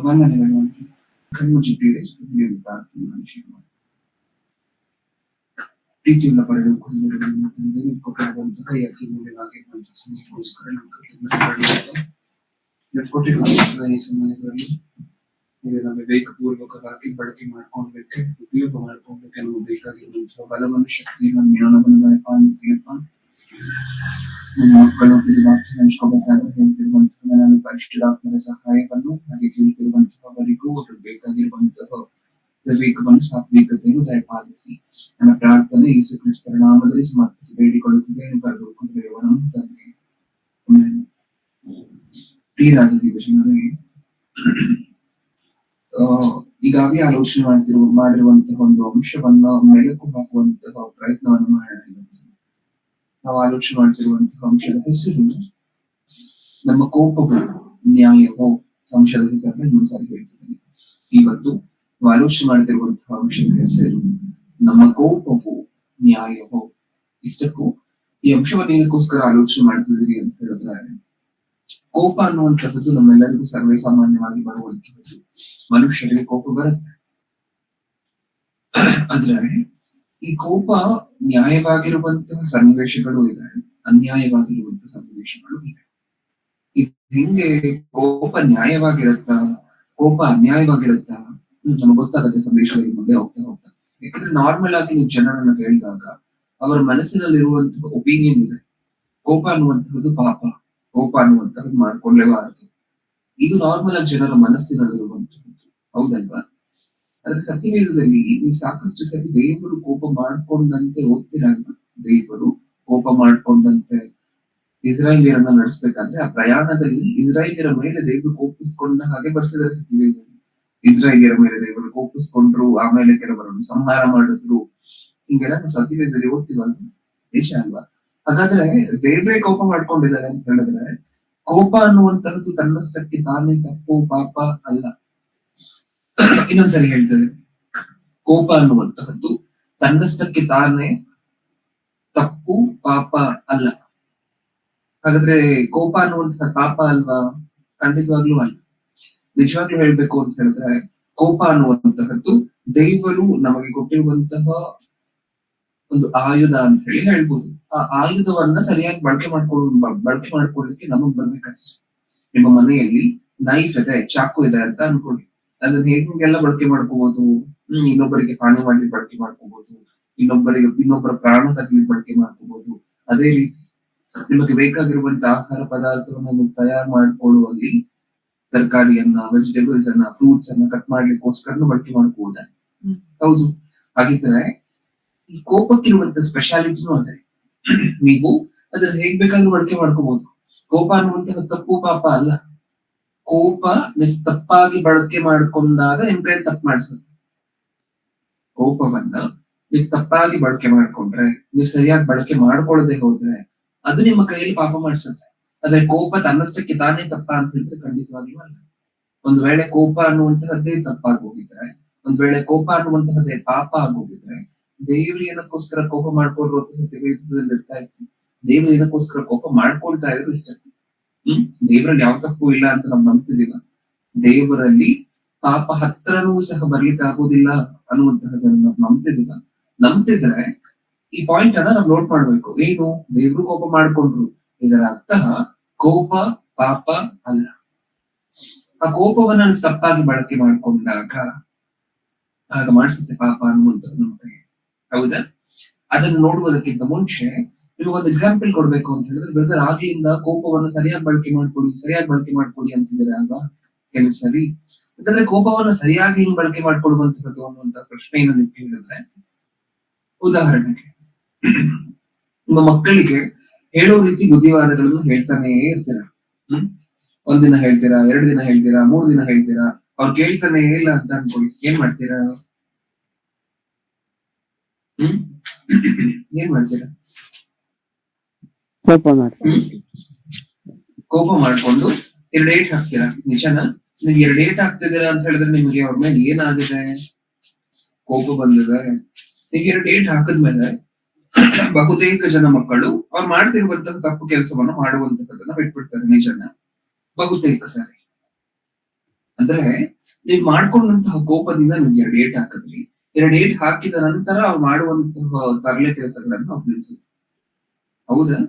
ವಂದನೆಗಳು. ಕಣ್ಣುಚಿಟ್ಟಿದೆ ಪ್ರಾರ್ಥನೆ ಮನುಷ್ಯ ಪ್ರೀತಿಯುಳ್ಳ ಪರಡು ಕುಟುಂಬಗಳನ್ನು ತಂದೆ ಕೊಟ್ಟಿರುವಂತಹ ಯತಿಮೂಲ್ಯವಾಗಿ ಸಮಯಕ್ಕೋಸ್ಕರ ನಮ್ಮ ಕೃತಜ್ಞತೆಗಳು ಕೊಟ್ಟಿರುವಂತಹ ಈ ಸಮಯದಲ್ಲಿ ನೀವು ನಮಗೆ ವೇಗಪೂರ್ವಕವಾಗಿ ಬಳಕೆ ಮಾಡ್ಕೊಳ್ಬೇಕು, ಉಪಯೋಗ ಮಾಡ್ಕೊಳ್ಬೇಕು ಅನ್ನೋ ಬೇಕಾಗಿರುವಂತಹ ಬಲವನ್ನು ಶಕ್ತಿಯನ್ನು ಜ್ಞಾನವನ್ನು ಪಾಲಿಸಿಯಪ್ಪ. ನಮ್ಮ ಮಕ್ಕಳು ಈ ವಾಕ್ಯ ಹಂಚ್ಕೋಬೇಕಾದ್ರೆ ಹೇಳ್ತಿರುವಂತಹ ನಾನು ಪರಿಶುದ್ಧಾತ್ಮನ ಸಹಾಯವನ್ನು ಹಾಗೆ ಕೇಳ್ತಿರುವಂತಹವರಿಗೂ ಅವರು ಬೇಕಾಗಿರುವಂತಹ ವಿವೇಕವನ್ನು ಸಾತ್ವಿಕತೆಯನ್ನು ದಯಪಾಲಿಸಿ ನನ್ನ ಪ್ರಾರ್ಥನೆ ಯೇಸು ಕ್ರಿಸ್ತರ ನಾಮದಲ್ಲಿ ಸಮರ್ಪಿಸಿ ಬೇಡಿಕೊಳ್ಳುತ್ತಿದ್ದೇನೆ. ಬರೆದುಕೊಂಡು ತಂದೆ. ಪ್ರಿಯರಾದ ದಿವಸಗಳೇ, ಈಗಾಗಲೇ ಆಲೋಚನೆ ಮಾಡಿರುವಂತಹ ಒಂದು ಅಂಶವನ್ನ ಮೆಲುಕು ಹಾಕುವಂತಹ ಪ್ರಯತ್ನವನ್ನು ಮಾಡೋಣ. ನಾವು ಆಲೋಚನೆ ಮಾಡ್ತಿರುವಂತಹ ಅಂಶದ ಹೆಸರು ನಮ್ಮ ಕೋಪವು ನ್ಯಾಯವೋ. ಅಂಶದ ಹೆಸರನ್ನ ಇನ್ನೊಂದ್ಸಾರಿ ಹೇಳ್ತಿದ್ದೇನೆ. ಇವತ್ತು ನಾವು ಆಲೋಚನೆ ಮಾಡ್ತಿರುವಂತಹ ಅಂಶದ ಹೆಸರು ನಮ್ಮ ಕೋಪವು ನ್ಯಾಯವೋ. ಇಷ್ಟಕ್ಕೂ ಈ ಅಂಶವನ್ನು ಏನಕ್ಕೋಸ್ಕರ ಆಲೋಚನೆ ಮಾಡ್ತಿದ್ದೀರಿ ಅಂತ ಹೇಳಿದ್ರೆ, ಕೋಪ ಅನ್ನುವಂತಹದ್ದು ನಮ್ಮೆಲ್ಲರಿಗೂ ಸರ್ವೇ ಸಾಮಾನ್ಯವಾಗಿ ಬರುವಂತಹದ್ದು. ಮನುಷ್ಯರಿಗೆ ಕೋಪ ಬರುತ್ತೆ. ಆದ್ರೆ ಈ ಕೋಪ ನ್ಯಾಯವಾಗಿರುವಂತಹ ಸನ್ನಿವೇಶಗಳು ಇದೆ, ಅನ್ಯಾಯವಾಗಿರುವಂತಹ ಸನ್ನಿವೇಶಗಳು ಇದೆ. ಇದು ಹೆಂಗೆ ಕೋಪ ನ್ಯಾಯವಾಗಿರುತ್ತಾ, ಕೋಪ ಅನ್ಯಾಯವಾಗಿರುತ್ತಾ ನಮ್ಗೆ ಗೊತ್ತಾಗತ್ತೆ ಸಂದೇಶದಲ್ಲಿ ಮುಂದೆ ಹೋಗ್ತಾ ಹೋಗ್ತಾ. ಯಾಕಂದ್ರೆ ನಾರ್ಮಲ್ ಆಗಿ ನೀವು ಜನರನ್ನ ಕೇಳಿದಾಗ ಅವರ ಮನಸ್ಸಿನಲ್ಲಿರುವಂತಹ ಒಪಿನಿಯನ್ ಇದೆ, ಕೋಪ ಅನ್ನುವಂತಹದ್ದು ಪಾಪ, ಕೋಪ ಅನ್ನುವಂತಹದ್ದು ಮಾಡ್ಕೊಳ್ಳೇಬಾರದು. ಇದು ನಾರ್ಮಲ್ ಆಗಿ ಜನರ ಮನಸ್ಸಿನಲ್ಲಿರುವಂತಹದ್ದು, ಹೌದಲ್ವಾ? ಆದ್ರೆ ಸತ್ಯವೇದದಲ್ಲಿ ನೀವು ಸಾಕಷ್ಟು ಸರಿ ದೇವರು ಕೋಪ ಮಾಡ್ಕೊಂಡಂತೆ ಓದ್ತಿರಲ್ಲ. ದೇವರು ಕೋಪ ಮಾಡ್ಕೊಂಡಂತೆ ಇಸ್ರಾಯೇಲಿಯರನ್ನ ನಡೆಸ್ಬೇಕಾದ್ರೆ ಆ ಪ್ರಯಾಣದಲ್ಲಿ ಇಸ್ರಾಯೇಲಿಯರ ಮೇಲೆ ದೇವರು ಕೋಪಿಸ್ಕೊಂಡ ಹಾಗೆ ಬರ್ಸಿದ್ದಾರೆ ಸತ್ಯವೇದದಲ್ಲಿ. ಇಸ್ರಾಯೇಲಿಯರ ಮೇಲೆ ದೇವರು ಕೋಪಿಸ್ಕೊಂಡ್ರು, ಆಮೇಲೆ ಕೆಲವರನ್ನು ಸಂಹಾರ ಮಾಡಿದ್ರು. ಹಿಂಗೆಲ್ಲ ನಾವು ಸತ್ಯವೇದದಲ್ಲಿ ಓದ್ತೀವಲ್ಲ, ದೇಶ ಅಲ್ವಾ? ಹಾಗಾದ್ರೆ ದೇವರೇ ಕೋಪ ಮಾಡ್ಕೊಂಡಿದ್ದಾರೆ ಅಂತ ಹೇಳಿದ್ರೆ, ಕೋಪ ಅನ್ನುವಂತಹದ್ದು ತನ್ನಷ್ಟಕ್ಕೆ ತಾನೇ ತಪ್ಪು ಪಾಪ ಅಲ್ಲ. ಇನ್ನೊಂದ್ಸರಿ ಹೇಳ್ತದೆ, ಕೋಪ ಅನ್ನುವಂತಹದ್ದು ತನ್ನಷ್ಟಕ್ಕೆ ತಾನೇ ತಪ್ಪು ಪಾಪ ಅಲ್ಲ. ಹಾಗಾದ್ರೆ ಕೋಪ ಅನ್ನುವಂತಹ ಪಾಪ ಅಲ್ವಾ? ಖಂಡಿತವಾಗ್ಲೂ ಅಲ್ಲ. ನಿಜವಾಗ್ಲೂ ಹೇಳ್ಬೇಕು ಅಂತ ಹೇಳಿದ್ರೆ, ಕೋಪ ಅನ್ನುವಂತಹದ್ದು ದೇವರು ನಮಗೆ ಕೊಟ್ಟಿರುವಂತಹ ಒಂದು ಆಯುಧ ಅಂತ ಹೇಳಿ ಹೇಳ್ಬೋದು. ಆ ಆಯುಧವನ್ನ ಸರಿಯಾಗಿ ಬಳಕೆ ಮಾಡ್ಕೊಳ್ಳಿಕ್ಕೆ ನಮಗ್ ಬರ್ಬೇಕಷ್ಟೆ. ನಿಮ್ಮ ಮನೆಯಲ್ಲಿ ನೈಫ್ ಇದೆ, ಚಾಕು ಇದೆ ಅಂತ ಅನ್ಕೊಳ್ಳಿ. ಅದನ್ನ ಹೇಗೆಲ್ಲ ಬಳಕೆ ಮಾಡ್ಕೋಬಹುದು. ಇನ್ನೊಬ್ಬರಿಗೆ ಹಾನಿ ಮಾಡಿ ಬಳಕೆ ಮಾಡ್ಕೋಬಹುದು, ಇನ್ನೊಬ್ಬರ ಪ್ರಾಣ ತಗ್ಲಿಕ್ಕೆ ಬಳಕೆ ಮಾಡ್ಕೋಬಹುದು. ಅದೇ ರೀತಿ ನಿಮಗೆ ಬೇಕಾಗಿರುವಂತ ಆಹಾರ ಪದಾರ್ಥವನ್ನ ನೀವು ತಯಾರು ಮಾಡ್ಕೊಳ್ಳುವಲ್ಲಿ ತರಕಾರಿಯನ್ನ, ವೆಜಿಟೇಬಲ್ಸ್ ಅನ್ನ, ಫ್ರೂಟ್ಸ್ ಅನ್ನ ಕಟ್ ಮಾಡ್ಲಿಕ್ಕೋಸ್ಕರ ಬಳಕೆ ಮಾಡ್ಕೋಬಹುದ? ಹೌದು. ಹಾಗಿದ್ರೆ ಈ ಕೋಪಕ್ಕಿರುವಂತ ಸ್ಪೆಷಾಲಿಟಿನೂ ಅದೇ. ನೀವು ಅದನ್ನ ಹೇಗ್ ಬೇಕಾದ್ರೂ ಬಳಕೆ ಮಾಡ್ಕೋಬಹುದು. ಕೋಪ ಅನ್ನುವಂತಹ ತಪ್ಪು ಪಾಪ ಅಲ್ಲ. ಕೋಪ ನೀವು ತಪ್ಪಾಗಿ ಬಳಕೆ ಮಾಡ್ಕೊಂಡಾಗ ನಿಮ್ ಕೈ ತಪ್ಪು ಮಾಡಿಸುತ್ತೆ. ಕೋಪವನ್ನ ನೀವು ತಪ್ಪಾಗಿ ಬಳಕೆ ಮಾಡ್ಕೊಂಡ್ರೆ, ನೀವು ಸರಿಯಾಗಿ ಬಳಕೆ ಮಾಡ್ಕೊಳ್ಳದೆ ಹೋದ್ರೆ ಅದು ನಿಮ್ಮ ಕೈಯಲ್ಲಿ ಪಾಪ ಮಾಡಿಸುತ್ತೆ. ಆದ್ರೆ ಕೋಪ ತನ್ನಷ್ಟಕ್ಕೆ ತಾನೇ ತಪ್ಪ ಅಂತ ಹೇಳಿದ್ರೆ ಖಂಡಿತವಾಗಿಯೂ ಅಲ್ಲ. ಒಂದ್ ವೇಳೆ ಕೋಪ ಅನ್ನುವಂತಹದ್ದೇ ತಪ್ಪಾಗಿ ಹೋಗಿದ್ರೆ, ಒಂದ್ ವೇಳೆ ಕೋಪ ಅನ್ನುವಂತಹದ್ದೇ ಪಾಪ ಆಗೋಗಿದ್ರೆ, ದೇವ್ರು ಏನಕ್ಕೋಸ್ಕರ ಕೋಪ ಮಾಡ್ಕೊಂಡ್ರು ಅಂತ ಸತ್ಯವೇದದಲ್ಲಿ ಇರ್ತಾ ಇತ್ತು. ದೇವ್ರು ಏನಕ್ಕೋಸ್ಕರ ಕೋಪ ಮಾಡ್ಕೊಳ್ತಾ ಇದ್ರು ಇಷ್ಟಕ್ಕೆ. ದೇವರಲ್ಲಿ ಯಾವ ತಪ್ಪು ಇಲ್ಲ ಅಂತ ನಾವು ನಂಬ್ತಿದೀವ. ದೇವರಲ್ಲಿ ಪಾಪ ಹತ್ರನೂ ಸಹ ಬರ್ಲಿಕ್ಕೆ ಆಗೋದಿಲ್ಲ ಅನ್ನುವಂತಹದನ್ನ ನಾವು ನಂಬ್ತಿದ್ರೆ ಈ ಪಾಯಿಂಟ್ ಅನ್ನ ನಾವು ನೋಟ್ ಮಾಡ್ಬೇಕು. ಏನು? ದೇವ್ರು ಕೋಪ ಮಾಡ್ಕೊಂಡ್ರು, ಇದರ ಅರ್ಥ ಕೋಪ ಪಾಪ ಅಲ್ಲ. ಆ ಕೋಪವನ್ನ ನೀವು ತಪ್ಪಾಗಿ ಬಳಕೆ ಮಾಡ್ಕೊಂಡಾಗ ಆಗ ಮಾಡಿಸುತ್ತೆ ಪಾಪ ಅನ್ನುವಂಥದ್ದು ನಮ್ಮ ಕೈ. ಹೌದಾ? ಅದನ್ನು ನೋಡುವುದಕ್ಕಿಂತ ಮುಂಚೆ ನಿಮಗೊಂದು ಎಕ್ಸಾಂಪಲ್ ಕೊಡ್ಬೇಕು ಅಂತ ಹೇಳಿದ್ರೆ, ಬ್ರದರ್ ಆಗ್ಲಿಂದ ಕೋಪವನ್ನು ಸರಿಯಾಗಿ ಬಳಕೆ ಮಾಡ್ಕೊಳ್ಳಿ ಅಂತಿದ್ದಾರೆ ಅಲ್ವಾ ಕೆಲವು ಸರಿ. ಯಾಕಂದ್ರೆ ಕೋಪವನ್ನು ಸರಿಯಾಗಿ ಹಿಂಗ್ ಬಳಕೆ ಮಾಡ್ಕೊಳ್ಳುವಂತಹದ್ದು ಅನ್ನುವಂತ ಪ್ರಶ್ನೆಯನ್ನು ನೀವು ಕೇಳಿದ್ರೆ, ಉದಾಹರಣೆಗೆ ನಿಮ್ಮ ಮಕ್ಕಳಿಗೆ ಹೇಳೋ ರೀತಿ ಬುದ್ಧಿವಾದಗಳನ್ನು ಹೇಳ್ತಾನೆ ಇರ್ತೀರ. ಒಂದಿನ ಹೇಳ್ತೀರಾ, 2 ದಿನ ಹೇಳ್ತೀರಾ, 3 ದಿನ ಹೇಳ್ತೀರಾ, ಅವ್ರು ಕೇಳ್ತಾನೆ ಇಲ್ಲ ಅಂತ ಅನ್ಕೊಳ್ಳಿ. ಏನ್ ಮಾಡ್ತೀರಾ? ಕೋಪ ಮಾಡ್ಕೊಂಡು 2 ಏಟ್ ಹಾಕ್ತೀರಾ. ನಿಜನಾ? ನೀವು 2 ಏಟ್ ಹಾಕ್ತಿದ್ದೀರಾ ಅಂತ ಹೇಳಿದ್ರೆ ನಿಮ್ಗೆ ಅವ್ರ ಮೇಲೆ ಏನಾಗಿದೆ? ಕೋಪ ಬಂದಿದೆ. ನೀವು 2 ಏಟ್ ಹಾಕಿದ್ಮೇಲೆ ಬಹುತೇಕ ಜನ ಮಕ್ಕಳು ಅವ್ರು ಮಾಡ್ತಿರುವಂತಹ ತಪ್ಪು ಕೆಲಸವನ್ನು ಮಾಡುವಂತಹದನ್ನ ಬಿಟ್ಬಿಡ್ತಾರೆ. ನಿಜನ? ಬಹುತೇಕ ಸಾರಿ. ಅಂದ್ರೆ ನೀವ್ ಮಾಡ್ಕೊಂಡಂತಹ ಕೋಪದಿಂದ ನೀವು 2 ಏಟ್ ಹಾಕಿದ್ರಿ. 2 ಏಟ್ ಹಾಕಿದ ನಂತರ ಅವ್ರು ಮಾಡುವಂತಹ ತರಲೆ ಕೆಲಸಗಳನ್ನ ಅವ್ರು ನಿಲ್ಸಿದ್ರು. ಹೌದಾ?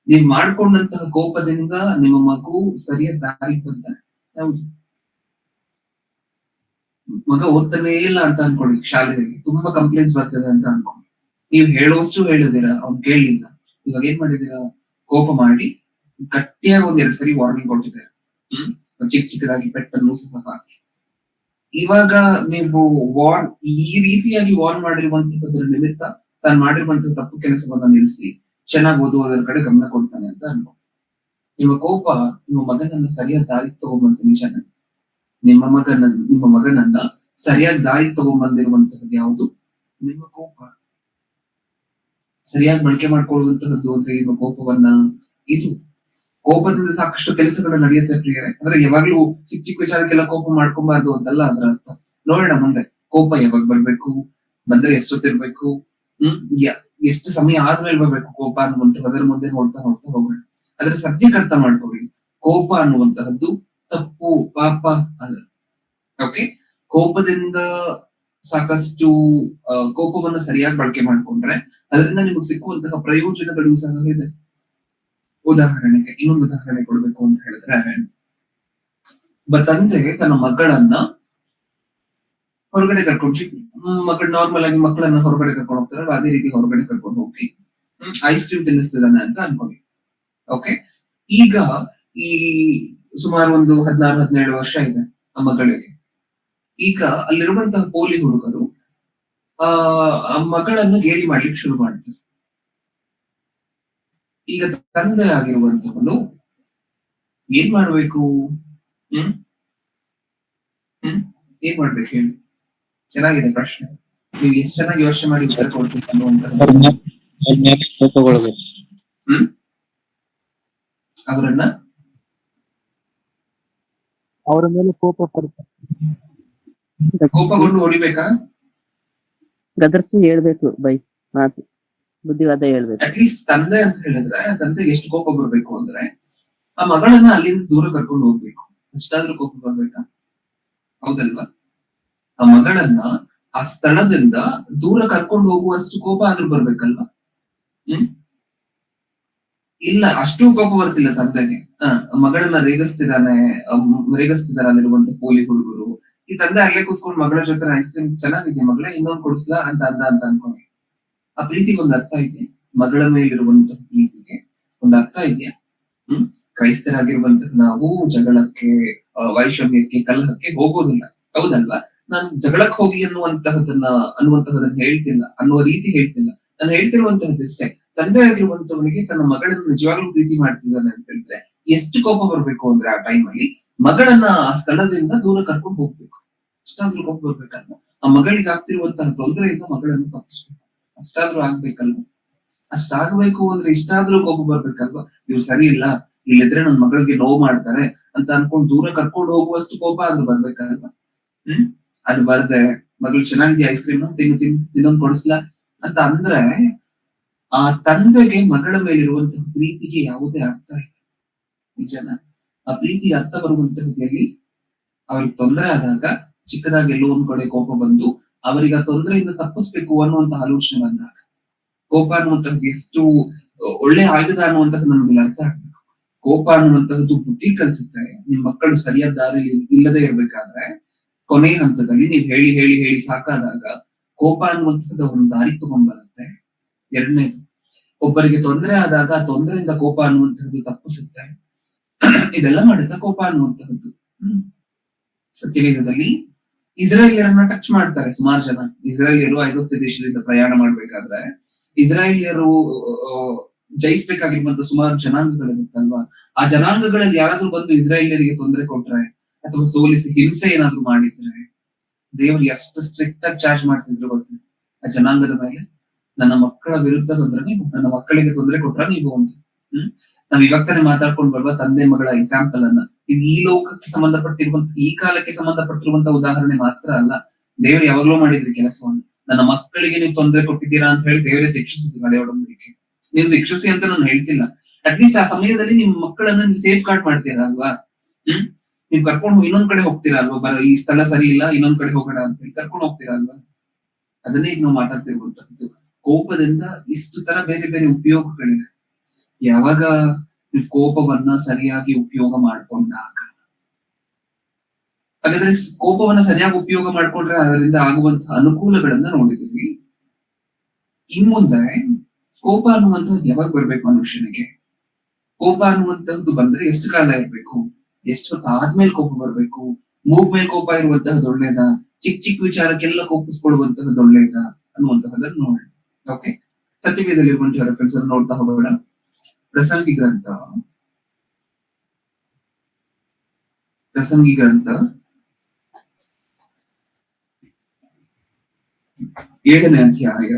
ನೀವ್ ಮಾಡ್ಕೊಂಡಂತಹ ಕೋಪದಿಂದ ನಿಮ್ಮ ಮಗು ಸರಿಯಾದ ದಾರಿಗೆ ಬಂತ? ಹೌದು. ಮಗ ಓದ್ತಾನೇ ಇಲ್ಲ ಅಂತ ಅನ್ಕೊಳ್ಳಿ, ಶಾಲೆಗೆ ತುಂಬಾ ಕಂಪ್ಲೇಂಟ್ಸ್ ಬರ್ತದೆ ಅಂತ ಅನ್ಕೊಳ್ಳಿ. ನೀವ್ ಹೇಳೋಷ್ಟು ಹೇಳಿದಿರಾ, ಅವ್ನ್ ಕೇಳಲಿಲ್ಲ. ಇವಾಗ ಏನ್ ಮಾಡಿದೀರಾ? ಕೋಪ ಮಾಡಿ ಗಟ್ಟಿಯಾಗಿ 1-2 ಸರಿ ವಾರ್ನಿಂಗ್ ಕೊಟ್ಟಿದ್ದೀರಾ. ಚಿಕ್ಕದಾಗಿ ಪೆಟ್ಟನ್ನು ಸಹ ಹಾಕಿ. ಇವಾಗ ನೀವು ಈ ರೀತಿಯಾಗಿ ವಾರ್ನ್ ಮಾಡಿರುವಂತಹದ್ರ ನಿಮಿತ್ತ ತಾನು ಮಾಡಿರುವಂತಹ ತಪ್ಪು ಕೆಲಸವನ್ನ ನಿಲ್ಲಿಸಿ ಚೆನ್ನಾಗಿ ಓದುವುದರ ಕಡೆ ಗಮನ ಕೊಡ್ತಾನೆ ಅಂತ ಅನ್ಕೊ. ನಿಮ್ಮ ಕೋಪ ನಿಮ್ಮ ಮಗನನ್ನ ಸರಿಯಾದ ದಾರಿ ತಗೊಂಬಂತ ನಿಜಾನ? ನಿಮ್ಮ ಮಗನನ್ನ ಸರಿಯಾದ ದಾರಿ ತಗೊಂಬಂದಿರುವಂತಹದ್ದು ಯಾವುದು? ನಿಮ್ಮ ಕೋಪ. ಸರಿಯಾಗಿ ಬಳಕೆ ಮಾಡ್ಕೊಳ್ಳುವಂತಹದ್ದು ಅಂದ್ರೆ ನಿಮ್ಮ ಕೋಪವನ್ನ. ಇದು ಕೋಪದಿಂದ ಸಾಕಷ್ಟು ಕೆಲಸಗಳು ನಡೆಯುತ್ತೆ ಪ್ರಿಯರೇ. ಅಂದ್ರೆ ಯಾವಾಗ್ಲೂ ಚಿಕ್ಕ ಚಿಕ್ಕ ವಿಚಾರಕ್ಕೆಲ್ಲ ಕೋಪ ಮಾಡ್ಕೊಬಾರ್ದು ಅಂತಲ್ಲ ಅದರ ಅರ್ಥ. ನೋಡೋಣ ಮುಂದೆ ಕೋಪ ಯಾವಾಗ ಬರ್ಬೇಕು, ಬಂದ್ರೆ ಎಷ್ಟೊತ್ತಿರ್ಬೇಕು, ಎಷ್ಟು ಸಮಯ ಆದ್ಮೇಲೆ ಬರ್ಬೇಕು ಕೋಪ ಅನ್ನುವಂಥದ್ದರ ಮುಂದೆ ನೋಡ್ತಾ ನೋಡ್ತಾ ಹೋಗೋಣ. ಅದ್ರ ಸದ್ಯಕ್ಕೆ ಅರ್ಥ ಮಾಡ್ಕೊಳ್ಳಿ, ಕೋಪ ಅನ್ನುವಂತಹದ್ದು ತಪ್ಪು, ಪಾಪ ಅಲ್ಲ. ಓಕೆ, ಕೋಪದಿಂದ ಸಾಕಷ್ಟು ಕೋಪವನ್ನ ಸರಿಯಾಗಿ ಬಳಕೆ ಮಾಡ್ಕೊಂಡ್ರೆ ಅದರಿಂದ ನಿಮಗೆ ಸಿಕ್ಕುವಂತಹ ಪ್ರಯೋಜನಗಳು ಸಹ ಇದೆ. ಉದಾಹರಣೆಗೆ ಇನ್ನೊಂದು ಉದಾಹರಣೆ ಕೊಡ್ಬೇಕು ಅಂತ ಹೇಳಿದ್ರೆ, ತಂದೆ ತನ್ನ ಮಗಳನ್ನ ಹೊರಗಡೆ ಕರ್ಕೊಂಡು, ಮಕ್ಕಳು ನಾರ್ಮಲ್ ಆಗಿ ಮಕ್ಕಳನ್ನ ಹೊರಗಡೆ ಕರ್ಕೊಂಡು ಹೋಗ್ತಾರೆ, ಅದೇ ರೀತಿ ಹೊರಗಡೆ ಕರ್ಕೊಂಡು ಹೋಗಿ ಐಸ್ ಕ್ರೀಮ್ ತಿನ್ನಿಸ್ತಿದ್ದಾನೆ ಅಂತ ಅನ್ಕೊಳ್ಳಿ. ಓಕೆ, ಈಗ ಈ ಸುಮಾರು ಒಂದು 16-17 ವರ್ಷ ಇದೆ ಆ ಮಗಳಿಗೆ. ಈಗ ಅಲ್ಲಿರುವಂತಹ ಪೋಲಿ ಹುಡುಗರು ಆ ಮಗಳನ್ನು ಗೇಲಿ ಮಾಡ್ಲಿಕ್ಕೆ ಶುರು ಮಾಡ್ತಾರೆ. ಈಗ ತಂದೆ ಆಗಿರುವಂತವನು ಏನ್ ಮಾಡ್ಬೇಕು? ಏನ್ ಮಾಡ್ಬೇಕು ಹೇಳಿ? ಚೆನ್ನಾಗಿದೆ ಪ್ರಶ್ನೆ. ನೀವು ಎಷ್ಟು ಚೆನ್ನಾಗಿ ಯೋಚನೆ ಮಾಡಿ ಉತ್ತರ ಕೊಡ್ತೀವಿ ಅನ್ನುವಂತಹ ಅವರ ಮೇಲೆ ಕೋಪಗೊಂಡು ಹೊಡಿಬೇಕಾ? ಗದರ್ಸಿ ಹೇಳ್ಬೇಕು, ಬೈ ಮಾತು ಬುದ್ಧಿವಾದ ಹೇಳ್ಬೇಕು. ಅಟ್ಲೀಸ್ಟ್ ತಂದೆ ಅಂತ ಹೇಳಿದ್ರೆ ತಂದೆಗೆ ಎಷ್ಟು ಕೋಪ ಬರ್ಬೇಕು ಅಂದ್ರೆ ಆ ಮಗಳನ್ನ ಅಲ್ಲಿಂದ ದೂರ ಕರ್ಕೊಂಡು ಹೋಗ್ಬೇಕು. ಅಷ್ಟಾದ್ರೂ ಕೋಪ ಬರ್ಬೇಕಾ? ಹೌದಲ್ವಾ? ಆ ಮಗಳನ್ನ ಆ ಸ್ಥಳದಿಂದ ದೂರ ಕರ್ಕೊಂಡು ಹೋಗುವಷ್ಟು ಕೋಪ ಆದ್ರೂ ಬರ್ಬೇಕಲ್ವಾ? ಇಲ್ಲ, ಅಷ್ಟು ಕೋಪ ಬರ್ತಿಲ್ಲ ತಂದೆಗೆ. ಮಗಳನ್ನ ರೇಗಿಸ್ತಿದಾರೆ ಅಲ್ಲಿರುವಂತ ಪೋಲಿ ಹುಡುಗರು. ಈ ತಂದೆ ಅಲ್ಲೇ ಕೂತ್ಕೊಂಡು ಮಗಳ ಜೊತೆ ಐಸ್ ಕ್ರೀಮ್ ಚೆನ್ನಾಗಿದೆ ಮಗಳೇ, ಇನ್ನೊಂದು ಕೊಡಿಸ್ಲಾ ಅಂತ ಅನ್ಕೊಂಡು. ಆ ಪ್ರೀತಿಗೆ ಒಂದು ಅರ್ಥ ಇದೆ, ಮಗಳ ಮೇಲಿರುವಂತಹ ಪ್ರೀತಿಗೆ ಒಂದು ಅರ್ಥ ಇದೆಯಾ? ಕ್ರೈಸ್ತರಾಗಿರುವಂತಹ ನಾವು ಜಗಳಕ್ಕೆ, ವೈಷಮ್ಯಕ್ಕೆ, ಕಲಹಕ್ಕೆ ಹೋಗೋದಿಲ್ಲ, ಹೌದಲ್ವಾ? ನಾನು ಜಗಳಕ್ಕೆ ಹೋಗಿ ಅನ್ನುವಂತಹದನ್ನ ಹೇಳ್ತಿಲ್ಲ, ಅನ್ನುವ ರೀತಿ ಹೇಳ್ತಿಲ್ಲ. ನಾನು ಹೇಳ್ತಿರುವಂತಹದ್ದಿಷ್ಟೇ, ತಂದೆ ಆಗಿರುವಂತವನಿಗೆ ತನ್ನ ಮಗಳನ್ನು ನಿಜವಾಗ್ಲೂ ಪ್ರೀತಿ ಮಾಡ್ತಿದ್ದಾನೆ ಅಂತ ಹೇಳಿದ್ರೆ ಎಷ್ಟು ಕೋಪ ಬರ್ಬೇಕು ಅಂದ್ರೆ ಆ ಟೈಮ್ ಅಲ್ಲಿ ಮಗಳನ್ನ ಆ ಸ್ಥಳದಿಂದ ದೂರ ಕರ್ಕೊಂಡು ಹೋಗ್ಬೇಕು. ಅಷ್ಟಾದ್ರೂ ಕೋಪ ಬರ್ಬೇಕಲ್ವ? ಆ ಮಗಳಿಗೆ ಆಗ್ತಿರುವಂತಹ ತೊಂದರೆಯಿಂದ ಮಗಳನ್ನು ತಪ್ಪಿಸ್ಬೇಕು, ಅಷ್ಟಾದ್ರೂ ಆಗ್ಬೇಕಲ್ವ? ಅಷ್ಟಾಗ್ಬೇಕು ಅಂದ್ರೆ ಇಷ್ಟಾದ್ರೂ ಕೋಪ ಬರ್ಬೇಕಲ್ವಾ? ಇವ್ರು ಸರಿ ಇಲ್ಲ, ಇಲ್ಲಿದ್ರೆ ನನ್ ಮಗಳಿಗೆ ನೋವು ಮಾಡ್ತಾರೆ ಅಂತ ಅನ್ಕೊಂಡು ದೂರ ಕರ್ಕೊಂಡು ಹೋಗುವಷ್ಟು ಕೋಪ ಆದ್ರೂ ಬರ್ಬೇಕಲ್ವಾ? ಅದು ಬರ್ದೆ ಮಗಳು ಚೆನ್ನಾಗಿದೆಯಾ ಐಸ್ ಕ್ರೀಮ್ ಇನ್ನೊಂದು ಕೊಡಿಸ್ಲಾ ಅಂತ ಅಂದ್ರೆ ಆ ತಂದೆಗೆ ಮಗಳ ಮೇಲಿರುವಂತಹ ಪ್ರೀತಿಗೆ ಯಾವುದೇ ಅರ್ಥ ಇಲ್ಲ. ನಿಜನ? ಆ ಪ್ರೀತಿಗೆ ಅರ್ಥ ಬರುವಂತಹದಲ್ಲಿ ಅವ್ರಿಗೆ ತೊಂದರೆ ಆದಾಗ ಚಿಕ್ಕದಾಗಿ ಎಲ್ಲೋ ಒಂದ್ ಕಡೆ ಕೋಪ ಬಂದು ಅವರಿಗೆ ಆ ತೊಂದರೆಯಿಂದ ತಪ್ಪಿಸ್ಬೇಕು ಅನ್ನುವಂತಹ ಆಲೋಚನೆ ಬಂದಾಗ ಕೋಪ ಅನ್ನುವಂತಹದ್ದು ಎಷ್ಟು ಒಳ್ಳೆ ಆಯುಧ ಅನ್ನುವಂಥದ್ದು ನಮ್ಗೆ ಅರ್ಥ ಆಗ್ಬೇಕು. ಕೋಪ ಅನ್ನುವಂತಹದ್ದು ಬುದ್ಧಿ ಕಲ್ಸುತ್ತೆ. ನಿಮ್ ಮಕ್ಕಳು ಸರಿಯಾದ ದಾರಿಲಿ ಇಲ್ಲದೆ ಇರ್ಬೇಕಾದ್ರೆ ಕೊನೆಯ ಹಂತದಲ್ಲಿ ನೀವ್ ಹೇಳಿ ಹೇಳಿ ಹೇಳಿ ಸಾಕಾದಾಗ ಕೋಪ ಅನ್ನುವಂಥದ್ದು ಒಂದು ದಾರಿ ತಗೊಂಡ್ಬರುತ್ತೆ. ಎರಡನೇದು, ಒಬ್ಬರಿಗೆ ತೊಂದರೆ ಆದಾಗ ಆ ತೊಂದರೆಯಿಂದ ಕೋಪ ಅನ್ನುವಂಥದ್ದು ತಪ್ಪಿಸುತ್ತೆ. ಇದೆಲ್ಲ ಮಾಡುತ್ತಾ ಕೋಪ ಅನ್ನುವಂತಹದ್ದು. ಸತ್ಯವೇದದಲ್ಲಿ ಇಸ್ರಾಯೇಲಿಯರನ್ನ ಟಚ್ ಮಾಡ್ತಾರೆ ಸುಮಾರು ಜನ. ಇಸ್ರಾಯೇಲಿಯರು ಐಗುಪ್ತ ದೇಶದಿಂದ ಪ್ರಯಾಣ ಮಾಡ್ಬೇಕಾದ್ರೆ ಇಸ್ರಾಯೇಲಿಯರು ಜಯಿಸ್ಬೇಕಾಗಿರುವಂತ ಸುಮಾರು ಜನಾಂಗಗಳಿರುತ್ತಲ್ವಾ, ಆ ಜನಾಂಗಗಳಲ್ಲಿ ಯಾರಾದ್ರೂ ಬಂದು ಇಸ್ರಾಯೇಲಿಯರಿಗೆ ತೊಂದರೆ ಕೊಟ್ರೆ ಅಥವಾ ಸೋಲಿಸಿ ಹಿಂಸೆ ಏನಾದ್ರು ಮಾಡಿದ್ರೆ ದೇವರು ಎಷ್ಟು ಸ್ಟ್ರಿಕ್ಟ್ ಆಗಿ ಚಾರ್ಜ್ ಮಾಡ್ತಿದ್ರು ಗೊತ್ತ ಆ ಜನಾಂಗದ ಮೇಲೆ? ನನ್ನ ಮಕ್ಕಳ ವಿರುದ್ಧ ಬಂದ್ರೆ ನೀವು, ನನ್ನ ಮಕ್ಕಳಿಗೆ ತೊಂದರೆ ಕೊಟ್ರ ನೀವು ಅಂತ. ನಾವ್ ಇವಾಗ ತಾನೇ ಮಾತಾಡ್ಕೊಂಡು ಬರುವ ತಂದೆ ಮಗಳ ಎಕ್ಸಾಂಪಲ್ ಅನ್ನ, ಇದು ಈ ಲೋಕಕ್ಕೆ ಸಂಬಂಧಪಟ್ಟಿರುವಂತ, ಈ ಕಾಲಕ್ಕೆ ಸಂಬಂಧಪಟ್ಟಿರುವಂತ ಉದಾಹರಣೆ ಮಾತ್ರ ಅಲ್ಲ. ದೇವರು ಯಾವಾಗ್ಲೂ ಮಾಡಿದ್ರಿ ಕೆಲಸವನ್ನು. ನನ್ನ ಮಕ್ಕಳಿಗೆ ನೀವು ತೊಂದರೆ ಕೊಟ್ಟಿದ್ದೀರಾ ಅಂತ ಹೇಳಿ ದೇವರೇ ಶಿಕ್ಷಿಸಿದ್ರು ಹಳೆ ಒಡಂಬಡಿಕೆ. ನೀವು ಶಿಕ್ಷಿಸಿ ಅಂತ ನಾನು ಹೇಳ್ತಿಲ್ಲ, ಅಟ್ಲೀಸ್ಟ್ ಆ ಸಮಯದಲ್ಲಿ ನಿಮ್ ಮಕ್ಕಳನ್ನ ನೀವು ಸೇಫ್ ಗಾರ್ಡ್ ಮಾಡ್ತೀರಾ ಅಲ್ವಾ? ನೀವ್ ಕರ್ಕೊಂಡು ಇನ್ನೊಂದ್ ಕಡೆ ಹೋಗ್ತೀರಾ ಅಲ್ವಾ, ಈ ಸ್ಥಳ ಸರಿ ಇಲ್ಲ ಇನ್ನೊಂದ್ ಕಡೆ ಹೋಗೋಣ ಅಂತ ಹೇಳಿ ಕರ್ಕೊಂಡು ಹೋಗ್ತೀರಾ ಅಲ್ವಾ. ಅದನ್ನೇ ಈಗ ನಾವು ಮಾತಾಡ್ತಿರುವಂತದ್ದು. ಕೋಪದಿಂದ ಇಷ್ಟು ತರ ಬೇರೆ ಬೇರೆ ಉಪಯೋಗಗಳಿದೆ. ಯಾವಾಗ ನೀವು ಕೋಪವನ್ನ ಸರಿಯಾಗಿ ಉಪಯೋಗ ಮಾಡ್ಕೊಂಡಾಗ, ಹಾಗಾದ್ರೆ ಕೋಪವನ್ನ ಸರಿಯಾಗಿ ಉಪಯೋಗ ಮಾಡ್ಕೊಂಡ್ರೆ ಅದರಿಂದ ಆಗುವಂತಹ ಅನುಕೂಲಗಳನ್ನ ನೋಡಿದೀವಿ. ಇನ್ ಮುಂದೆ ಕೋಪ ಅನ್ನುವಂಥದ್ದು ಯಾವಾಗ ಬರ್ಬೇಕು ಮನುಷ್ಯನಿಗೆ? ಕೋಪ ಅನ್ನುವಂಥದ್ದು ಬಂದ್ರೆ ಎಷ್ಟು ಕಾಲ ಇರ್ಬೇಕು, ಎಷ್ಟು ಹೊತ್ತಾದ್ಮೇಲೆ ಕೋಪ ಬರ್ಬೇಕು, ಮೂಗ್ ಮೇಲೆ ಕೋಪ ಇರುವಂತಹದ್ದು ಒಳ್ಳೇದಾ, ಚಿಕ್ಕ ಚಿಕ್ಕ ವಿಚಾರಕ್ಕೆಲ್ಲ ಕೋಪಿಸ್ಕೊಳ್ಳುವಂತಹದ್ದು ಒಳ್ಳೇದಾ ಅನ್ನುವಂತಹದನ್ನು ನೋಡೋಣ. ಓಕೆ, ಸತ್ಯವೇದಲ್ಲಿರುವಂತಹ ರೆಫರೆನ್ಸ್ ಅನ್ನು ನೋಡ್ತಾ ಹೋಗೋಣ. ಪ್ರಸಂಗಿ ಗ್ರಂಥ 7ನೇ ಅಧ್ಯಾಯ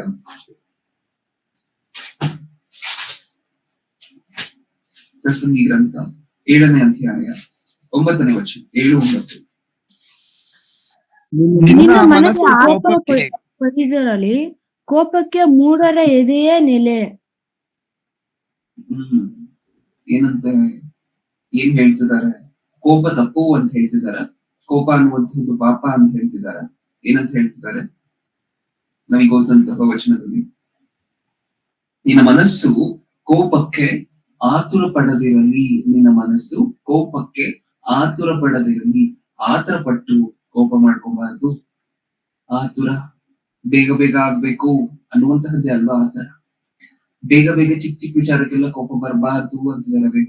9ನೇ ವಚನ, 7-9. ನಿನ್ನ ಮನಸ್ಸು ಕೋಪಕ್ಕೆ ಪಡಿದಿರಲಿ, ಕೋಪಕ್ಕೆ ಮೂಢರ ಎದೆಯೇ ನೆಲೆ. ಏನಂತ ಏನ್ ಹೇಳ್ತಿದ್ದಾರೆ? ಕೋಪ ತಪ್ಪು ಅಂತ ಹೇಳ್ತಿದಾರ, ಕೋಪ ಅನ್ನುವಂಥದ್ದು ಪಾಪ ಅಂತ ಹೇಳ್ತಿದಾರ, ಏನಂತ ಹೇಳ್ತಿದ್ದಾರೆ? ನಮಗೆ ಗೊತ್ತಂತಹ ವಚನದಲ್ಲಿ, ನಿನ್ನ ಮನಸ್ಸು ಕೋಪಕ್ಕೆ ಆತುರ ಪಡದಿರಲಿ, ನಿನ್ನ ಮನಸ್ಸು ಕೋಪಕ್ಕೆ ಆತುರ ಪಡದಿರಲಿ. ಆತರ ಪಟ್ಟು ಕೋಪ ಮಾಡ್ಕೊಬಾರ್ದು. ಆತುರ ಬೇಗ ಬೇಗ ಆಗ್ಬೇಕು ಅನ್ನುವಂತಹದ್ದೇ ಅಲ್ವಾ ಆತರ. ಬೇಗ ಬೇಗ ಚಿಕ್ಕ ಚಿಕ್ಕ ವಿಚಾರಕ್ಕೆಲ್ಲ ಕೋಪ ಬರಬಾರ್ದು ಅಂತ ಹೇಳೋದೇ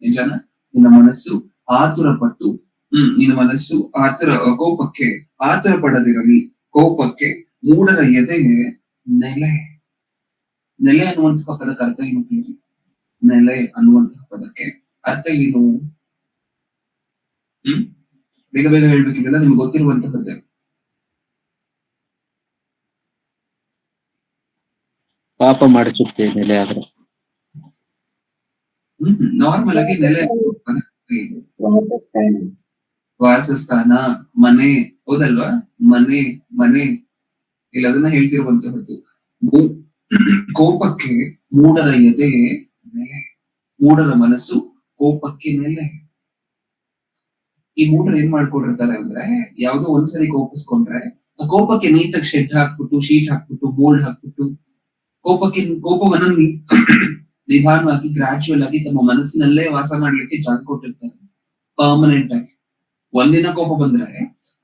ನಿಜಾನ? ನಿನ್ನ ಮನಸ್ಸು ಆತುರ ಪಟ್ಟು ನಿನ್ನ ಮನಸ್ಸು ಕೋಪಕ್ಕೆ ಆತುರ ಪಡದಿರಲಿ, ಕೋಪಕ್ಕೆ ಮೂಢರ ಎದೆಗೆ ನೆಲೆ. ನೆಲೆ ಅನ್ನುವಂತಹ ಪದಕ್ಕೆ ಅರ್ಥ ಏನು ಕೇಳಿ? ನೆಲೆ ಅನ್ನುವಂತಹ ಪದಕ್ಕೆ ಅರ್ಥ ಏನು? ಬೇಗ ಬೇಗ ಹೇಳ್ಬೇಕಿದೆಲ್ಲ ನಿಮ್ಗೆ ಗೊತ್ತಿರುವಂತಹದ್ದೇ. ಪಾಪ ಮಾಡಿಸುತ್ತೆ ನೆಲೆ ಆದ್ರೆ. ನಾರ್ಮಲ್ ಆಗಿ ನೆಲೆ ವಾಸಸ್ಥಾನ, ಮನೆ, ಹೌದಲ್ವಾ? ಮನೆ ಮನೆ ಇಲ್ಲ, ಅದನ್ನ ಹೇಳ್ತಿರುವಂತಹದ್ದು. ಕೋಪಕ್ಕೆ ಮೂಢರ ಎದೆ ನೆಲೆ, ಮೂಢರ ಮನಸ್ಸು ಕೋಪಕ್ಕೆ ನೆಲೆ. ಈ ಮೂಢರು ಏನ್ ಮಾಡ್ಕೊಂಡಿರ್ತಾರೆ ಅಂದ್ರೆ, ಯಾವ್ದೋ ಒಂದ್ಸರಿ ಕೋಪಿಸ್ಕೊಂಡ್ರೆ ಆ ಕೋಪಕ್ಕೆ ನೀಟಾಗಿ ಶೆಡ್ ಹಾಕ್ಬಿಟ್ಟು, ಶೀಟ್ ಹಾಕ್ಬಿಟ್ಟು, ಬೋಲ್ಡ್ ಹಾಕ್ಬಿಟ್ಟು, ಕೋಪವನ್ನ ನಿಧಾನವಾಗಿ ಗ್ರಾಜುವಲ್ ಆಗಿ ತಮ್ಮ ಮನಸ್ಸಿನಲ್ಲೇ ವಾಸ ಮಾಡ್ಲಿಕ್ಕೆ ಜಾಗ ಕೊಟ್ಟಿರ್ತಾರೆ ಪರ್ಮನೆಂಟ್ ಆಗಿ. ಒಂದಿನ ಕೋಪ ಬಂದ್ರೆ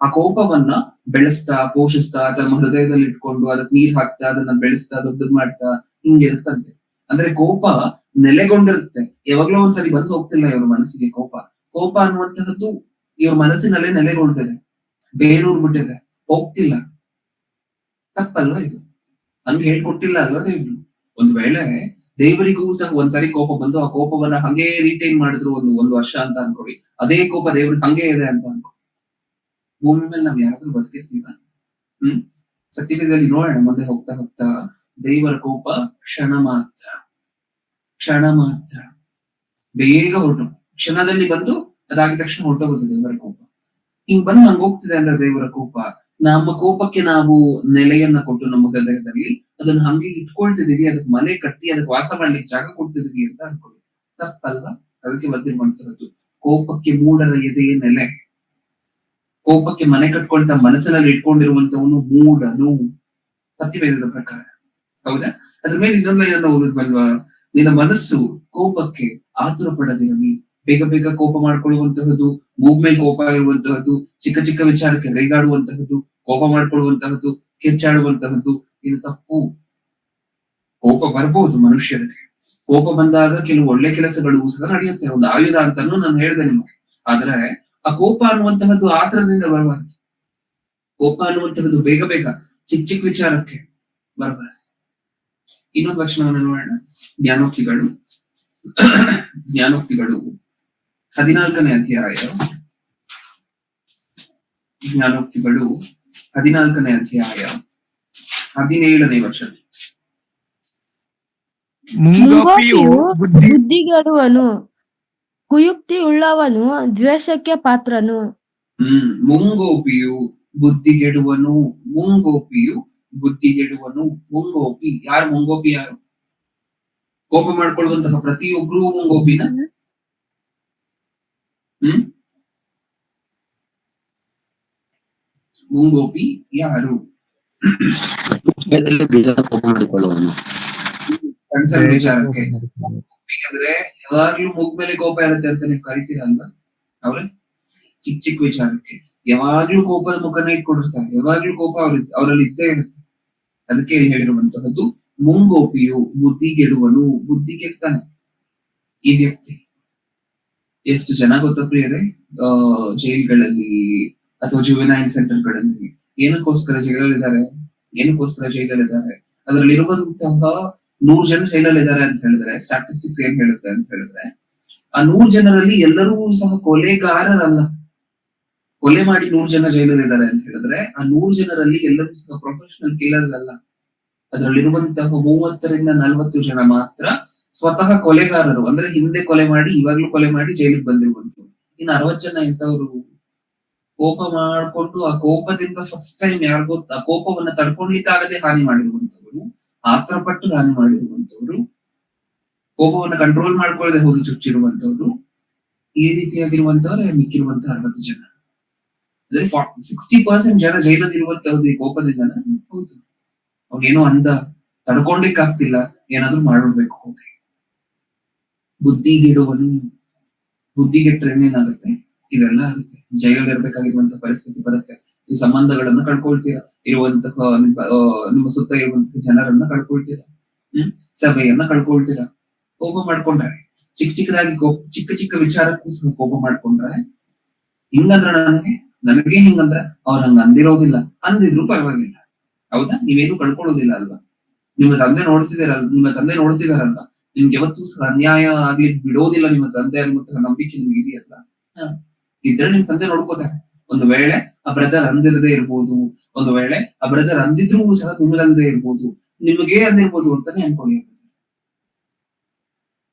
ಆ ಕೋಪವನ್ನ ಬೆಳೆಸ್ತಾ ಪೋಷಿಸ್ತಾ ತಮ್ಮ ಹೃದಯದಲ್ಲಿ ಇಟ್ಕೊಂಡು ಅದಕ್ಕೆ ನೀರ್ ಹಾಕ್ತಾ ಅದನ್ನ ಬೆಳೆಸ್ತಾ ದೊಡ್ಡದ್ ಮಾಡ್ತಾ ಹಿಂಗಿರುತ್ತಂತೆ. ಅಂದ್ರೆ ಕೋಪ ನೆಲೆಗೊಂಡಿರುತ್ತೆ, ಯಾವಾಗ್ಲೋ ಒಂದ್ಸರಿ ಬಂದು ಹೋಗ್ತಿಲ್ಲ ಇವ್ರ ಮನಸ್ಸಿಗೆ. ಕೋಪ ಅನ್ನುವಂತಹದ್ದು ಇವ್ರ ಮನಸ್ಸಿನಲ್ಲೇ ನೆಲೆಗೊಂಡಿದೆ, ಬೇರೂರ್ ಬಿಟ್ಟಿದೆ, ಹೋಗ್ತಿಲ್ಲ. ತಪ್ಪಲ್ವಾ ಇದು? ಹಂಗೆ ಹೇಳ್ಕೊಟ್ಟಿಲ್ಲ ಅಲ್ವಾ ದೇವ್ರು? ಒಂದ್ ವೇಳೆ ದೇವರಿಗೂ ಸಹ ಒಂದ್ಸರಿ ಕೋಪ ಬಂದು ಆ ಕೋಪವನ್ನ ಹಂಗೆ ರಿಟೈನ್ ಮಾಡಿದ್ರು ಒಂದು ವರ್ಷ ಅಂತ ಅನ್ಕೊಳ್ಳಿ, ಅದೇ ಕೋಪ ದೇವ್ರಿಗೆ ಹಂಗೆ ಇದೆ ಅಂತ ಅನ್ಕೊಳ್ಳಿ, ಭೂಮಿ ಮೇಲೆ ನಾವ್ ಯಾರಾದ್ರೂ ಬದುಕಿರ್ತೀವ? ಸತ್ಯವೇದದಲ್ಲಿ ನೋಡೋಣ ಮುಂದೆ ಹೋಗ್ತಾ ಹೋಗ್ತಾ. ದೇವರ ಕೋಪ ಕ್ಷಣ ಮಾತ್ರ, ಬೇಗ ಹೊರಟು ಕ್ಷಣದಲ್ಲಿ ಬಂದು ಅದಾಗಿದ ತಕ್ಷಣ ಹೊರಟೋಗುತ್ತೆ ದೇವರ ಕೋಪ. ಹಿಂಗ್ ಬಂದು ಹಂಗ ಹೋಗ್ತಿದೆ ಅಂದ್ರೆ ದೇವರ ಕೋಪ, ನಮ್ಮ ಕೋಪಕ್ಕೆ ನಾವು ನೆಲೆಯನ್ನ ಕೊಟ್ಟು ನಮ್ಮ ಹೃದಯದಲ್ಲಿ ಅದನ್ನ ಹಂಗೆ ಇಟ್ಕೊಳ್ತಿದೀವಿ, ಅದಕ್ಕೆ ಮನೆ ಕಟ್ಟಿ ಅದಕ್ಕೆ ವಾಸ ಮಾಡ್ಲಿಕ್ಕೆ ಜಾಗ ಕೊಡ್ತಿದೀವಿ ಅಂತ ಅನ್ಕೊಳ್ಳಿ. ತಪ್ಪಲ್ವಾ? ಅದಕ್ಕೆ ಬರ್ತಿರುವಂತಹದ್ದು ಕೋಪಕ್ಕೆ ಮೂಢರ ಎದೆಯೇ ನೆಲೆ. ಕೋಪಕ್ಕೆ ಮನೆ ಕಟ್ಕೊಳ್ತಾ ಮನಸ್ಸಿನಲ್ಲಿ ಇಟ್ಕೊಂಡಿರುವಂತವನು ಮೂಢನು, ಸತ್ಯವೇದದ ಪ್ರಕಾರ. ಹೌದಾ? ಅದ್ರ ಮೇಲೆ ಇನ್ನೊಂದು ಏನನ್ನ ಓದಿದ್ವಲ್ವಾ? ನಿನ್ನ ಮನಸ್ಸು ಕೋಪಕ್ಕೆ ಆತುರ ಪಡದಿರಲಿ. ಬೇಗ ಬೇಗ ಕೋಪ ಮಾಡ್ಕೊಳ್ಳುವಂತಹದ್ದು, ಮೂಗ್ ಮೇಲೆ ಕೋಪ ಇರುವಂತಹದ್ದು, ಚಿಕ್ಕ ಚಿಕ್ಕ ವಿಚಾರಕ್ಕೆ ರೇಗಾಡುವಂತಹದ್ದು, ಕೋಪ ಮಾಡ್ಕೊಳ್ಳುವಂತಹದ್ದು, ಕಿರ್ಚಾಡುವಂತಹದ್ದು, ಇದು ತಪ್ಪು. ಕೋಪ ಬರ್ಬೋದು ಮನುಷ್ಯರಿಗೆ. ಕೋಪ ಬಂದಾಗ ಕೆಲವು ಒಳ್ಳೆ ಕೆಲಸಗಳು ಸಹ ನಡೆಯುತ್ತೆ, ಒಂದು ಆಯುಧ ಅಂತಾನು ನಾನು ಹೇಳಿದೆ ನಿಮಗೆ. ಆದ್ರೆ ಆ ಕೋಪ ಅನ್ನುವಂತಹದ್ದು ಆತರದಿಂದ ಬರಬಾರದು. ಕೋಪ ಅನ್ನುವಂತಹದ್ದು ಬೇಗ ಬೇಗ ಚಿಕ್ಕ ಚಿಕ್ಕ ವಿಚಾರಕ್ಕೆ ಬರಬಾರದು. ಇನ್ನೊಂದು ವಚನವನ್ನು ನೋಡೋಣ. ಜ್ಞಾನೋಕ್ತಿಗಳು 14ನೇ ಅಧ್ಯಾಯ. ಜ್ಞಾನೋಕ್ತಿಗಳು 14ನೇ ಅಧ್ಯಾಯ 17ನೇ ವಚನ. ಮುಂಗೋಪಿಯು ಬುದ್ಧಿಗೆಡುವನು, ಕುಯುಕ್ತಿ ಉಳ್ಳವನು ದ್ವೇಷಕ್ಕೆ ಪಾತ್ರನು. ಮುಂಗೋಪಿಯು ಬುದ್ಧಿಗೆಡುವನು, ಮುಂಗೋಪಿಯು ಬುದ್ಧಿಗೆಡುವನು. ಮುಂಗೋಪಿ ಯಾರು? ಮುಂಗೋಪಿ ಯಾರು? ಕೋಪ ಮಾಡ್ಕೊಳ್ಳುವಂತಹ ಪ್ರತಿಯೊಬ್ರು ಮುಂಗೋಪಿನ? ಮುಂಗೋಪಿ ಯಾರು? ಬೇಗ ಕೋಪ ಮಾಡಿಕೊಳ್ಳುವನು. ಸಣ್ಣ ಸಣ್ಣ ವಿಚಾರಕ್ಕೆ ಅಂದ್ರೆ ಯಾವಾಗ್ಲೂ ಮುಗ್ ಮೇಲೆ ಕೋಪ ಇರುತ್ತೆ ಅಂತ ನೀವು ಕರಿತೀರಲ್ವಾ ಅವ್ರೆ? ಚಿಕ್ಕ ಚಿಕ್ಕ ವಿಚಾರಕ್ಕೆ ಯಾವಾಗ್ಲೂ ಕೋಪದ ಮುಖನ ಇಟ್ಕೊಂಡಿರ್ತಾರೆ. ಯಾವಾಗ್ಲೂ ಕೋಪ ಅವರಲ್ಲಿ ಇದ್ದೇ ಇರುತ್ತೆ. ಅದಕ್ಕೆ ಹೇಳಿರುವಂತಹದ್ದು ಮುಂಗೋಪಿಯು ಬುದ್ಧಿಗೆಡುವನು. ಬುದ್ಧಿ ಕೆಡ್ತಾನೆ ಈ ವ್ಯಕ್ತಿ. ಎಷ್ಟು ಜನ ಗೊತ್ತಾ ಪ್ರಿಯರೇ, ಜೈಲ್ಗಳಲ್ಲಿ ಅಥವಾ ಜುವೆನೈಲ್ ಸೆಂಟರ್ಗಳಲ್ಲಿ ಏನಕ್ಕೋಸ್ಕರ ಜೈಲಲ್ಲಿದ್ದಾರೆ? ಏನಕ್ಕೋಸ್ಕರ ಜೈಲಲ್ಲಿದ್ದಾರೆ? ಅದರಲ್ಲಿ ಇರುವಂತಹ 100 ಜನ ಜೈಲಲ್ಲಿದ್ದಾರೆ ಅಂತ ಹೇಳಿದ್ರೆ ಸ್ಟಾಟಿಸ್ಟಿಕ್ಸ್ ಏನ್ ಹೇಳುತ್ತೆ ಅಂತ ಹೇಳಿದ್ರೆ, ಆ 100 ಜನರಲ್ಲಿ ಎಲ್ಲರೂ ಸಹ ಕೊಲೆಗಾರರಲ್ಲ. ಕೊಲೆ ಮಾಡಿ 100 ಜನ ಜೈಲಲ್ಲಿದ್ದಾರೆ ಅಂತ ಹೇಳಿದ್ರೆ ಆ 100 ಜನರಲ್ಲಿ ಎಲ್ಲರೂ ಸಹ ಪ್ರೊಫೆಷನಲ್ ಕಿಲ್ಲರ್ಸ್ ಅಲ್ಲ. ಅದರಲ್ಲಿರುವಂತಹ 30ರಿಂದ 40 ಜನ ಮಾತ್ರ ಸ್ವತಃ ಕೊಲೆಗಾರರು. ಅಂದ್ರೆ ಹಿಂದೆ ಕೊಲೆ ಮಾಡಿ ಇವಾಗ್ಲೂ ಕೊಲೆ ಮಾಡಿ ಜೈಲಿಗೆ ಬಂದಿರುವಂತವ್ರು. ಇನ್ನು 60 ಜನ ಇಂಥವ್ರು ಕೋಪ ಮಾಡ್ಕೊಂಡು ಆ ಕೋಪದಿಂದ ಫಸ್ಟ್ ಟೈಮ್ ಯಾರಿಗೋ ಆ ಕೋಪವನ್ನ ತಡ್ಕೊಳ್ಲಿಕ್ಕಾಗದೆ ಹಾನಿ ಮಾಡಿರುವಂತವ್ರು, ಆತರ ಪಟ್ಟು ಹಾನಿ ಮಾಡಿರುವಂತವ್ರು, ಕೋಪವನ್ನ ಕಂಟ್ರೋಲ್ ಮಾಡ್ಕೊಳ್ಳದೆ ಹೋಗಿ ಚುಚ್ಚಿರುವಂತವ್ರು, ಈ ರೀತಿಯಾಗಿರುವಂತವ್ರೆ ಮಿಕ್ಕಿರುವಂತಹ 60 ಜನ. ಅಂದ್ರೆ 60% ಜನ ಜೈಲಲ್ಲಿ ಇರುವಂತವ್ರು ಈ ಕೋಪದಿಂದ ಹೌದು ಅವ್ನೇನೋ ಅಂದ ತಡ್ಕೊಂಡಿಕ್ ಆಗ್ತಿಲ್ಲ, ಏನಾದ್ರು ಮಾಡ್ಬಿಡ್ಬೇಕು ಹೋಗಿ. ಬುದ್ಧಿಗೆಡುವನು. ಬುದ್ಧಿಗೆಟ್ರೇನೇನಾಗುತ್ತೆ? ಇದೆಲ್ಲ ಆಗುತ್ತೆ. ಜೈಲಲ್ಲಿ ಇರ್ಬೇಕಾಗಿರುವಂತಹ ಪರಿಸ್ಥಿತಿ ಬರುತ್ತೆ. ನೀವು ಸಂಬಂಧಗಳನ್ನ ಕಳ್ಕೊಳ್ತೀರಾ, ಇರುವಂತಹ ನಿಮ್ಮ ಸುತ್ತ ಇರುವಂತಹ ಜನರನ್ನ ಕಳ್ಕೊಳ್ತೀರಾ, ಸಭೆಯನ್ನ ಕಳ್ಕೊಳ್ತೀರಾ. ಕೋಪ ಮಾಡ್ಕೊಂಡ್ರೆ ಚಿಕ್ಕ ಚಿಕ್ಕದಾಗಿ ಚಿಕ್ಕ ಚಿಕ್ಕ ವಿಚಾರಕ್ಕೂ ಸಹ ಕೋಪ ಮಾಡ್ಕೊಂಡ್ರೆ ಹಿಂಗಂದ್ರ ನನಗೆ ಹಿಂಗಂದ್ರ ಅವ್ರು ಹಂಗ ಅಂದಿರೋದಿಲ್ಲ, ಅಂದಿದ್ರು ಪರವಾಗಿಲ್ಲ. ಹೌದಾ? ನೀವೇನು ಕಳ್ಕೊಳ್ಳೋದಿಲ್ಲ ಅಲ್ವಾ? ನಿಮ್ಮ ತಂದೆ ನೋಡ್ತಿದಾರಲ್ವಾ? ನಿಮ್ಗೆ ಯಾವತ್ತೂ ಸಹ ಅನ್ಯಾಯ ಆಗ್ಲಿಕ್ಕೆ ಬಿಡೋದಿಲ್ಲ. ನಿಮ್ಮ ತಂದೆ ಅನ್ನುವಂತಹ ನಂಬಿಕೆ ನಿಮ್ಗೆ ಇದೆಯಲ್ಲ, ಇದ್ರೆ ನಿಮ್ ತಂದೆ ನೋಡ್ಕೋತಾರೆ. ಒಂದು ವೇಳೆ ಆ ಬ್ರದರ್ ಅಂದಿರದೇ ಇರ್ಬೋದು, ಒಂದು ವೇಳೆ ಆ ಬ್ರದರ್ ಅಂದಿದ್ರೂ ಸಹ ನಿಮ್ಗಲ್ಲದೆ ಇರ್ಬೋದು, ನಿಮಗೆ ಅಂದಿರ್ಬೋದು ಅಂತಾನೆ ಅನ್ಕೊಳ್ಳಿ.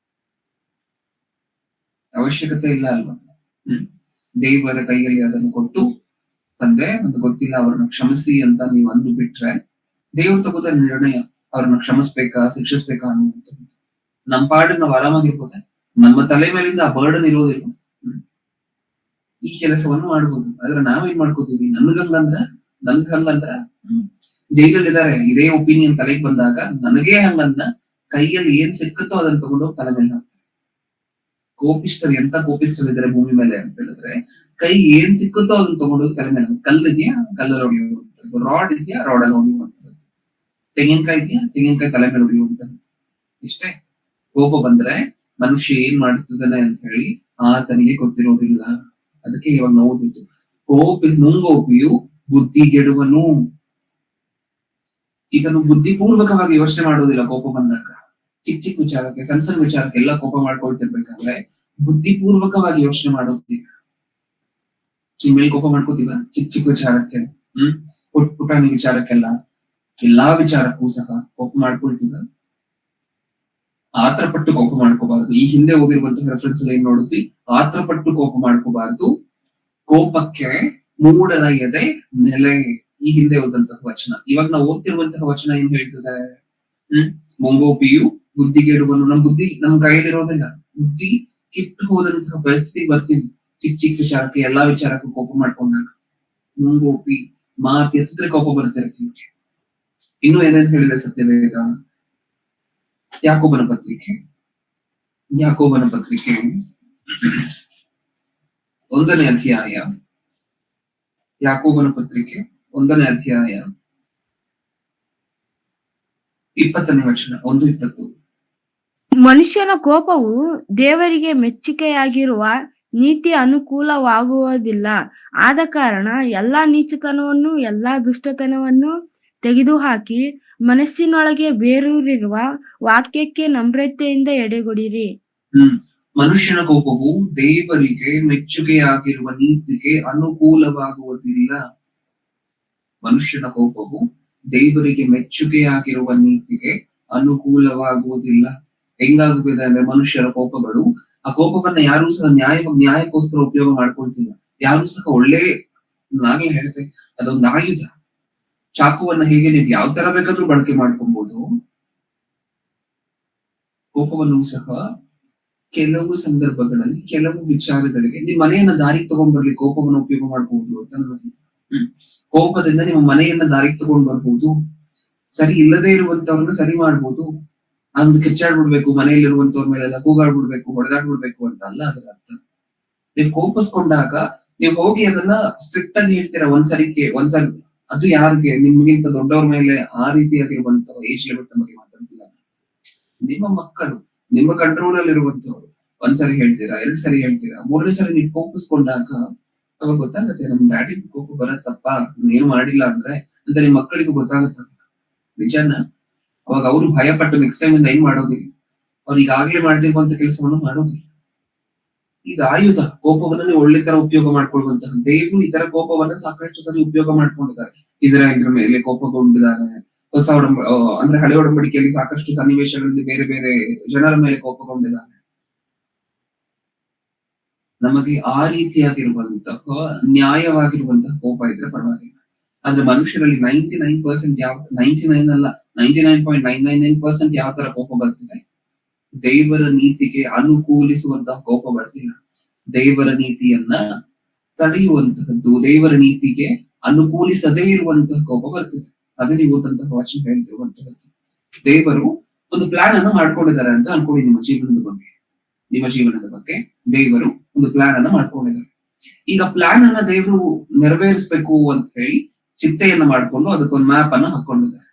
ಅವಶ್ಯಕತೆ ಇಲ್ಲ ಅಲ್ವಾ? ದೇವರ ಕೈಯಲ್ಲಿ ಅದನ್ನು ಕೊಟ್ಟು, ತಂದೆ ನಮ್ಗೆ ಗೊತ್ತಿಲ್ಲ ಅವ್ರನ್ನ ಕ್ಷಮಿಸಿ ಅಂತ ನೀವು ಅಂದು ಬಿಟ್ರೆ ದೇವ್ರು ತಗೋದ ನಿರ್ಣಯ ಅವ್ರನ್ನ ಕ್ಷಮಿಸ್ಬೇಕಾ ಶಿಕ್ಷಿಸ್ಬೇಕಾ ಅನ್ನುವಂಥದ್ದು. ನಮ್ಮ ಪಾಡಿಗೆ ನಾವು ಆರಾಮಾಗಿರ್ಬೋದೆ, ನಮ್ಮ ತಲೆ ಮೇಲಿಂದ ಆ ಬರ್ಡನ್ ಇರೋದಿಲ್ಲ. ಈ ಕೆಲಸವನ್ನು ಮಾಡ್ಬೋದು. ಆದ್ರೆ ನಾವೇನ್ ಮಾಡ್ಕೋತೀವಿ, ನನ್ಗ್ ಹಂಗಂದ್ರ ಜೈಲಲ್ಲಿದ್ದಾರೆ ಇದೇ ಒಪಿನಿಯನ್ ತಲೆಗೆ ಬಂದಾಗ ನನಗೇ ಹಂಗಂದ ಕೈಯಲ್ಲಿ ಏನ್ ಸಿಕ್ಕತ್ತೋ ಅದನ್ನ ತಗೊಂಡೋಗಿ ತಲೆ ಮೇಲೆ ಹಾಕ್ತಾರೆ. ಕೋಪಿಸ್ಟರು ಎಂತ ಕೋಪಿಸ್ಟರಿದ್ದಾರೆ ಭೂಮಿ ಮೇಲೆ ಅಂತ ಹೇಳಿದ್ರೆ, ಕೈ ಏನ್ ಸಿಕ್ಕುತ್ತೋ ಅದನ್ನ ತಗೊಂಡೋಗಿ ತಲೆ ಮೇಲೆ. ಕಲ್ಲಿದ್ಯಾ ಕಲ್ಲಲ್ಲಿ ಹೊಡೆಯುವಂಥದ್ದು, ರಾಡ್ ಇದೆಯಾ ರಾಡಲ್ಲಿ ಹೊಡೆಯುವಂಥದ್ದು, ತೆಂಗಿನಕಾಯಿ ಇದೆಯಾ ತೆಂಗಿನಕಾಯಿ ತಲೆ ಮೇಲೆ ಹೊಡೆಯುವಂಥದ್ದು. ಇಷ್ಟೇ. ಕೋಪ ಬಂದ್ರೆ ಮನುಷ್ಯ ಏನ್ ಮಾಡ್ತಿದ್ದಾನೆ ಅಂತ ಹೇಳಿ ಆತನಿಗೆ ಗೊತ್ತಿರೋದಿಲ್ಲ. ಅದಕ್ಕೆ ಇವಾಗ ನೋವುದಿತ್ತು. ಮುಂಗೋಪಿಯು ಬುದ್ಧಿಗೆಡುವನು. ಇದನ್ನು ಬುದ್ಧಿಪೂರ್ವಕವಾಗಿ ಯೋಚನೆ ಮಾಡೋದಿಲ್ಲ. ಕೋಪ ಬಂದಾಗ ಚಿಕ್ಕ ಚಿಕ್ಕ ವಿಚಾರಕ್ಕೆ, ಸಣ್ಣ ಸಣ್ಣ ವಿಚಾರಕ್ಕೆ ಎಲ್ಲ ಕೋಪ ಮಾಡ್ಕೊಳ್ತಿರ್ಬೇಕಾದ್ರೆ ಬುದ್ಧಿಪೂರ್ವಕವಾಗಿ ಯೋಚನೆ ಮಾಡೋದಿಲ್ಲ. ಮೇಲೆ ಕೋಪ ಮಾಡ್ಕೋತೀವ ಚಿಕ್ಕ ಚಿಕ್ಕ ವಿಚಾರಕ್ಕೆ, ಪುಟಾಣಿ ವಿಚಾರಕ್ಕೆಲ್ಲ, ಎಲ್ಲಾ ವಿಚಾರಕ್ಕೂ ಸಹ ಕೋಪ ಮಾಡ್ಕೊಳ್ತೀವ. ಆತರ ಪಟ್ಟು ಕೋಪ ಮಾಡ್ಕೋಬಾರದು. ಈ ಹಿಂದೆ ಓದಿರುವಂತಹ ರೆಫರೆನ್ಸ್ ಏನ್ ನೋಡಿದ್ವಿ? ಆತರ ಪಟ್ಟು ಕೋಪ ಮಾಡ್ಕೋಬಾರದು. ಕೋಪಕ್ಕೆ ಮೂಡನ ಎದೆ ನೆಲೆ. ಈ ಹಿಂದೆ ಓದಂತಹ ವಚನ. ಇವಾಗ ನಾವು ಓದ್ತಿರುವಂತಹ ವಚನ ಏನ್ ಹೇಳ್ತದೆ? ಮುಂಗೋಪಿಯು ಬುದ್ಧಿಗೆಡುವನು. ನಮ್ ಕೈಯಲ್ಲಿರೋದಿಲ್ಲ. ಬುದ್ಧಿ ಕಿಟ್ಟು ಹೋದಂತಹ ಪರಿಸ್ಥಿತಿ ಬರ್ತೀವಿ ಚಿಕ್ಕ ಚಿಕ್ಕ ವಿಚಾರಕ್ಕೆ, ಎಲ್ಲಾ ವಿಚಾರಕ್ಕೂ ಕೋಪ ಮಾಡ್ಕೊಂಡಾಗ. ಮುಂಗೋಪಿ ಮಾತು ಎತ್ತಿದ್ರೆ ಕೋಪ ಬರುತ್ತೆ. ಇನ್ನು ಏನೇನ್ ಹೇಳಿದೆ ಸತ್ಯವೇದ? ಯಾಕೋಬನ ಪತ್ರಿಕೆ 1ನೇ ಅಧ್ಯಾಯ, ಯಾಕೋಬನ ಪತ್ರಿಕೆ 1ನೇ ಅಧ್ಯಾಯ 20ನೇ ವಚನ, 1:20. ಮನುಷ್ಯನ ಕೋಪವು ದೇವರಿಗೆ ಮೆಚ್ಚುಗೆಯಾಗಿರುವ ನೀತಿ ಅನುಕೂಲವಾಗುವುದಿಲ್ಲ. ಆದ ಕಾರಣ ಎಲ್ಲಾ ನೀಚತನವನ್ನು ಎಲ್ಲಾ ದುಷ್ಟತನವನ್ನು ತೆಗೆದುಹಾಕಿ ಮನಸ್ಸಿನೊಳಗೆ ಬೇರೂರಿರುವ ವಾಕ್ಯಕ್ಕೆ ನಮ್ರತೆಯಿಂದ ಎಡೆಗೊಡಿರಿ. ಮನುಷ್ಯನ ಕೋಪವು ದೇವರಿಗೆ ಮೆಚ್ಚುಗೆಯಾಗಿರುವ ನೀತಿಗೆ ಅನುಕೂಲವಾಗುವುದಿಲ್ಲ. ಮನುಷ್ಯನ ಕೋಪವು ದೇವರಿಗೆ ಮೆಚ್ಚುಗೆಯಾಗಿರುವ ನೀತಿಗೆ ಅನುಕೂಲವಾಗುವುದಿಲ್ಲ. ಹೆಂಗಾಗುತ್ತದೆ ಅಂದ್ರೆ, ಮನುಷ್ಯರ ಕೋಪಗಳು, ಆ ಕೋಪವನ್ನ ಯಾರು ಸಹ ನ್ಯಾಯಕ್ಕೋಸ್ಕರ ಉಪಯೋಗ ಮಾಡ್ಕೊಳ್ತಿಲ್ಲ. ಯಾರು ಸಹ ಒಳ್ಳೆ, ನಾನೇ ಹೇಳ್ತೆ, ಅದೊಂದು ಆಯುಧ. ಚಾಕುವನ್ನ ಹೇಗೆ ನೀವು ಯಾವ ತರ ಬೇಕಾದ್ರೂ ಬಳಕೆ ಮಾಡ್ಕೊಬಹುದು, ಕೋಪವನ್ನು ಸಹ ಕೆಲವು ಸಂದರ್ಭಗಳಲ್ಲಿ ಕೆಲವು ವಿಚಾರಗಳಿಗೆ ನಿಮ್ ಮನೆಯನ್ನ ದಾರಿಗೆ ತಗೊಂಡ್ಬರ್ಲಿ ಕೋಪವನ್ನು ಉಪಯೋಗ ಮಾಡಬಹುದು ಅಂತ ನಮಗೆ. ಕೋಪದಿಂದ ನಿಮ್ಮ ಮನೆಯನ್ನ ದಾರಿಗೆ ತಗೊಂಡ್ ಬರ್ಬೋದು, ಸರಿ ಇಲ್ಲದೆ ಇರುವಂತವ್ರನ್ನ ಸರಿ ಮಾಡ್ಬೋದು. ಅಂದ್ ಕಿಚ್ಚಾಡ್ಬಿಡ್ಬೇಕು, ಮನೆಯಲ್ಲಿರುವಂತವ್ರ ಮೇಲೆಲ್ಲ ಕೂಗಾಡ್ಬಿಡ್ಬೇಕು, ಹೊಡೆದಾಡ್ಬಿಡ್ಬೇಕು ಅಂತ ಅಲ್ಲ ಅದರ ಅರ್ಥ. ನೀವು ಕೋಪಿಸ್ಕೊಂಡಾಗ ನೀವು ಹೋಗಿ ಅದನ್ನ ಸ್ಟ್ರಿಕ್ಟ್ ಆಗಿ ಹೇಳ್ತೀರಾ ಒಂದ್ಸರಿ, ಅದು ಯಾರಿಗೆ, ನಿಮ್ಗಿಂತ ದೊಡ್ಡವ್ರ ಮೇಲೆ ಆ ರೀತಿಯಾಗಿರುವಂತ ಏಜ್ ಲಿಮಿಟ್ ಬಗ್ಗೆ ಮಾತಾಡ್ತಿಲ್ಲ. ನಿಮ್ಮ ಮಕ್ಕಳು ನಿಮ್ಮ ಕಂಟ್ರೋಲ್ ಅಲ್ಲಿ ಇರುವಂತವ್ರು ಒಂದ್ಸರಿ ಹೇಳ್ತೀರಾ, 2 ಸರಿ ಹೇಳ್ತೀರಾ, 3ನೇ ಸರಿ ನೀವು ಕೋಪಿಸ್ಕೊಂಡಾಗ ಅವಾಗ ಗೊತ್ತಾಗತ್ತೆ ನಮ್ ಡ್ಯಾಡಿ ಕೋಪ ಬರತ್ತಪ್ಪ, ಏನು ಮಾಡಿಲ್ಲ ಅಂದ್ರೆ ಅಂತ ನಿಮ್ ಮಕ್ಕಳಿಗೂ ಗೊತ್ತಾಗತ್ತ. ನಿಜಾನ? ಅವಾಗ ಅವ್ರು ಭಯ ಪಟ್ಟು ನೆಕ್ಸ್ಟ್ ಟೈಮ್ ಇಂದ ಏನ್ ಮಾಡೋದಿಲ್ಲ, ಅವ್ರು ಈಗಾಗ್ಲೇ ಮಾಡ್ತಿರುವಂತ ಕೆಲಸವನ್ನು ಮಾಡೋದಿಲ್ಲ. ಈಗ ಆಯುಧ, ಕೋಪವನ್ನ ನೀವು ಒಳ್ಳೆ ತರ ಉಪಯೋಗ ಮಾಡ್ಕೊಳ್ಳುವಂತಹ ದೇವರು ಈ ತರ ಕೋಪವನ್ನ ಸಾಕಷ್ಟು ಸರಿ ಉಪಯೋಗ ಮಾಡ್ಕೊಂಡಿದ್ದಾರೆ. ಇಸ್ರಾಯೇಲ್ರ ಮೇಲೆ ಕೋಪಗೊಂಡಿದ್ದಾರೆ, ಅಂದ್ರೆ ಹಳೆ ಒಡಂಬಡಿಕೆಯಲ್ಲಿ ಸಾಕಷ್ಟು ಸನ್ನಿವೇಶಗಳಲ್ಲಿ ಬೇರೆ ಬೇರೆ ಜನರ ಮೇಲೆ ಕೋಪಗೊಂಡಿದ್ದಾರೆ. ನಮಗೆ ಆ ರೀತಿಯಾಗಿರುವಂತಹ ನ್ಯಾಯವಾಗಿರುವಂತಹ ಕೋಪ ಇದ್ರೆ ಪರವಾಗಿಲ್ಲ. ಆದ್ರೆ ಮನುಷ್ಯರಲ್ಲಿ 99% 99 ಅಲ್ಲ 99.999% ಯಾವ ತರ ಕೋಪ ಬರ್ತಿದೆ? ದೇವರ ನೀತಿಗೆ ಅನುಕೂಲಿಸುವಂತಹ ಕೋಪ ಬರ್ತಿಲ್ಲ. ದೇವರ ನೀತಿಯನ್ನ ತಡೆಯುವಂತಹದ್ದು, ದೇವರ ನೀತಿಗೆ ಅನುಕೂಲಿಸದೇ ಇರುವಂತಹ ಕೋಪ ಬರ್ತಿದೆ. ಅದೇ ನೀವು ಓದಂತಹ ವಚನ ಹೇಳ್ತಿರುವಂತಹದ್ದು. ದೇವರು ಒಂದು ಪ್ಲಾನ್ ಅನ್ನು ಮಾಡ್ಕೊಂಡಿದ್ದಾರೆ ಅಂತ ಅನ್ಕೊಳ್ಳಿ. ನಿಮ್ಮ ಜೀವನದ ಬಗ್ಗೆ ದೇವರು ಒಂದು ಪ್ಲಾನ್ ಅನ್ನ ಮಾಡ್ಕೊಂಡಿದ್ದಾರೆ. ಈಗ ಪ್ಲಾನ್ ಅನ್ನ ದೇವರು ನೆರವೇರಿಸಬೇಕು ಅಂತ ಹೇಳಿ ಚಿಂತೆಯನ್ನ ಮಾಡ್ಕೊಂಡು ಅದಕ್ಕೊಂದು ಮ್ಯಾಪ್ ಅನ್ನ ಹಾಕೊಂಡಿದ್ದಾರೆ.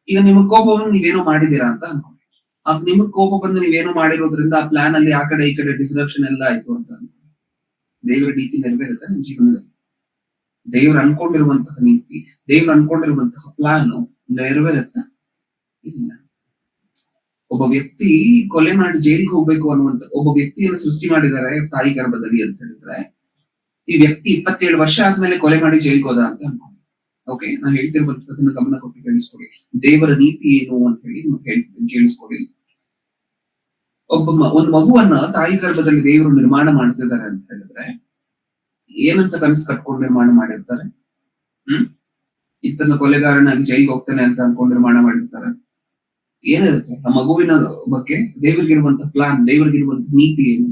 ಈಗ ನಿಮ್ಮ ಕೋಪವನ್ನು ನೀವೇನೋ ಮಾಡಿದೀರಾ ಅಂತ ಅನ್ಕೊಳ್ಳಿ. ಆಗ ನಿಮಗ್ ಕೋಪ ಬಂದು ನೀವೇನೋ ಮಾಡಿರೋದ್ರಿಂದ ಆ ಪ್ಲಾನ್ ಅಲ್ಲಿ ಆ ಕಡೆ ಈ ಕಡೆ ಡಿಸ್ರಪ್ಷನ್ ಎಲ್ಲ ಆಯ್ತು ಅಂತ ಅನ್ಕೊಳ್ಳಿ. ದೇವರ ನೀತಿ ನೆರವೇರುತ್ತೆ ನಿಮ್ ಜೀವನದಲ್ಲಿ. ದೇವ್ರು ಅನ್ಕೊಂಡಿರುವಂತಹ ನೀತಿ, ದೇವ್ರು ಅನ್ಕೊಂಡಿರುವಂತಹ ಪ್ಲಾನ್ ನೆರವೇರುತ್ತಾ? ಇಲ್ಲ. ಒಬ್ಬ ವ್ಯಕ್ತಿ ಕೊಲೆ ಮಾಡಿ ಜೈಲಿಗೆ ಹೋಗ್ಬೇಕು ಅನ್ನುವಂತ ಒಬ್ಬ ವ್ಯಕ್ತಿಯನ್ನು ಸೃಷ್ಟಿ ಮಾಡಿದ್ದಾರೆ ತಾಯಿ ಗರ್ಭದಲ್ಲಿ ಅಂತ ಹೇಳಿದ್ರೆ, ಈ ವ್ಯಕ್ತಿ 27 ವರ್ಷ ಆದ್ಮೇಲೆ ಕೊಲೆ ಮಾಡಿ ಜೈಲಿಗೆ ಹೋದ ಅಂತ ಅನ್ಕೊಂಡು. ಓಕೆ, ನಾನು ಹೇಳ್ತಿರುವಂತದನ್ನ ಗಮನ ಕೊಟ್ಟು ಕೇಳಿಸ್ಕೊಡಿ. ದೇವರ ನೀತಿ ಏನು ಅಂತ ಹೇಳಿ ನಿಮ್ಗೆ ಹೇಳ್ತಿದ್ದೀನಿ, ಕೇಳಿಸ್ಕೊಡಿ. ಒಂದು ಮಗುವನ್ನ ತಾಯಿ ಗರ್ಭದಲ್ಲಿ ದೇವರು ನಿರ್ಮಾಣ ಮಾಡ್ತಿದ್ದಾರೆ ಅಂತ ಹೇಳಿದ್ರೆ ಏನಂತ ಕನಸು ಕಟ್ಕೊಂಡು ನಿರ್ಮಾಣ ಮಾಡಿರ್ತಾರೆ? ಇತ್ತನ್ನ ಕೊಲೆಗಾರನಾಗಿ ಜೈಲಿಗೆ ಹೋಗ್ತಾನೆ ಅಂತ ಅನ್ಕೊಂಡು ನಿರ್ಮಾಣ ಮಾಡಿರ್ತಾರೆ. ಏನಿರುತ್ತೆ ಆ ಮಗುವಿನ ಬಗ್ಗೆ? ದೇವರಿಗಿರುವಂತಹ ಪ್ಲಾನ್, ದೇವರಿಗಿರುವಂತಹ ನೀತಿ ಏನು?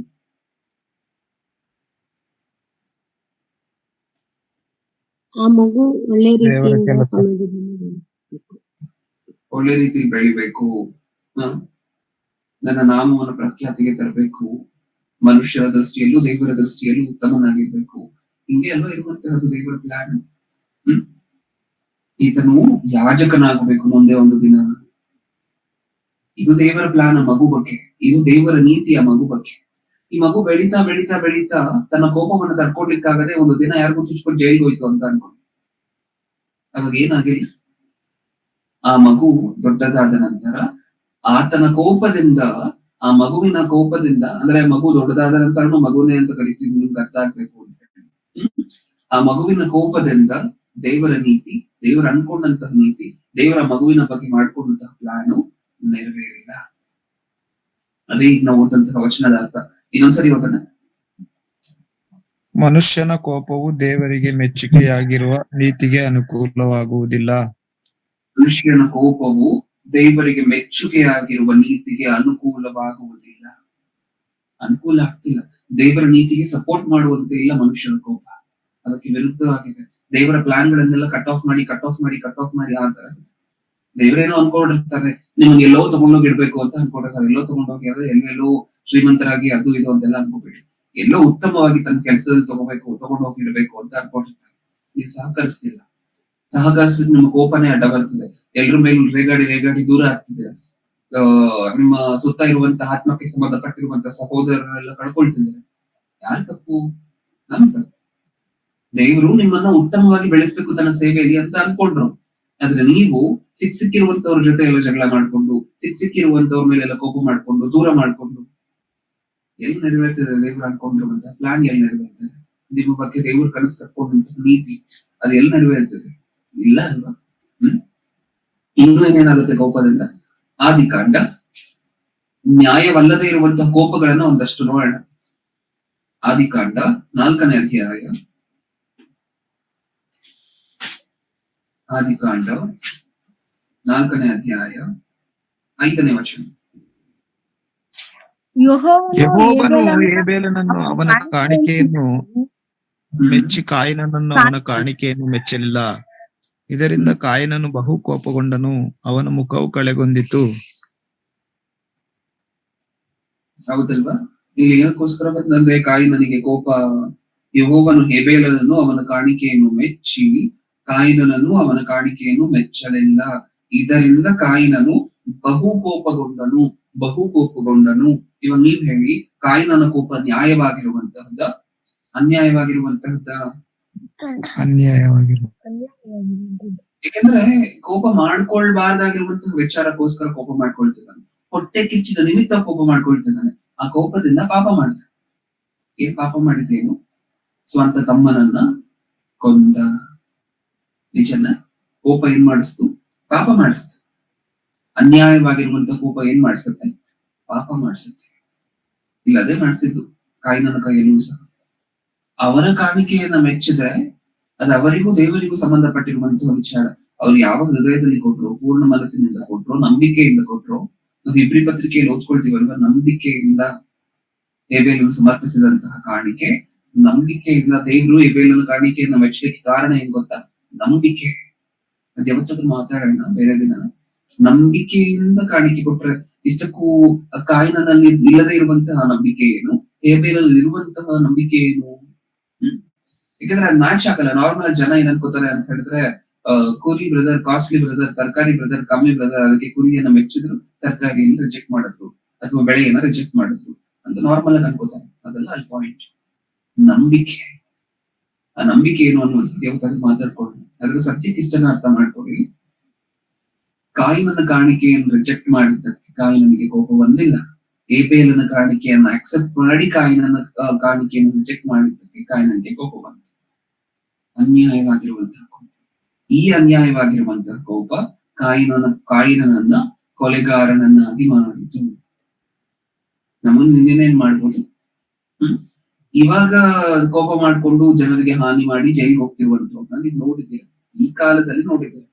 ಆ ಮಗು ಒಳ್ಳೆ ರೀತಿಯಲ್ಲಿ ಬೆಳಿಬೇಕು, ನನ್ನ ನಾಮವನ್ನು ಪ್ರಖ್ಯಾತಿಗೆ ತರಬೇಕು, ಮನುಷ್ಯರ ದೃಷ್ಟಿಯಲ್ಲೂ ದೇವರ ದೃಷ್ಟಿಯಲ್ಲೂ ಉತ್ತಮನಾಗಿರ್ಬೇಕು. ಹಿಂಗೆ ಅಲ್ವಾ ಇರುವಂತಹದ್ದು ದೇವರ ಪ್ಲಾನ್. ಈತನು ಯಾಜಕನಾಗಬೇಕು ಮುಂದೆ ಒಂದು ದಿನ. ಇದು ದೇವರ ಪ್ಲಾನ್ ಆ ಮಗು ಬಗ್ಗೆ, ಇದು ದೇವರ ನೀತಿ ಆ ಮಗು ಬಗ್ಗೆ. ಈ ಮಗು ಬೆಳೀತಾ ಬೆಳೀತಾ ಬೆಳೀತಾ ತನ್ನ ಕೋಪವನ್ನು ತಡ್ಕೊಡ್ಲಿಕ್ಕಾಗದೆ ಒಂದು ದಿನ ಯಾರಿಗೂ ಚುಚ್ಕೊಂಡು ಜೈಲ್ಗೆ ಹೋಯ್ತು ಅಂತ ಅನ್ಕೊಂಡು. ಅವಾಗ ಏನಾಗಿಲ್ಲ, ಆ ಮಗು ದೊಡ್ಡದಾದ ನಂತರ ಆತನ ಕೋಪದಿಂದ, ಆ ಮಗುವಿನ ಕೋಪದಿಂದ, ಅಂದ್ರೆ ಮಗು ದೊಡ್ಡದಾದ ನಂತರ ಮಗುನೇ ಅಂತ ಕರಿತೀವಿ, ನಿಮ್ಗೆ ಅರ್ಥ ಆಗ್ಬೇಕು ಅಂತ ಹೇಳಿ. ಆ ಮಗುವಿನ ಕೋಪದಿಂದ ದೇವರ ನೀತಿ, ದೇವರ ಅನ್ಕೊಂಡಂತಹ ನೀತಿ, ದೇವರ ಮಗುವಿನ ಬಗ್ಗೆ ಮಾಡ್ಕೊಂಡಂತಹ ಪ್ಲಾನು ನೆರವೇರಿಲ್ಲ. ಅದೇ ಈಗ ನಾವು ಓದಂತಹ ವಚನದ ಅರ್ಥ. ಇನ್ನೊಂದ್ಸರಿ ಓದೋಣ. ಮನುಷ್ಯನ ಕೋಪವು ದೇವರಿಗೆ ಮೆಚ್ಚುಗೆಯಾಗಿರುವ ನೀತಿಗೆ ಅನುಕೂಲವಾಗುವುದಿಲ್ಲ. ಮನುಷ್ಯನ ಕೋಪವು ದೇವರಿಗೆ ಮೆಚ್ಚುಗೆಯಾಗಿರುವ ನೀತಿಗೆ ಅನುಕೂಲವಾಗುವುದಿಲ್ಲ. ಅನುಕೂಲ ಆಗ್ತಿಲ್ಲ. ದೇವರ ನೀತಿಗೆ ಸಪೋರ್ಟ್ ಮಾಡುವಂತೆ ಇಲ್ಲ ಮನುಷ್ಯನ ಕೋಪ, ಅದಕ್ಕೆ ವಿರುದ್ಧವಾಗಿದೆ. ದೇವರ ಪ್ಲಾನ್ ಗಳನ್ನೆಲ್ಲ ಕಟ್ ಆಫ್ ಮಾಡಿ ಆ ತರ ದೇವರೇನೋ ಅನ್ಕೊಂಡಿರ್ತಾರೆ, ನಿಮ್ಗೆ ಎಲ್ಲೋ ತಗೊಂಡೋಗಿ ಇಡ್ಬೇಕು ಅಂತ ಅನ್ಕೊಂಡಿರ್ತಾರೆ. ಎಲ್ಲೋ ತಗೊಂಡೋಗಿ ಅಂದ್ರೆ ಎಲ್ಲೆಲ್ಲೋ ಶ್ರೀಮಂತರಾಗಿ ಅದು ಇದು ಅಂತೆಲ್ಲ ಅನ್ಕೋಬೇಡಿ. ಎಲ್ಲೋ ಉತ್ತಮವಾಗಿ ತನ್ನ ಕೆಲಸದಲ್ಲಿ ತಗೊಂಡೋಗಿ ಇಡ್ಬೇಕು ಅಂತ ಅನ್ಕೊಂಡಿರ್ತಾರೆ. ನೀವು ಸಹಕರಿಸ್ತಿಲ್ಲ. ಸಹಕರಿಸಿದ್ರೆ ನಿಮ್ಮ ಕೋಪನೇ ಅಡ್ಡ ಬರ್ತದೆ. ಎಲ್ರ ಮೇಲೂ ರೇಗಾಡಿ ದೂರ ಆಗ್ತಿದೆ. ನಿಮ್ಮ ಸುತ್ತ ಇರುವಂತಹ ಆತ್ಮಕ್ಕೆ ಸಂಬಂಧಪಟ್ಟಿರುವಂತಹ ಸಹೋದರರೆಲ್ಲ ಕಳ್ಕೊಳ್ತಿದ್ದಾರೆ. ಯಾರು ತಪ್ಪು? ನಮ್ ತಪ್ಪು. ದೇವರು ನಿಮ್ಮನ್ನ ಉತ್ತಮವಾಗಿ ಬೆಳೆಸ್ಬೇಕು ತನ್ನ ಸೇವೆಯಲ್ಲಿ ಅಂತ ಅನ್ಕೊಂಡ್ರು. ಆದ್ರೆ ನೀವು ಸಿಕ್ಕಿರುವಂತವ್ರ ಜೊತೆ ಎಲ್ಲ ಜಗಳ ಮಾಡ್ಕೊಂಡು, ಸಿಕ್ಕಿರುವಂತವ್ರ ಮೇಲೆಲ್ಲ ಕೋಪ ಮಾಡ್ಕೊಂಡು, ದೂರ ಮಾಡ್ಕೊಂಡು, ಎಲ್ಲಿ ನೆರವೇರ್ತದೆ ದೇವ್ರು ಅನ್ಕೊಂಡಿರುವಂತಹ ಪ್ಲಾನ್? ಎಲ್ಲಿ ನೆರವೇರ್ತದೆ? ನಿಮ್ಮ ಬಗ್ಗೆ ದೇವ್ರು ಕನಸು ಕಟ್ಕೊಂಡಂತಹ ನೀತಿ ಅದು ಎಲ್ಲಿ ನೆರವೇರ್ತದೆ? ಇಲ್ಲ ಅಲ್ವಾ? ಇನ್ನೂ ಏನೇನಾಗುತ್ತೆ ಕೋಪದಿಂದ? ಆದಿಕಾಂಡ, ನ್ಯಾಯವಲ್ಲದೆ ಇರುವಂತಹ ಕೋಪಗಳನ್ನ ಒಂದಷ್ಟು ನೋಡೋಣ. ಆದಿಕಾಂಡ 4ನೇ ಅಧ್ಯಾಯ, ಆದಿಕಾಂಡ 4ನೇ ಅಧ್ಯಾಯ 5ನೇ ವಚನ. ಯೆಹೋವನು ಹೇಬೆಲನನ್ನು ಅವನ ಕಾಣಿಕೆಯನ್ನು ಮೆಚ್ಚಿ ಕಾಯಿನನನ್ನು ಅವನ ಕಾಣಿಕೆಯನ್ನು ಮೆಚ್ಚಲಿಲ್ಲ. ಇದರಿಂದ ಕಾಯಿನನು ಬಹು ಕೋಪಗೊಂಡನು, ಅವನ ಮುಖವು ಕಳೆಗೊಂಡಿತು. ಹೌದಲ್ವಾ? ಇಲ್ಲಿ ಏನಕ್ಕೋಸ್ಕರ ಬಂದಂದ್ರೆ ಕಾಯಿನನಿಗೆ ಕೋಪ, ಯೆಹೋವನು ಹೇಬೇಲನನ್ನು ಅವನ ಕಾಣಿಕೆಯನ್ನು ಮೆಚ್ಚಿ ಕಾಯಿನನನ್ನು ಅವನ ಕಾಣಿಕೆಯನ್ನು ಮೆಚ್ಚಲಿಲ್ಲ. ಇದರಿಂದ ಕಾಯಿನನು ಬಹು ಕೋಪಗೊಂಡನು. ಇವಾಗ ನೀವ್ ಹೇಳಿ, ಕಾಯಿನನ ಕೋಪ ನ್ಯಾಯವಾಗಿರುವಂತಹದ್ದ ಅನ್ಯಾಯವಾಗಿರುವಂತಹದ್ದ? ಅನ್ಯಾಯವಾಗಿರು. ಯಾಕಂದ್ರೆ ಕೋಪ ಮಾಡ್ಕೊಳ್ಬಾರ್ದಾಗಿರುವಂತಹ ವಿಚಾರಕ್ಕೋಸ್ಕರ ಕೋಪ ಮಾಡ್ಕೊಳ್ತಿದ್ದಾನೆ. ಹೊಟ್ಟೆ ಕಿಚ್ಚಿನ ನಿಮಿತ್ತ ಕೋಪ ಮಾಡ್ಕೊಳ್ತಿದ್ದಾನೆ. ಆ ಕೋಪದಿಂದ ಪಾಪ ಮಾಡ್ತಾನೆ. ಏನ್ ಪಾಪ ಮಾಡಿದ್ದೇನು? ಸ್ವಂತ ತಮ್ಮನನ್ನ ಕೊಂದ. ನಿಜನ ಕೋಪ ಏನ್ ಮಾಡಿಸ್ತು? ಪಾಪ ಮಾಡಿಸ್ತು. ಅನ್ಯಾಯವಾಗಿರುವಂತ ಕೋಪ ಏನ್ ಮಾಡಿಸುತ್ತೆ? ಪಾಪ ಮಾಡಿಸುತ್ತೆ. ಇಲ್ಲದೆ ಮಾಡಿಸಿದ್ದು ಕಾಯಿನನ ಕೈಯಲ್ಲೂ ಸಹ. ಅವನ ಕಾಣಿಕೆಯನ್ನ ಮೆಚ್ಚಿದ್ರೆ ಅದು ಅವರಿಗೂ ದೇವರಿಗೂ ಸಂಬಂಧಪಟ್ಟಿರುವಂತಹ ವಿಚಾರ. ಅವ್ರು ಯಾವ ಹೃದಯದಲ್ಲಿ ಕೊಟ್ರು, ಪೂರ್ಣ ಮನಸ್ಸಿನಿಂದ ಕೊಟ್ರು, ನಂಬಿಕೆಯಿಂದ ಕೊಟ್ರು. ನಾವು ಇಬ್ರಿ ಪತ್ರಿಕೆಯಲ್ಲಿ ಓದ್ಕೊಳ್ತೀವಲ್ವಾ, ನಂಬಿಕೆಯಿಂದ ಹೇಬೇಲನು ಸಮರ್ಪಿಸಿದಂತಹ ಕಾಣಿಕೆ, ನಂಬಿಕೆಯಿಂದ ದೇವರು ಹೇಬೇಲನ ಕಾಣಿಕೆಯನ್ನ ಮೆಚ್ಚಲಿಕ್ಕೆ ಕಾರಣ ಏನ್ ಗೊತ್ತಾ? ನಂಬಿಕೆ. ಅದ್ ಯಾವತ್ತಾದ್ರೂ ಮಾತಾಡೋಣ ಬೇರೆ ದಿನ. ನಂಬಿಕೆಯಿಂದ ಕಾಣಿಕೆ ಕೊಟ್ರೆ ಇಷ್ಟಕ್ಕೂ ಕಾಯಿನಲ್ಲಿ ಇಲ್ಲದೆ ಇರುವಂತಹ ನಂಬಿಕೆ ಏನು, ಹೇಬೇಲಲ್ಲಿ ಇರುವಂತಹ ನಂಬಿಕೆ ಏನು? ಯಾಕಂದ್ರೆ ಅದ್ ಮ್ಯಾಚ್ ಆಗಲ್ಲ. ನಾರ್ಮಲ್ ಜನ ಏನ್ ಅನ್ಕೋತಾರೆ ಅಂತ ಹೇಳಿದ್ರೆ, ಕುರಿ ಬ್ರದರ್ ಕಾಸ್ಟ್ಲಿ ಬ್ರದರ್, ತರಕಾರಿ ಬ್ರದರ್ ಕಮ್ಮಿ ಬ್ರದರ್, ಅದಕ್ಕೆ ಕುರಿಯನ್ನ ಮೆಚ್ಚಿದ್ರು, ತರಕಾರಿಯನ್ನು ರಿಜೆಕ್ಟ್ ಮಾಡಿದ್ರು, ಅಥವಾ ಬೆಳೆಯನ್ನ ರಿಜೆಕ್ಟ್ ಮಾಡಿದ್ರು ಅಂತ ನಾರ್ಮಲ್ ಆಗಿ ಅನ್ಕೋತಾರೆ. ಅದೆಲ್ಲ ಅಲ್ಲಿ ಪಾಯಿಂಟ್. ನಂಬಿಕೆ, ಆ ನಂಬಿಕೆ ಏನು ಅನ್ನೋದು ಯಾವತ್ತಾದ್ರೂ ಮಾತಾಡ್ಕೊಳ್ಳಿ. ಅದ್ರ ಸತ್ಯಕ್ಕೆ ಇಷ್ಟನ್ನ ಅರ್ಥ ಮಾಡ್ಕೊಳ್ಳಿ. ಕಾಯಿನನ ಕಾಣಿಕೆಯನ್ನು ರಿಜೆಕ್ಟ್ ಮಾಡಿದ್ದಕ್ಕೆ ಕಾಯಿನನಿಗೆ ಕೋಪ ಬಂದಿಲ್ಲ. ಹೇಬೇಲನ ಕಾಣಿಕೆಯನ್ನು ಅಕ್ಸೆಪ್ಟ್ ಮಾಡಿ ಕಾಯಿನನ ಕಾಣಿಕೆಯನ್ನು ರಿಜೆಕ್ಟ್ ಮಾಡಿದ್ದಕ್ಕೆ ಕಾಯಿನನಿಗೆ ಕೋಪ ಬಂತು. ಅನ್ಯಾಯವಾಗಿರುವಂತಹ ಕೋಪ. ಈ ಅನ್ಯಾಯವಾಗಿರುವಂತಹ ಕೋಪ ಕಾಯಿನನನ್ನ ಕೊಲೆಗಾರನನ್ನಾಗಿ ಮಾಡಿತು. ನಮ್ಮನ್ನು ನಿನ್ನೇನೇನ್ ಮಾಡ್ಬೋದು? ಇವಾಗ ಕೋಪ ಮಾಡ್ಕೊಂಡು ಜನರಿಗೆ ಹಾನಿ ಮಾಡಿ ಜೈಲಿಗೆ ಹೋಗ್ತಿರುವಂತವ್ರನ್ನ ನೀವು ನೋಡಿದ್ದೀರಿ, ಈ ಕಾಲದಲ್ಲಿ ನೋಡಿದ್ದೀರಿ.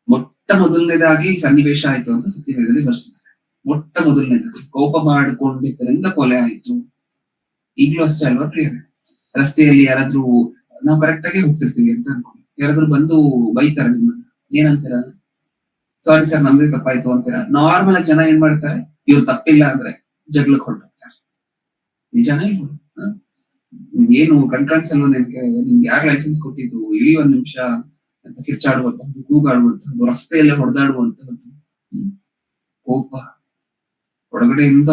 ಮೊಟ್ಟ ಮೊದಲನೇದಾಗಿ ಈ ಸನ್ನಿವೇಶ ಆಯ್ತು ಅಂತ ಸತ್ಯವೇದದಲ್ಲಿ ಬರ್ಸಿದ್ದಾರೆ. ಮೊಟ್ಟ ಮೊದಲನೇದಾಗಿ ಕೋಪ ಮಾಡಿಕೊಂಡಿದ್ದರಿಂದ ಕೊಲೆ ಆಯ್ತು. ಈಗ್ಲೂ ಅಷ್ಟೇ ಅಲ್ವಾ ಪ್ರಿಯರೇ? ರಸ್ತೆಯಲ್ಲಿ ಯಾರಾದ್ರೂ, ನಾವು ಕರೆಕ್ಟ್ ಆಗಿ ಹೋಗ್ತಿರ್ತೀವಿ ಅಂತ ಅನ್ಕೊಂಡು, ಯಾರಾದ್ರೂ ಬಂದು ಬೈತಾರೆ ನಿಮ್ಮನ್ನ, ಏನಂತೀರ? ಸಾರಿ ಸರ್ ನಮ್ದೇ ತಪ್ಪಾಯ್ತು ಅಂತೀರ. ನಾರ್ಮಲ್ ಆಗಿ ಜನ ಏನ್ ಮಾಡ್ತಾರೆ? ಇವ್ರು ತಪ್ಪಿಲ್ಲ ಅಂದ್ರೆ ಜಗಳಕ್ಕೆ ಹೊರಟಾಗ್ತಾರೆ. ನಿಜಾನೇ ಇಲ್ವ? ಏನು ಕಂಟ್ರಾಕ್ಟ್ಸ್ ಅಲ್ವ ನಿಮ್ಗೆ ಯಾರು ಲೈಸೆನ್ಸ್ ಕೊಟ್ಟಿದ್ದು? ಇಡೀ ಒಂದ್ ನಿಮಿಷ ಅಂತ ಕಿರ್ಚಾಡುವಂತಹದ್ದು, ಕೂಗಾಡುವಂತಹದ್ದು, ರಸ್ತೆಯಲ್ಲೇ ಹೊಡೆದಾಡುವಂತಹದ್ದು. ಕೋಪ ಒಳಗಡೆಯಿಂದ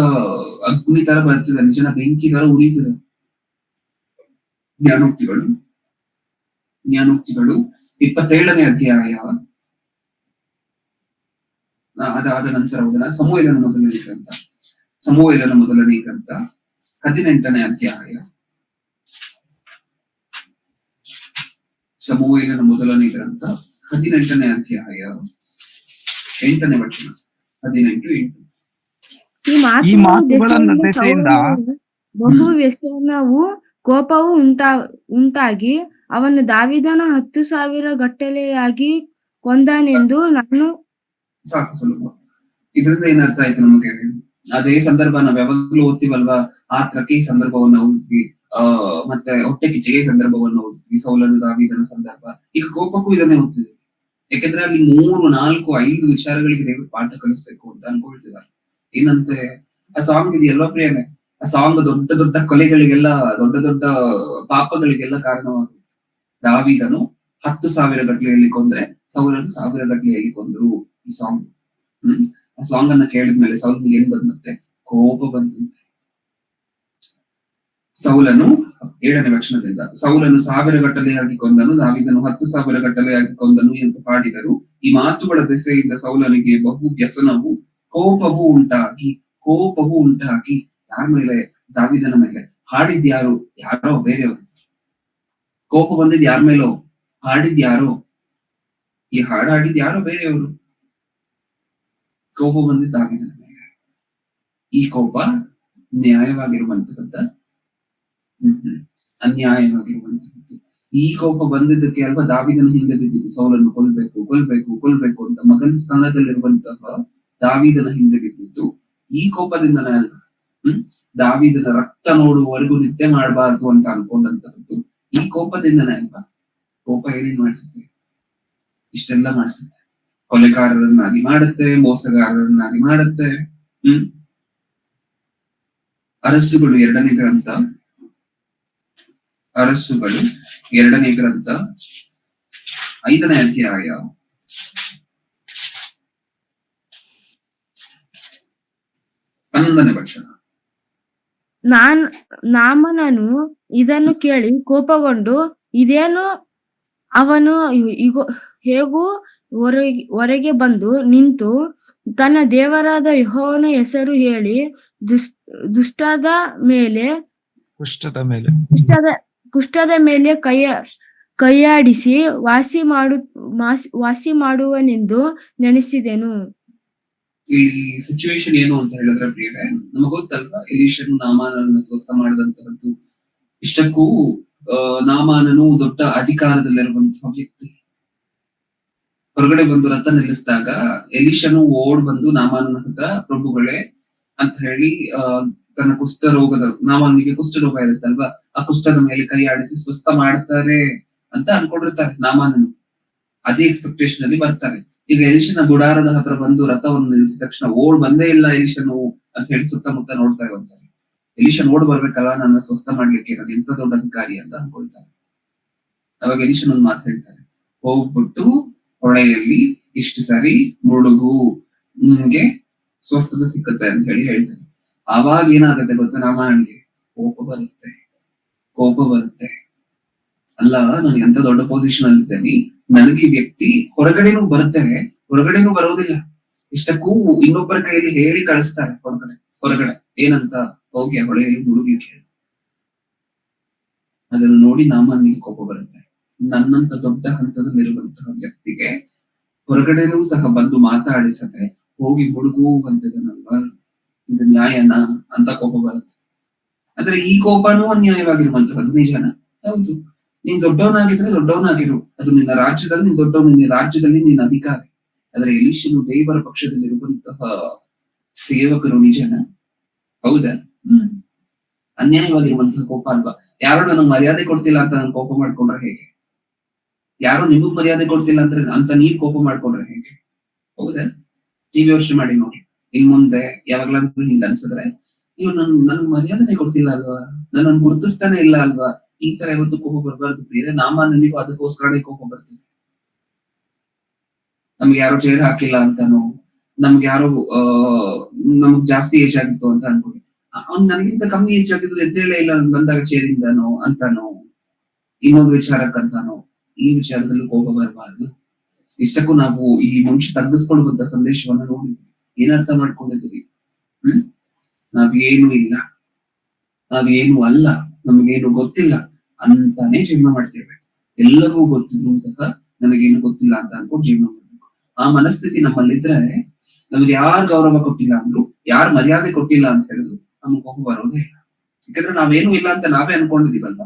ಅಗ್ನಿ ತರ ಬರ್ತಿದೆ, ನಿಜನ ಬೆಂಕಿ ತರ ಉರಿತಿದೆ. ಜ್ಞಾನೋಕ್ತಿಗಳು 27ನೇ ಅಧ್ಯಾಯ, ಅದಾದ ನಂತರ ಹೋಗೋಣ. ಸಮುವೇಲನ ಮೊದಲನೇ ಗ್ರಂಥ 18ನೇ ಅಧ್ಯಾಯ. ಸಮುವೇಲನ ಮೊದಲನೇ ಗ್ರಂಥ 18ನೇ ಅಧ್ಯಾಯ 8ನೇ ವಚನ. 18:8. ಈ ಮಾತುಗಳನ್ನು ದೆಸೆಯಿಂದ ಬಹು ವ್ಯಸನವೂ ಕೋಪವೂ ಉಂಟಾಗಿ ಅವನು ದಾವೀದನ 10,000 ಗಟ್ಟಲೆಯಾಗಿ ಕೊಂದನೆಂದು ನಾನು. ಸಾಕು ಸುಲಭ. ಇದರಿಂದ ಏನರ್ಥ ಆಯ್ತು ನಮಗೆ? ಅದೇ ಸಂದರ್ಭ ನಾವ್ ಯಾವಾಗ್ಲೂ ಓದ್ತೀವಲ್ವಾ, ಆತ್ರಕ್ಕೆ ಈ ಸಂದರ್ಭವನ್ನ ಓದಿದ್ವಿ, ಮತ್ತೆ ಹೊಟ್ಟೆ ಕಿಚ್ಚೆಗೆ ಸಂದರ್ಭವನ್ನ ಓದಿದ್ವಿ, ಸೌಲನ ದಾವೀದನ ಸಂದರ್ಭ. ಈಗ ಕೋಪಕ್ಕೂ ಇದನ್ನೇ ಓದ್ತಿದ್ವಿ. ಯಾಕಂದ್ರೆ ಅಲ್ಲಿ 3, 4, 5 ವಿಚಾರಗಳಿಗೆ ದೇವರು ಪಾಠ ಕಲಿಸ್ಬೇಕು ಅಂತ ಅನ್ಕೊಳ್ತಿದ್ದಾರೆ. ಏನಂತೆ ಆ ಸಾಂಗ್ ಇದೆಯಲ್ವಾ ಪ್ರಿಯನೇ? ಆ ಸಾಂಗ್ ದೊಡ್ಡ ದೊಡ್ಡ ಕೊಲೆಗಳಿಗೆಲ್ಲ, ದೊಡ್ಡ ದೊಡ್ಡ ಪಾಪಗಳಿಗೆಲ್ಲ ಕಾರಣವಾಗುತ್ತೆ. ದಾವೀದನು 10,000 ಗಟ್ಟಲೆಯಲ್ಲಿ ಕೊಂದ್ರೆ, ಸೌಲನು 1,000 ಗಟ್ಟಲೆಯಲ್ಲಿ ಕೊಂದ್ರು. ಈ ಸಾಂಗ್ ಆ ಸಾಂಗ್ ಅನ್ನ ಕೇಳಿದ್ಮೇಲೆ ಸೌಲನಿಗೆ ಏನ್ ಬಂದಂತೆ? ಕೋಪ ಬಂದಂತೆ. ಸೌಲನು 7ನೇ ವಚನದಿಂದ, ಸೌಲನು 1,000 ಗಟ್ಟಲೆಯಾಗಿ ಕೊಂದನು, ದಾವೀದನು 10,000 ಗಟ್ಟಲೆಯಾಗಿ ಕೊಂದನು ಎಂದು ಪಾಡಿದರು. ಈ ಮಾತುಗಳ ದೆಸೆಯಿಂದ ಸೌಲನಿಗೆ ಬಹು ವ್ಯಸನವು ಕೋಪವು ಉಂಟಾಗಿ ಯಾರ ಮೇಲೆ? ದಾವೀದನ ಮೇಲೆ. ಹಾಡಿದ್ಯಾರು? ಯಾರೋ ಬೇರೆಯವರು. ಕೋಪ ಬಂದಿದ್ ಯಾರ ಮೇಲೋ? ಹಾಡಿದ್ಯಾರೋ? ಈ ಹಾಡಿದ್ ಯಾರೋ ಬೇರೆಯವರು. ಕೋಪ ಬಂದಿದ್ದ ದಾವೀದನ ಮೇಲೆ. ಈ ಕೋಪ ನ್ಯಾಯವಾಗಿರುವಂತಹದ್ದ? ಅನ್ಯಾಯವಾಗಿರುವಂತಹದ್ದು. ಈ ಕೋಪ ಬಂದಿದ್ದಕ್ಕೆ ಅಲ್ವಾ ದಾವೀದನ ಹಿಂದೆ ಬಿದ್ದಿದ್ದು. ಸೌಲನ್ನು ಕೊಲ್ಬೇಕು ಅಂತ ಮಗನ ಸ್ಥಾನದಲ್ಲಿರುವಂತಹ ದಾವೀದನ ಹಿಂದೆ ಬಿದ್ದಿದ್ದು ಈ ಕೋಪದಿಂದನೇ ಅಲ್ವಾ? ದಾವೀದನ ರಕ್ತ ನೋಡುವವರೆಗೂ ನಿದ್ದೆ ಮಾಡಬಾರ್ದು ಅಂತ ಅನ್ಕೊಂಡಂತಹದ್ದು ಈ ಕೋಪದಿಂದನೇ ಅಲ್ವಾ? ಕೋಪ ಏನೇನ್ ಮಾಡಿಸುತ್ತೆ? ಇಷ್ಟೆಲ್ಲ ಮಾಡಿಸುತ್ತೆ. ಕೊಲೆಗಾರರನ್ನಾಗಿ ಮಾಡುತ್ತೆ, ಮೋಸಗಾರರನ್ನಾಗಿ ಮಾಡುತ್ತೆ. ಅರಸುಗಳು 2ನೇ ಗ್ರಂಥ 5ನೇ ಅಧ್ಯಾಯ 11ನೇ ವಚನ. ನಾಮನನು ಇದನ್ನು ಕೇಳಿ ಕೋಪಗೊಂಡು, ಇದೇನು? ಅವನು ಹೇಗೂ ಹೊರಗೆ ಬಂದು ನಿಂತು ತನ್ನ ದೇವರಾದ ಯೆಹೋವನ ಹೆಸರು ಹೇಳಿ ಕುಷ್ಠದ ಮೇಲೆ ಕೈಯಾಡಿಸಿ ವಾಸಿ ಮಾಡುವನೆಂದು ನೆನೆಸಿದೆನು. ಈ ಸಿಚುವೇಶನ್ ಏನು ಅಂತ ಹೇಳಿದ್ರೆ ಪ್ರಿಯರೇ, ನಮಗ್ ಗೊತ್ತಲ್ವಾ ಎಲೀಷನು ನಾಮಾನನ್ನು ಸ್ವಸ್ಥ ಮಾಡಿದಂತಹದ್ದು. ಇಷ್ಟಕ್ಕೂ ನಾಮಾನನು ದೊಡ್ಡ ಅಧಿಕಾರದಲ್ಲಿರುವಂತಹ ವ್ಯಕ್ತಿ. ಹೊರಗಡೆ ಬಂದು ರಥ ನಿಲ್ಲಿಸಿದಾಗ ಎಲೀಷನು ಓಡ್ ಬಂದು ನಾಮಾನನ ಹತ್ರ, ಪ್ರಭುಗಳೇ ಅಂತ ಹೇಳಿ ತನ್ನ ನಾಮಾನಿಗೆ ಕುಷ್ಠರೋಗ ಇರುತ್ತಲ್ವಾ, ಆ ಕುಷ್ಠದ ಮೇಲೆ ಕೈ ಆಡಿಸಿ ಸ್ವಸ್ಥ ಮಾಡ್ತಾರೆ ಅಂತ ಅನ್ಕೊಂಡಿರ್ತಾರೆ ನಾಮಾನನು. ಅದೇ ಎಕ್ಸ್ಪೆಕ್ಟೇಷನ್ ಅಲ್ಲಿ ಬರ್ತಾರೆ. ಈಗ ಎಲೀಷನ ಗುಡಾರದ ಹತ್ರ ಬಂದು ರಥವನ್ನು ನಿಲ್ಲಿಸಿದ ತಕ್ಷಣ ಓಡ್ ಬಂದೇ ಇಲ್ಲ ಎಲೀಷನು ಅಂತ ಹೇಳಿ ಸುತ್ತಮುತ್ತ ನೋಡ್ತಾರೆ. ಒಂದ್ಸರಿ ಎಲೀಷನ್ ಓಡ್ ಬರ್ಬೇಕಲ್ಲ, ನನ್ನ ಸ್ವಸ್ಥ ಮಾಡ್ಲಿಕ್ಕೆ, ನಾನು ಎಂತ ದೊಡ್ಡ ಅಧಿಕಾರಿ ಅಂತ ಅನ್ಕೊಳ್ತಾರೆ. ಅವಾಗ ಎಲೀಷನ್ ಒಂದ್ ಮಾತು ಹೇಳ್ತಾರೆ, ಹೋಗ್ಬಿಟ್ಟು ಹೊಳೆಯಲ್ಲಿ ಇಷ್ಟು ಸಾರಿ ಮುಳುಗು, ನಿಮ್ಗೆ ಸ್ವಸ್ಥತೆ ಸಿಕ್ಕತ್ತೆ ಅಂತ ಹೇಳಿ ಹೇಳ್ತಾರೆ. ಆವಾಗ ಏನಾಗತ್ತೆ ಗೊತ್ತಾ? ನಾಮಾನಿಗೆ ಕೋಪ ಬರುತ್ತೆ. ಅಲ್ಲ, ನಾನು ಎಂತ ದೊಡ್ಡ ಪೊಸಿಷನ್ ಅಲ್ಲಿ ಇದ್ದೇನೆ, ನನಗೆ ಈ ವ್ಯಕ್ತಿ ಹೊರಗಡೆನೂ ಬರೋದಿಲ್ಲ. ಇಷ್ಟಕ್ಕೂ ಇನ್ನೊಬ್ಬರ ಕೈಯಲ್ಲಿ ಹೇಳಿ ಕಳಿಸ್ತಾರೆ ಹೊರಗಡೆ ಏನಂತ, ಹೋಗಿ ಹೊಳೆಯಲ್ಲಿ ಮುಳುಗ್ಲಿಕ್ಕೆ ಹೇಳಿ. ಅದನ್ನು ನೋಡಿ ನಾಮನಿಗೆ ಕೋಪ ಬರುತ್ತೆ. ನನ್ನಂತ ದೊಡ್ಡ ಹಂತದಲ್ಲಿರುವಂತಹ ವ್ಯಕ್ತಿಗೆ ಹೊರಗಡೆನೂ ಸಹ ಬಂದು ಮಾತಾಡಿಸದೆ ಹೋಗಿ ಮುಳುಗುವಂತದನ್ನಲ್ವಾ, ಇದು ನ್ಯಾಯನ ಅಂತ ಕೋಪ ಬರುತ್ತೆ. ಆದ್ರೆ ಈ ಕೋಪನೂ ಅನ್ಯಾಯವಾಗಿರುವಂತಹದ್ದು, ನಿಜನ? ಹೌದು. ನೀನ್ ದೊಡ್ಡವನಾಗಿರು, ಅದು ನಿನ್ನ ರಾಜ್ಯದಲ್ಲಿ ನೀನ್ ದೊಡ್ಡವನು, ನಿನ್ನ ರಾಜ್ಯದಲ್ಲಿ ನೀನ್ ಅಧಿಕಾರಿ. ಆದ್ರೆ ಎಲೀಷನು ದೇವರ ಪಕ್ಷದಲ್ಲಿರುವಂತಹ ಸೇವಕರು, ನಿಜನ? ಹೌದಾ? ಅನ್ಯಾಯವಾಗಿರುವಂತಹ ಕೋಪ ಅಲ್ವಾ? ಯಾರು ನನಗ್ ಮರ್ಯಾದೆ ಕೊಡ್ತಿಲ್ಲ ಅಂತ ನಾನು ಕೋಪ ಮಾಡ್ಕೊಂಡ್ರೆ ಹೇಗೆ? ಯಾರು ನಿಮಗ್ ಮರ್ಯಾದೆ ಕೊಡ್ತಿಲ್ಲ ಅಂತ ನೀವ್ ಕೋಪ ಮಾಡ್ಕೊಂಡ್ರೆ ಹೇಗೆ? ಹೌದಾ? ಟಿವಿ ಯೋಚನೆ ಮಾಡಿ ನೋಡಿ. ಇನ್ ಮುಂದೆ ಯಾವಾಗ್ಲಾದ್ರೂ ಹಿಂಗ ಅನ್ಸಿದ್ರೆ, ಇವ್ ನನ್ ಮರ್ಯಾದನೆ ಕೊಡ್ತಿಲ್ಲ ಅಲ್ವಾ, ನನ್ನ ಗುರುತಿಸ್ತಾನೆ ಇಲ್ಲ ಅಲ್ವಾ, ಈ ತರ ಯಾವತ್ತು ಕೋಪ ಬರಬಾರ್ದು. ಬೇರೆ ನಾಮನಿಗೂ ಅದಕ್ಕೋಸ್ಕರನೇ ಕೋಪ ಬರ್ತದೆ. ನಮ್ಗೆ ಯಾರೋ ಚೇರ್ ಹಾಕಿಲ್ಲ ಅಂತಾನೋ, ನಮ್ಗೆ ಯಾರೋ ನಮಗ್ ಜಾಸ್ತಿ ಏಜ್ ಆಗಿತ್ತು ಅಂತ ಅನ್ಕೊಳ್ಳಿ, ಅವ್ನ್ ನನಗಿಂತ ಕಮ್ಮಿ ಏಜ್ ಆಗಿದ್ರು ಎದ್ದೇಳೇ ಇಲ್ಲ ಬಂದಾಗ ಚೇರಿಂದಾನೋ ಅಂತಾನೋ, ಇನ್ನೊಂದು ವಿಚಾರಕ್ಕಂತಾನೋ, ಈ ವಿಚಾರದಲ್ಲಿ ಕೋಪ ಬರಬಾರ್ದು. ಇಷ್ಟಕ್ಕೂ ನಾವು ಈ ಮನುಷ್ಯ ತಗ್ಗಿಸ್ಕೊಳ್ಳುವಂತ ಸಂದೇಶವನ್ನ ನೋಡಿದ್ವಿ. ಏನರ್ಥ ಮಾಡ್ಕೊಂಡಿದ್ದೀವಿ? ನಾವೇನು ಇಲ್ಲ, ನಾವೇನು ಅಲ್ಲ, ನಮಗೇನು ಗೊತ್ತಿಲ್ಲ ಅಂತಾನೆ ಜೀವನ ಮಾಡ್ತಿರ್ಬೇಕು. ಎಲ್ಲರಿಗೂ ಗೊತ್ತಿದ್ರು ಸಹ ನನಗೇನು ಗೊತ್ತಿಲ್ಲ ಅಂತ ಅನ್ಕೊಂಡು ಜೀವನ ಮಾಡ್ಬೇಕು. ಆ ಮನಸ್ಥಿತಿ ನಮ್ಮಲ್ಲಿದ್ರೆ ನಮ್ಗೆ ಯಾರು ಗೌರವ ಕೊಟ್ಟಿಲ್ಲ ಅಂದ್ರು, ಯಾರು ಮರ್ಯಾದೆ ಕೊಟ್ಟಿಲ್ಲ ಅಂತ ಹೇಳಿದ್ರು ನಮ್ಗೆ ಕೋಪ ಬರೋದೇ ಇಲ್ಲ. ಯಾಕಂದ್ರೆ ನಾವೇನು ಇಲ್ಲ ಅಂತ ನಾವೇ ಅನ್ಕೊಂಡಿದೀವಲ್ಲ,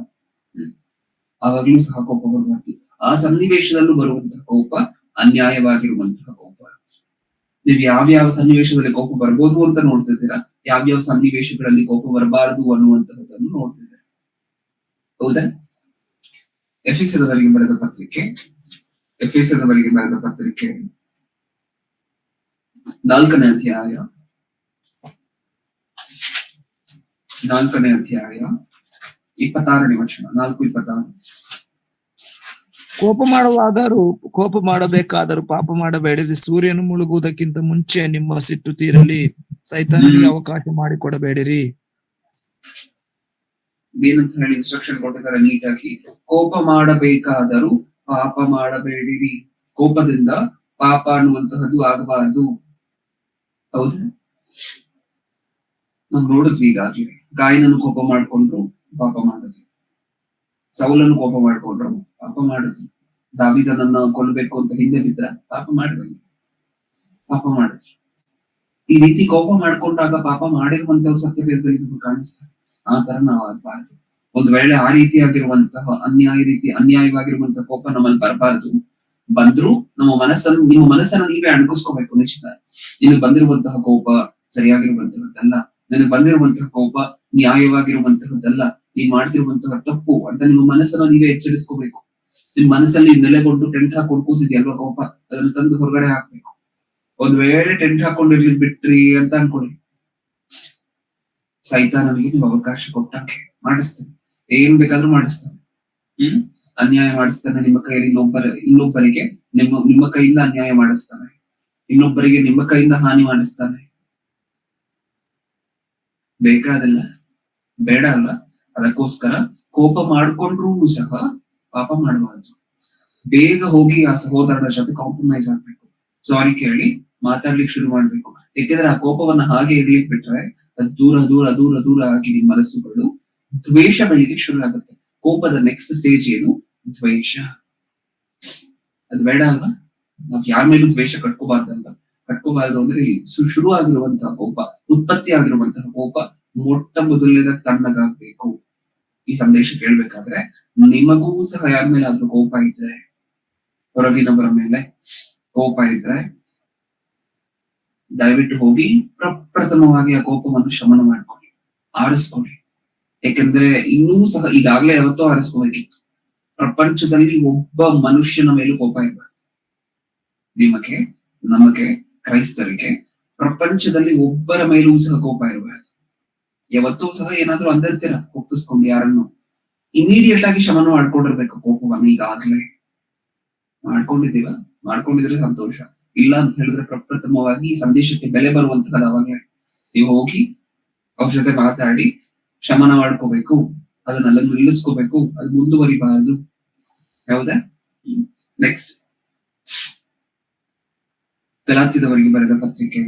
ಆವಾಗ್ಲೂ ಸಹ ಕೋಪ ಬರುವಂತ ಆ ಸನ್ನಿವೇಶದಲ್ಲೂ ಬರುವಂತಹ ಕೋಪ ಅನ್ಯಾಯವಾಗಿರುವಂತಹ ಕೋಪ. ನೀವು ಯಾವ್ಯಾವ ಸನ್ನಿವೇಶದಲ್ಲಿ ಕೋಪ ಬರ್ಬೋದು ಅಂತ ನೋಡ್ತಿದ್ದೀರಾ, ಯಾವ್ಯಾವ ಸನ್ನಿವೇಶಗಳಲ್ಲಿ ಕೋಪ ಬರಬಾರದು ಅನ್ನುವಂತಹದನ್ನು ನೋಡ್ತಿದ್ದೀರಾ. ಹೌದಾ? ಎಫೆಸದವರಿಗೆ ಬರೆದ ಪತ್ರಿಕೆ 4ನೇ ಅಧ್ಯಾಯ 26ನೇ ವಚನ. 4:26. ಕೋಪ ಮಾಡಬೇಕಾದರೂ ಪಾಪ ಮಾಡಬೇಡಿರಿ. ಸೂರ್ಯನು ಮುಳುಗುವುದಕ್ಕಿಂತ ಮುಂಚೆ ನಿಮ್ಮ ಸಿಟ್ಟು ತೀರಲಿ. ಸೈತಾನನಿಗೆ ಅವಕಾಶ ಮಾಡಿಕೊಡಬೇಡಿರಿ. ಏನಂತ ಹೇಳಿ ಇನ್ಸ್ಟ್ರಕ್ಷನ್ ಕೊಟ್ಟಿದ್ದಾರೆ ನೀಟಾಗಿ. ಕೋಪ ಮಾಡಬೇಕಾದರೂ ಪಾಪ ಮಾಡಬೇಡಿರಿ. ಕೋಪದಿಂದ ಪಾಪ ಅನ್ನುವಂತಹದ್ದು ಆಗಬಾರದು. ಹೌದಾ? ನಾವು ನೋಡಿದ್ವಿ ಈಗಾಗ್ಲೇ. ಗಾಯನನ್ನು ಕೋಪ ಮಾಡ್ಕೊಂಡ್ರು, ಪಾಪ ಮಾಡಿದ್ರು. ಸೌಲನ್ನು ಕೋಪ ಮಾಡ್ಕೊಂಡ್ರು, ಪಾಪ ಮಾಡಿದ್ರು. ದಾವೀದನನ್ನ ಕೊಲ್ಲಬೇಕು ಅಂತ ಹಿಂದೆ ಬಿದ್ರ, ಪಾಪ ಮಾಡಿದ್ರು. ಈ ರೀತಿ ಕೋಪ ಮಾಡ್ಕೊಂಡಾಗ ಪಾಪ ಮಾಡಿರುವಂತವ್ರು ಸತ್ಯವೇದದಲ್ಲಿ ನಮ್ಗೆ ಕಾಣಿಸ್ತಾರೆ. ಆ ತರ ನಾವು ಆಗ್ಬಾರ್ದು. ಒಂದು ವೇಳೆ ಆ ರೀತಿಯಾಗಿರುವಂತಹ ಅನ್ಯಾಯವಾಗಿರುವಂತಹ ಕೋಪ ನಮ್ಮಲ್ಲಿ ಬರಬಾರದು. ಬಂದ್ರು ನಿಮ್ಮ ಮನಸ್ಸನ್ನ ನೀವೇ ಅಣಗಿಸ್ಕೋಬೇಕು. ನಿಶ್ಚಿತ ನಿಮಗೆ ಬಂದಿರುವಂತಹ ಕೋಪ ಸರಿಯಾಗಿರುವಂತಹದ್ದಲ್ಲ, ನನಗೆ ಬಂದಿರುವಂತಹ ಕೋಪ ನ್ಯಾಯವಾಗಿರುವಂತಹದ್ದಲ್ಲ, ನೀವ್ ಮಾಡ್ತಿರುವಂತಹ ತಪ್ಪು ಅಂತ ನಿಮ್ಮ ಮನಸ್ಸನ್ನ ನೀವೇ ಎಚ್ಚರಿಸ್ಕೋಬೇಕು. ನಿಮ್ ಮನಸ್ಸಲ್ಲಿ ನೆಲೆಗೊಂಡು ಟೆಂಟ್ ಹಾಕೊಂಡು ಕೂತಿದ್ಯಲ್ವಾ ಕೋಪ, ಅದನ್ನ ತಂದು ಹೊರಗಡೆ ಹಾಕ್ಬೇಕು. ಒಂದ್ ವೇಳೆ ಟೆಂಟ್ ಹಾಕೊಂಡಿರ್ಲಿ ಬಿಟ್ರಿ ಅಂತ ಅನ್ಕೊಳ್ಳಿ, ಸೈತಾನನಿಗೆ ನೀವು ಅವಕಾಶ ಕೊಟ್ಟಂಗೆ ಮಾಡಿಸ್ತಾನೆ, ಏನ್ ಬೇಕಾದ್ರೂ ಮಾಡಿಸ್ತಾನೆ. ಅನ್ಯಾಯ ಮಾಡಿಸ್ತಾನೆ ನಿಮ್ಮ ಕೈಯಲ್ಲಿ, ಇನ್ನೊಬ್ಬರಿಗೆ ನಿಮ್ಮ ಕೈಯಿಂದ ಅನ್ಯಾಯ ಮಾಡಿಸ್ತಾನೆ, ಇನ್ನೊಬ್ಬರಿಗೆ ನಿಮ್ಮ ಕೈಯಿಂದ ಹಾನಿ ಮಾಡಿಸ್ತಾನೆ. ಬೇಕಾದಿಲ್ಲ, ಬೇಡ ಅಲ್ಲ. ಅದಕ್ಕೋಸ್ಕರ ಕೋಪ ಮಾಡ್ಕೊಂಡ್ರೂ ಸಹ ಪಾಪ ಮಾಡಬಾರ್ದು. ಬೇಗ ಹೋಗಿ ಆ ಸಹೋದರನ ಜೊತೆ ಕಾಂಪ್ರಮೈಸ್ ಆಗ್ಬೇಕು, ಸಾರಿ ಕೇಳಿ ಮಾತಾಡ್ಲಿಕ್ಕೆ ಶುರು ಮಾಡ್ಬೇಕು. ಯಾಕೆಂದ್ರೆ ಆ ಕೋಪವನ್ನ ಹಾಗೆ ಎದಿಯಕ್ ಬಿಟ್ರೆ ಅದು ದೂರ ದೂರ ದೂರ ದೂರ ಆಗಿ ನಿಮ್ಮ ಮನಸ್ಸುಗಳು ದ್ವೇಷ ಬೆಳಿಲಿಕ್ಕೆ ಶುರು ಆಗುತ್ತೆ. ಕೋಪದ ನೆಕ್ಸ್ಟ್ ಸ್ಟೇಜ್ ಏನು? ದ್ವೇಷ. ಅದು ಬೇಡ ಅಲ್ವಾ? ನಾವ್ ಯಾರ ಮೇಲೂ ದ್ವೇಷ ಕಟ್ಕೋಬಾರ್ದಲ್ವಾ? ಕಟ್ಕೋಬಾರ್ದು ಅಂದ್ರೆ ಶುರು ಆಗಿರುವಂತಹ ಕೋಪ, ಉತ್ಪತ್ತಿ ಆಗಿರುವಂತಹ ಕೋಪ ಮೊಟ್ಟ ಮೊದಲನೇದ ತಣ್ಣಗಾಗ್ಬೇಕು. ಈ ಸಂದೇಶ ಕೇಳ್ಬೇಕಾದ್ರೆ ನಿಮಗೂ ಸಹ ಯಾರ ಮೇಲೆ ಆದ್ರೂ ಕೋಪ ಇದ್ರೆ, ಹೊರಗಿನವರ ಮೇಲೆ ಕೋಪ ಇದ್ರೆ ದಯವಿಟ್ಟು ಹೋಗಿ ಪ್ರಪ್ರಥಮವಾಗಿ ಆ ಕೋಪವನ್ನು ಶಮನ ಮಾಡ್ಕೊಳ್ಳಿ, ಆರಿಸ್ಕೊಳ್ಳಿ. ಯಾಕೆಂದ್ರೆ ಇನ್ನೂ ಸಹ ಈಗಾಗ್ಲೇ ಯಾವತ್ತೋ ಆರಿಸ್ಕೋಬೇಕಿತ್ತು. ಪ್ರಪಂಚದಲ್ಲಿ ಒಬ್ಬ ಮನುಷ್ಯನ ಮೇಲೂ ಕೋಪ ಇರಬಾರ್ದು. ನಿಮಗೆ, ನಮಗೆ, ಕ್ರೈಸ್ತರಿಗೆ ಪ್ರಪಂಚದಲ್ಲಿ ಒಬ್ಬರ ಮೇಲೂ ಸಹ ಕೋಪ ಇರಬಾರ್ದು. ಯಾವತ್ತೂ ಸಹ ಏನಾದ್ರೂ ಅಂದಿರ್ತೀರ ಕೋಪಿಸ್ಕೊಂಡು ಯಾರನ್ನು, ಇಮಿಡಿಯೇಟ್ ಆಗಿ ಶಮನ ಮಾಡ್ಕೊಂಡಿರ್ಬೇಕು ಕೋಪವನ್ನು. ಈಗಾಗ್ಲೇ ಮಾಡ್ಕೊಂಡಿದ್ರೆ ಸಂತೋಷ, ಇಲ್ಲ ಅಂತ ಹೇಳಿದ್ರೆ ಪ್ರಪ್ರಥಮವಾಗಿ ಈ ಸಂದೇಶಕ್ಕೆ ಬೆಲೆ ಬರುವಂತಹದ್ದು ಅವಾಗಲೇ. ನೀವು ಹೋಗಿ ಅವ್ರ ಜೊತೆ ಮಾತಾಡಿ ಶಮನ ಮಾಡ್ಕೋಬೇಕು, ಅದನ್ನೆಲ್ಲ ನಿಲ್ಲಿಸ್ಕೋಬೇಕು, ಅದು ಮುಂದುವರಿಬಾರದು. ಹೌದಾ? ನೆಕ್ಸ್ಟ್, ಗಲಾತ್ಯದವರಿಗೆ ಬರೆದ ಪತ್ರಿಕೆ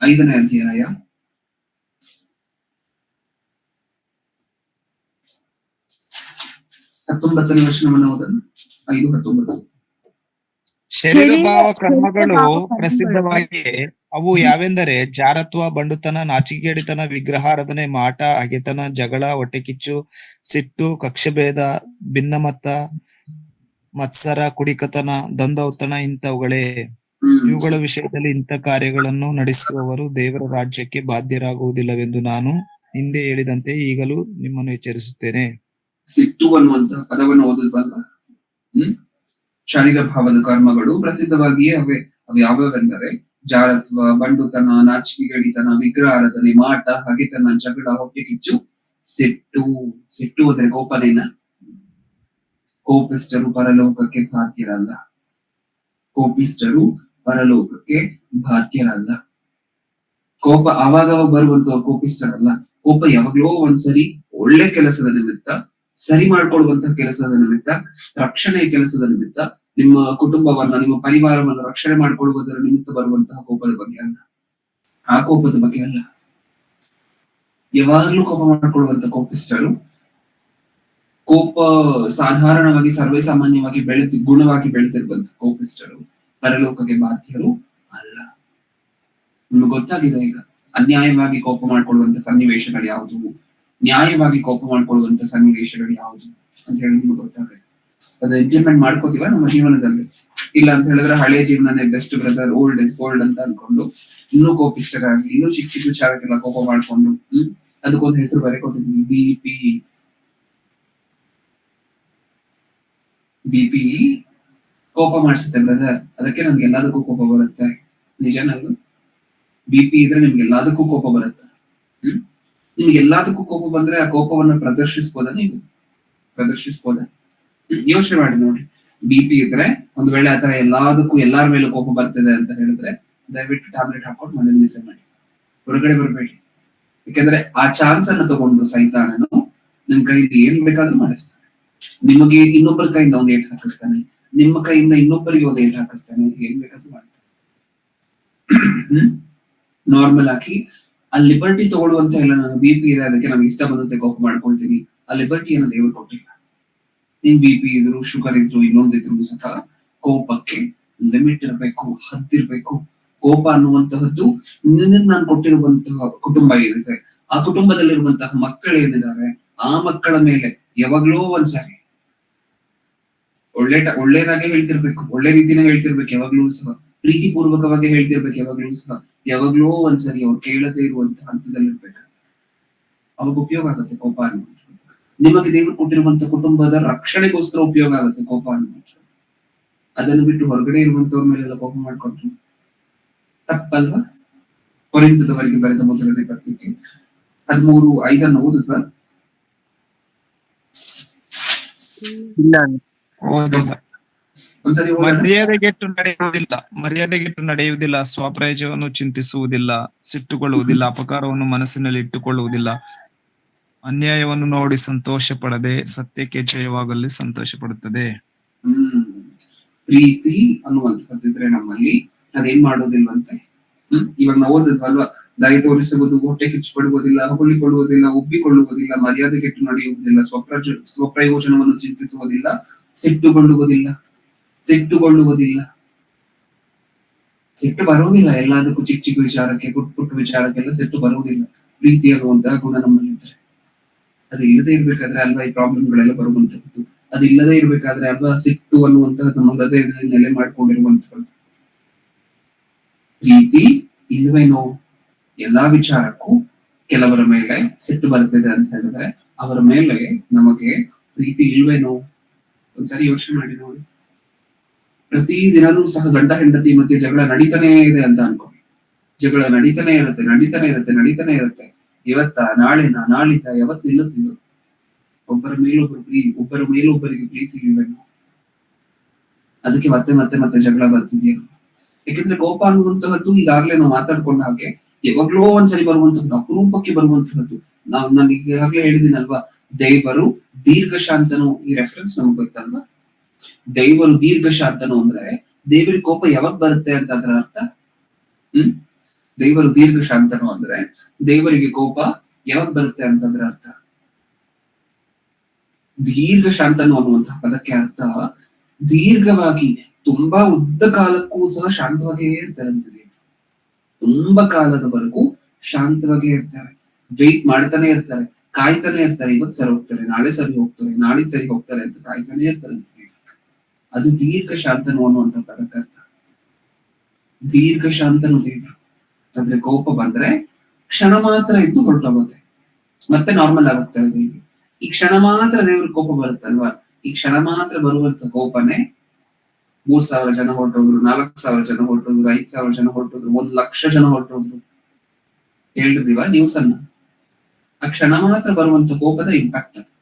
5ನೇ ಅಧ್ಯಾಯ 19ನೇ ವಚನವನ್ನು ಓದೋಣ. 5:19. ಶರೀರ ಭಾವ ಕರ್ಮಗಳು ಪ್ರಸಿದ್ಧವಾಗಿಯೇ ಅವು ಯಾವೆಂದರೆ ಜಾರತ್ವ, ಬಂಡುತನ, ನಾಚಿಕೆಗೇಡಿತನ, ವಿಗ್ರಹಾರಾಧನೆ, ಮಾಟ, ಹಗೆತನ, ಜಗಳ, ಹೊಟ್ಟೆಕಿಚ್ಚು, ಸಿಟ್ಟು, ಕಕ್ಷಭೇದ, ಭಿನ್ನಮತ, ಮತ್ಸರ, ಕುಡಿಕತನ, ದಂಧೌತಣ ಇಂಥವುಗಳೇ. ಇವುಗಳ ವಿಷಯದಲ್ಲಿ ಇಂಥ ಕಾರ್ಯಗಳನ್ನು ನಡೆಸುವವರು ದೇವರ ರಾಜ್ಯಕ್ಕೆ ಬಾಧ್ಯರಾಗುವುದಿಲ್ಲವೆಂದು ನಾನು ಹಿಂದೆ ಹೇಳಿದಂತೆ ಈಗಲೂ ನಿಮ್ಮನ್ನು ಎಚ್ಚರಿಸುತ್ತೇನೆ. ಸಿಟ್ಟು ಅನ್ನುವಂತಹ ಪದವನ್ನು ಓದಿದ್ವಲ್ವಾ? ಶರೀರ ಭಾವದ ಕರ್ಮಗಳು ಪ್ರಸಿದ್ಧವಾಗಿಯೇ ಯಾವ್ಯಾವೆಂದರೆ ಜಾರತ್ವ, ಬಂಡುತನ, ನಾಚಿಕೆಗೇಡಿತನ, ವಿಗ್ರಹಾರಾಧನೆ, ಮಾಟ, ಹಗೆತನ, ಜಗಳ, ಹೊಟ್ಟೆಕಿಚ್ಚು, ಸಿಟ್ಟು. ಸಿಟ್ಟು ಅಂದ್ರೆ ಕೋಪನೇನ? ಕೋಪಿಷ್ಟರು ಪರಲೋಕಕ್ಕೆ ಬಾಧ್ಯರಲ್ಲ. ಕೋಪ ಆವಾಗ ಬರುವಂತ ಕೋಪಿಷ್ಟರಲ್ಲ. ಕೋಪ ಯಾವಾಗ್ಲೋ ಒಂದ್ಸರಿ ಒಳ್ಳೆ ಕೆಲಸದ ನಿಮಿತ್ತ, ಸರಿ ಮಾಡ್ಕೊಳ್ಳುವಂತಹ ಕೆಲಸದ ನಿಮಿತ್ತ, ರಕ್ಷಣೆಯ ಕೆಲಸದ ನಿಮಿತ್ತ, ನಿಮ್ಮ ಕುಟುಂಬವನ್ನ, ನಿಮ್ಮ ಪರಿವಾರವನ್ನು ರಕ್ಷಣೆ ಮಾಡಿಕೊಳ್ಳುವುದರ ನಿಮಿತ್ತ ಬರುವಂತಹ ಕೋಪದ ಬಗ್ಗೆ ಅಲ್ಲ. ಆ ಕೋಪದ ಬಗ್ಗೆ ಅಲ್ಲ. ಯಾವಾಗ್ಲೂ ಕೋಪ ಮಾಡ್ಕೊಳ್ಳುವಂತ ಕೋಪಿಷ್ಟರು, ಕೋಪ ಸಾಧಾರಣವಾಗಿ ಸರ್ವೇ ಸಾಮಾನ್ಯವಾಗಿ ಗುಣವಾಗಿ ಬೆಳೆದಿರುವಂತ ಕೋಪಿಷ್ಟರು ಪರಲೋಕಕ್ಕೆ ಬಾಧ್ಯರು ಅಲ್ಲ. ನಿಮ್ಗೆ ಗೊತ್ತಾಗಿದೆ ಈಗ ಅನ್ಯಾಯವಾಗಿ ಕೋಪ ಮಾಡ್ಕೊಳ್ಳುವಂತ ಸನ್ನಿವೇಶಗಳು ಯಾವುದು, ನ್ಯಾಯವಾಗಿ ಕೋಪ ಮಾಡ್ಕೊಳ್ಳುವಂತ ಸನ್ನಿವೇಶಗಳು ಯಾವುದು ಅಂತ ಹೇಳಿ ನಿಮ್ಗೆ ಗೊತ್ತಾಗುತ್ತೆ. ಅದನ್ನ ಇಂಪ್ಲಿಮೆಂಟ್ ಮಾಡ್ಕೋತೀವ ನಮ್ಮ ಜೀವನದಲ್ಲಿ. ಇಲ್ಲ ಅಂತ ಹೇಳಿದ್ರೆ ಹಳೆ ಜೀವನನೇ best brother, old is gold ಅಂತ ಅನ್ಕೊಂಡು ಇನ್ನೂ ಕೋಪಿಷ್ಟರಾಗಿ, ಇನ್ನೂ ಚಿಕ್ಕ ಚಿಕ್ಕ ವಿಚಾರಕ್ಕೆಲ್ಲ ಕೋಪ ಮಾಡ್ಕೊಂಡು ಅದಕ್ಕೊಂದು ಹೆಸರು ಬರೆ ಕೊಟ್ಟಿದ್ವಿ, ಬಿಪಿ ಕೋಪ ಮಾಡಿಸುತ್ತೆ ಬ್ರದರ್, ಅದಕ್ಕೆ ನಮ್ಗೆ ಎಲ್ಲದಕ್ಕೂ ಕೋಪ ಬರುತ್ತೆ. ನಿಜನ ಇದು? ಬಿಪಿ ಇದ್ರೆ ನಿಮ್ಗೆ ಎಲ್ಲದಕ್ಕೂ ಕೋಪ ಬರುತ್ತೆ. ನಿಮ್ಗೆ ಎಲ್ಲದಕ್ಕೂ ಕೋಪ ಬಂದ್ರೆ ಆ ಕೋಪವನ್ನ ಪ್ರದರ್ಶಿಸ್ಬೋದ? ಯೋಚನೆ ಮಾಡಿ ನೋಡಿ. ಬಿಪಿ ಇದ್ರೆ ಒಂದ್ ವೇಳೆ ಆತರ ಎಲ್ಲದಕ್ಕೂ ಎಲ್ಲಾರ ಮೇಲೂ ಕೋಪ ಬರ್ತದೆ ಅಂತ ಹೇಳಿದ್ರೆ ದಯವಿಟ್ಟು ಟ್ಯಾಬ್ಲೆಟ್ ಹಾಕೊಂಡು ಮನೇಲಿ ನಿದ್ರೆ ಮಾಡಿ, ಹೊರಗಡೆ ಬರಬೇಡಿ. ಯಾಕಂದ್ರೆ ಆ ಚಾನ್ಸ್ ಅನ್ನ ತಗೊಂಡು ಸೈತಾನನು ನಿಮ್ ಕೈಲಿ ಏನ್ ಬೇಕಾದ್ರೂ ಮಾಡಿಸ್ತಾನೆ. ನಿಮಗೆ ಇನ್ನೊಬ್ಬರ ಕೈಯಿಂದ ಒಂದು ಏಟ್ ಹಾಕಿಸ್ತಾನೆ, ನಿಮ್ಮ ಕೈಯಿಂದ ಇನ್ನೊಬ್ಬರಿಗೆ ಒಂದು ಏಟ್ ಹಾಕಿಸ್ತಾನೆ, ಏನ್ ಬೇಕಾದ್ರೂ ಮಾಡ್ತಾನೆ. ನಾರ್ಮಲ್ ಆಗಿ ಆ ಲಿಬರ್ಟಿ ತಗೊಳ್ಳುವಂತ ಇಲ್ಲ. ನಾನು ಬಿಪಿ ಇದೆ ಅದಕ್ಕೆ ನಮ್ಗೆ ಇಷ್ಟ ಬಂದಂತೆ ಕೋಪ ಮಾಡ್ಕೊಳ್ತೀನಿ, ಆ ಲಿಬರ್ಟಿಯನ್ನು ದೇವರು ಕೊಟ್ಟಿಲ್ಲ. ನಿಮ್ ಬಿಪಿ ಇದ್ರು, ಶುಗರ್ ಇದ್ರು, ಇನ್ನೊಂದಿದ್ರು ಸಹ ಕೋಪಕ್ಕೆ ಲಿಮಿಟ್ ಇರಬೇಕು, ಹದ್ದಿರ್ಬೇಕು. ಕೋಪ ಅನ್ನುವಂತಹದ್ದು ನಾನು ಕೊಟ್ಟಿರುವಂತಹ ಕುಟುಂಬ ಏನಿದೆ, ಆ ಕುಟುಂಬದಲ್ಲಿರುವಂತಹ ಮಕ್ಕಳೇನಿದ್ದಾರೆ, ಆ ಮಕ್ಕಳ ಮೇಲೆ ಯಾವಾಗ್ಲೋ ಒಂದ್ಸರಿ ಒಳ್ಳೇದಾಗೆ ಹೇಳ್ತಿರ್ಬೇಕು, ಒಳ್ಳೆ ರೀತಿನೇ ಹೇಳ್ತಿರ್ಬೇಕು ಯಾವಾಗ್ಲೂ ಸಹ. ಪ್ರೀತಿ ಪೂರ್ವಕವಾಗಿ ಹೇಳ್ತಿರ್ಬೇಕು ಯಾವಾಗ್ಲೂ ಸಹ. ಯಾವಾಗ್ಲೋ ಒಂದ್ಸರಿ ಅವ್ರು ಕೇಳದೇ ಇರುವಂತ ಹಂತದಲ್ಲಿ ಇರ್ಬೇಕು. ಅವಾಗ ಉಪಯೋಗ ಆಗುತ್ತೆ ಕೋಪ ಅನ್ನುವಂಥದ್ದು. ನಿಮಗೆ ದೇವರು ಕೊಟ್ಟಿರುವಂತ ಕುಟುಂಬದ ರಕ್ಷಣೆಗೋಸ್ಕರ ಉಪಯೋಗ ಆಗುತ್ತೆ ಕೋಪ ಅನ್ನುವಂಥದ್ದು. ಅದನ್ನು ಬಿಟ್ಟು ಹೊರಗಡೆ ಇರುವಂತವ್ರ ಮೇಲೆಲ್ಲ ಕೋಪ ಮಾಡ್ಕೊಂಡ್ರು ತಪ್ಪಲ್ವಾ? ಕೊರಿಂಥದವರಿಗೆ ಬರೆದ ಮೊದಲನೇ ಪತ್ರಿಕೆ 13:5 ಓದಿದ್ವಾ? ಇಲ್ಲ ಓದಿಲ್ಲ. ಒಂದ್ಸರಿ ಓದೋಣ. ಮರ್ಯಾದೆಗೆಟ್ಟು ನಡೆಯುವುದಿಲ್ಲ, ಸ್ವಪ್ರಯೋಜನವನ್ನು ಚಿಂತಿಸುವುದಿಲ್ಲ, ಸಿಟ್ಟುಕೊಳ್ಳುವುದಿಲ್ಲ, ಅಪಕಾರವನ್ನು ಮನಸ್ಸಿನಲ್ಲಿ ಇಟ್ಟುಕೊಳ್ಳುವುದಿಲ್ಲ, ಅನ್ಯಾಯವನ್ನು ನೋಡಿ ಸಂತೋಷ ಪಡದೆ ಸತ್ಯಕ್ಕೆ ಜಯವಾಗಲಿ ಸಂತೋಷ ಪಡುತ್ತದೆ. ಪ್ರೀತಿ ಅನ್ನುವಂಥದ್ದಿದ್ರೆ ನಮ್ಮಲ್ಲಿ ಅದೇನ್ ಮಾಡೋದಿಲ್ವಂತೆ. ಇವಾಗ ನಾವು ಓದಿದ್ವಲ್ವಾ, ದಯ ತೋರಿಸುವುದು, ಹೊಟ್ಟೆ ಕಿಚ್ಚುಪಡುವುದಿಲ್ಲ, ಹೊಗಳಿಕೊಳ್ಳುವುದಿಲ್ಲ, ಒಪ್ಪಿಕೊಳ್ಳುವುದಿಲ್ಲ, ಮರ್ಯಾದೆಗೆಟ್ಟು ನಡೆಯುವುದಿಲ್ಲ, ಸ್ವಪ್ರಯೋಜನವನ್ನು ಚಿಂತಿಸುವುದಿಲ್ಲ, ಸಿಟ್ಟುಗೊಳ್ಳುವುದಿಲ್ಲ. ಸಿಟ್ಟು ಬರುವುದಿಲ್ಲ ಎಲ್ಲದಕ್ಕೂ, ಚಿಕ್ಕ ಚಿಕ್ಕ ವಿಚಾರಕ್ಕೆ, ಪುಟ್ಟ ವಿಚಾರಕ್ಕೆಲ್ಲ ಸಿಟ್ಟು ಬರುವುದಿಲ್ಲ. ಪ್ರೀತಿ ಅನ್ನುವಂತಹ ಗುಣ ನಮ್ಮಲ್ಲಿದ್ರೆ ಅದು ಇಲ್ಲದೆ ಇರ್ಬೇಕಾದ್ರೆ ಅಲ್ವಾ ಈ ಪ್ರಾಬ್ಲಮ್ಗಳೆಲ್ಲ ಬರುವಂತಹದ್ದು. ಅದು ಇಲ್ಲದೆ ಇರ್ಬೇಕಾದ್ರೆ ಅಲ್ವಾ ಸಿಟ್ಟು ಅನ್ನುವಂತಹ ನಮ್ಮ ಹೃದಯದಲ್ಲಿ ನೆಲೆ ಮಾಡ್ಕೊಂಡಿರುವಂತಹದ್ದು. ಪ್ರೀತಿ ಇಲ್ವೇನೋ ಎಲ್ಲಾ ವಿಚಾರಕ್ಕೂ ಕೆಲವರ ಮೇಲೆ ಸಿಟ್ಟು ಬರ್ತದೆ ಅಂತ ಹೇಳಿದ್ರೆ ಅವರ ಮೇಲೆ ನಮಗೆ ಪ್ರೀತಿ ಇಲ್ವೇನೋ? ಒಂದ್ಸರಿ ಯೋಚನೆ ಮಾಡಿ ನೋಡಿ. ಪ್ರತಿ ದಿನನೂ ಸಹ ಗಂಡ ಹೆಂಡತಿ ಮಧ್ಯೆ ಜಗಳ ನಡೀತಾನೇ ಇದೆ ಅಂತ ಅನ್ಕೊಳ್ಳಿ. ಜಗಳ ನಡೀತಾನೆ ಇರುತ್ತೆ. ಇವತ್ತ ನಾಳಿದ್ದ ಯಾವತ್ ನಿಲ್ಲುತ್ತಿದ್ದು? ಒಬ್ಬರ ಮೇಲೊಬ್ಬರಿಗೆ ಪ್ರೀತಿ ಇಲ್ವೇನೋ? ಅದಕ್ಕೆ ಮತ್ತೆ ಜಗಳ ಬರ್ತಿದ್ಯೇನೋ? ಯಾಕಂದ್ರೆ ಕೋಪ ಅನ್ನುವಂತಹದ್ದು ಈಗಾಗ್ಲೇ ನಾವು ಮಾತಾಡ್ಕೊಂಡ ಹಾಗೆ ಯಾವಾಗ್ಲೋ ಒಂದ್ಸರಿ ಬರುವಂತಹದ್ದು, ಅಪರೂಪಕ್ಕೆ ಬರುವಂತಹದ್ದು. ನಾನು ಈಗಾಗ್ಲೇ ಹೇಳಿದಿನಲ್ವಾ, ದೇವರು ದೀರ್ಘ ಶಾಂತನು. ಈ ರೆಫರೆನ್ಸ್ ನಮ್ಗೆ ಗೊತ್ತಲ್ವಾ? ದೇವರು ದೀರ್ಘ ಶಾಂತನು ಅಂದ್ರೆ ದೇವರಿಗೆ ಕೋಪ ಯಾವಾಗ ಬರುತ್ತೆ ಅಂತ ಅದರ ಅರ್ಥ. ದೇವರು ದೀರ್ಘ ಶಾಂತನು ಅಂದ್ರೆ ದೇವರಿಗೆ ಕೋಪ ಯಾವಾಗ ಬರುತ್ತೆ ಅಂತ ಅದರ ಅರ್ಥ. ದೀರ್ಘ ಶಾಂತನು ಅನ್ನುವಂತಹ ಪದಕ್ಕೆ ಅರ್ಥ ದೀರ್ಘವಾಗಿ, ತುಂಬಾ ಉದ್ದ ಕಾಲಕ್ಕೂ ಸಹ ಶಾಂತವಾಗಿಯೇ ಇರ್ತಾರೆ ಅಂತಿದೆ. ತುಂಬಾ ಕಾಲದವರೆಗೂ ಶಾಂತವಾಗಿಯೇ ಇರ್ತಾರೆ, ವೇಟ್ ಮಾಡ್ತಾನೆ ಇರ್ತಾರೆ, ಕಾಯ್ತಾನೆ ಇರ್ತಾರೆ. ಇವತ್ ಸರಿ ಹೋಗ್ತಾರೆ, ನಾಳೆ ಸರಿ ಹೋಗ್ತಾರೆ, ನಾಳಿದ್ ಸರಿ ಹೋಗ್ತಾರೆ ಅಂತ ಕಾಯ್ತಾನೆ ಇರ್ತಾರೆ ಅಂತಿದೆ. ಅದು ದೀರ್ಘ ಶಾಂತನು ಅನ್ನುವಂತ ಪದಕ್ಕೆ ಅರ್ಥ. ದೀರ್ಘ ಶಾಂತನು ದೇವರು. ಆದ್ರೆ ಕೋಪ ಬಂದ್ರೆ ಕ್ಷಣ ಮಾತ್ರ ಇದ್ದು ಹೊರಟೋಗುತ್ತೆ, ಮತ್ತೆ ನಾರ್ಮಲ್ ಆಗೋಗ್ತಾ ಇದೆ. ಈ ಕ್ಷಣ ಮಾತ್ರ ದೇವ್ರ ಕೋಪ ಬರುತ್ತಲ್ವಾ, ಈ ಕ್ಷಣ ಮಾತ್ರ ಬರುವಂತ ಕೋಪನೇ 3,000 ಜನ ಹೊರಟೋದ್ರು, 4,000 ಜನ ಹೊರಟೋದ್ರು, 5,000 ಜನ ಹೊರಟೋದ್ರು, 1,00,000 ಜನ ಹೊರಟೋದ್ರು. ಹೇಳಿದ್ರಿವಾ ನ್ಯೂಸ್ ಅನ್ನ? ಆ ಕ್ಷಣ ಮಾತ್ರ ಬರುವಂತ ಕೋಪದ ಇಂಪ್ಯಾಕ್ಟ್ ಅದು.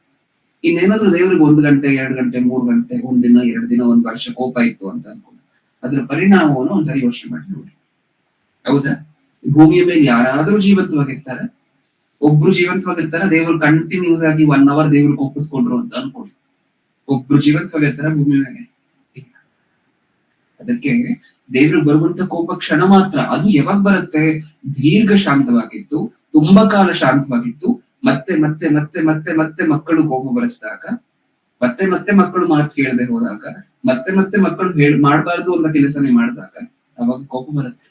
ಇನ್ನೇನಾದ್ರೂ ದೇವ್ರಿಗೆ 1 ಗಂಟೆ 2 ಗಂಟೆ 3 ಗಂಟೆ 1 ದಿನ 2 ದಿನ 1 ವರ್ಷ ಕೋಪ ಇತ್ತು ಅಂತ ಅನ್ಕೊಂಡು ಅದ್ರ ಪರಿಣಾಮವನ್ನು ಒಂದ್ಸರಿ ಯೋಚನೆ ಮಾಡಿ ನೋಡಿ. ಹೌದಾ? ಭೂಮಿಯ ಮೇಲೆ ಯಾರಾದ್ರೂ ಜೀವಂತವಾಗಿರ್ತಾರೆ, ಒಬ್ರು ಜೀವಂತವಾಗಿರ್ತಾರೆ, ದೇವ್ರು ಕಂಟಿನ್ಯೂಸ್ ಆಗಿ 1 hour ದೇವ್ರು ಕೋಪಿಸ್ಕೊಂಡ್ರು ಅಂತ ಅನ್ಕೊಳ್ಳಿ. ಒಬ್ರು ಜೀವಂತವಾಗಿರ್ತಾರೆ ಭೂಮಿ ಮೇಲೆ? ಅದಕ್ಕೆ ದೇವ್ರಿಗೆ ಬರುವಂತ ಕೋಪ ಕ್ಷಣ ಮಾತ್ರ. ಅದು ಯಾವಾಗ ಬರುತ್ತೆ? ದೀರ್ಘ ಶಾಂತವಾಗಿತ್ತು, ತುಂಬಾ ಕಾಲ ಶಾಂತವಾಗಿತ್ತು, ಮತ್ತೆ ಮತ್ತೆ ಮತ್ತೆ ಮತ್ತೆ ಮತ್ತೆ ಮಕ್ಕಳು ಕೋಪ ಬರೆಸಿದಾಗ, ಮತ್ತೆ ಮಕ್ಕಳು ಮಾತು ಕೇಳದೆ ಹೋದಾಗ, ಮತ್ತೆ ಮಕ್ಕಳು ಮಾಡಬಾರ್ದು ಅನ್ನೋ ಕೆಲಸನೇ ಮಾಡಿದಾಗ ಅವಾಗ ಕೋಪ ಬರುತ್ತೆ.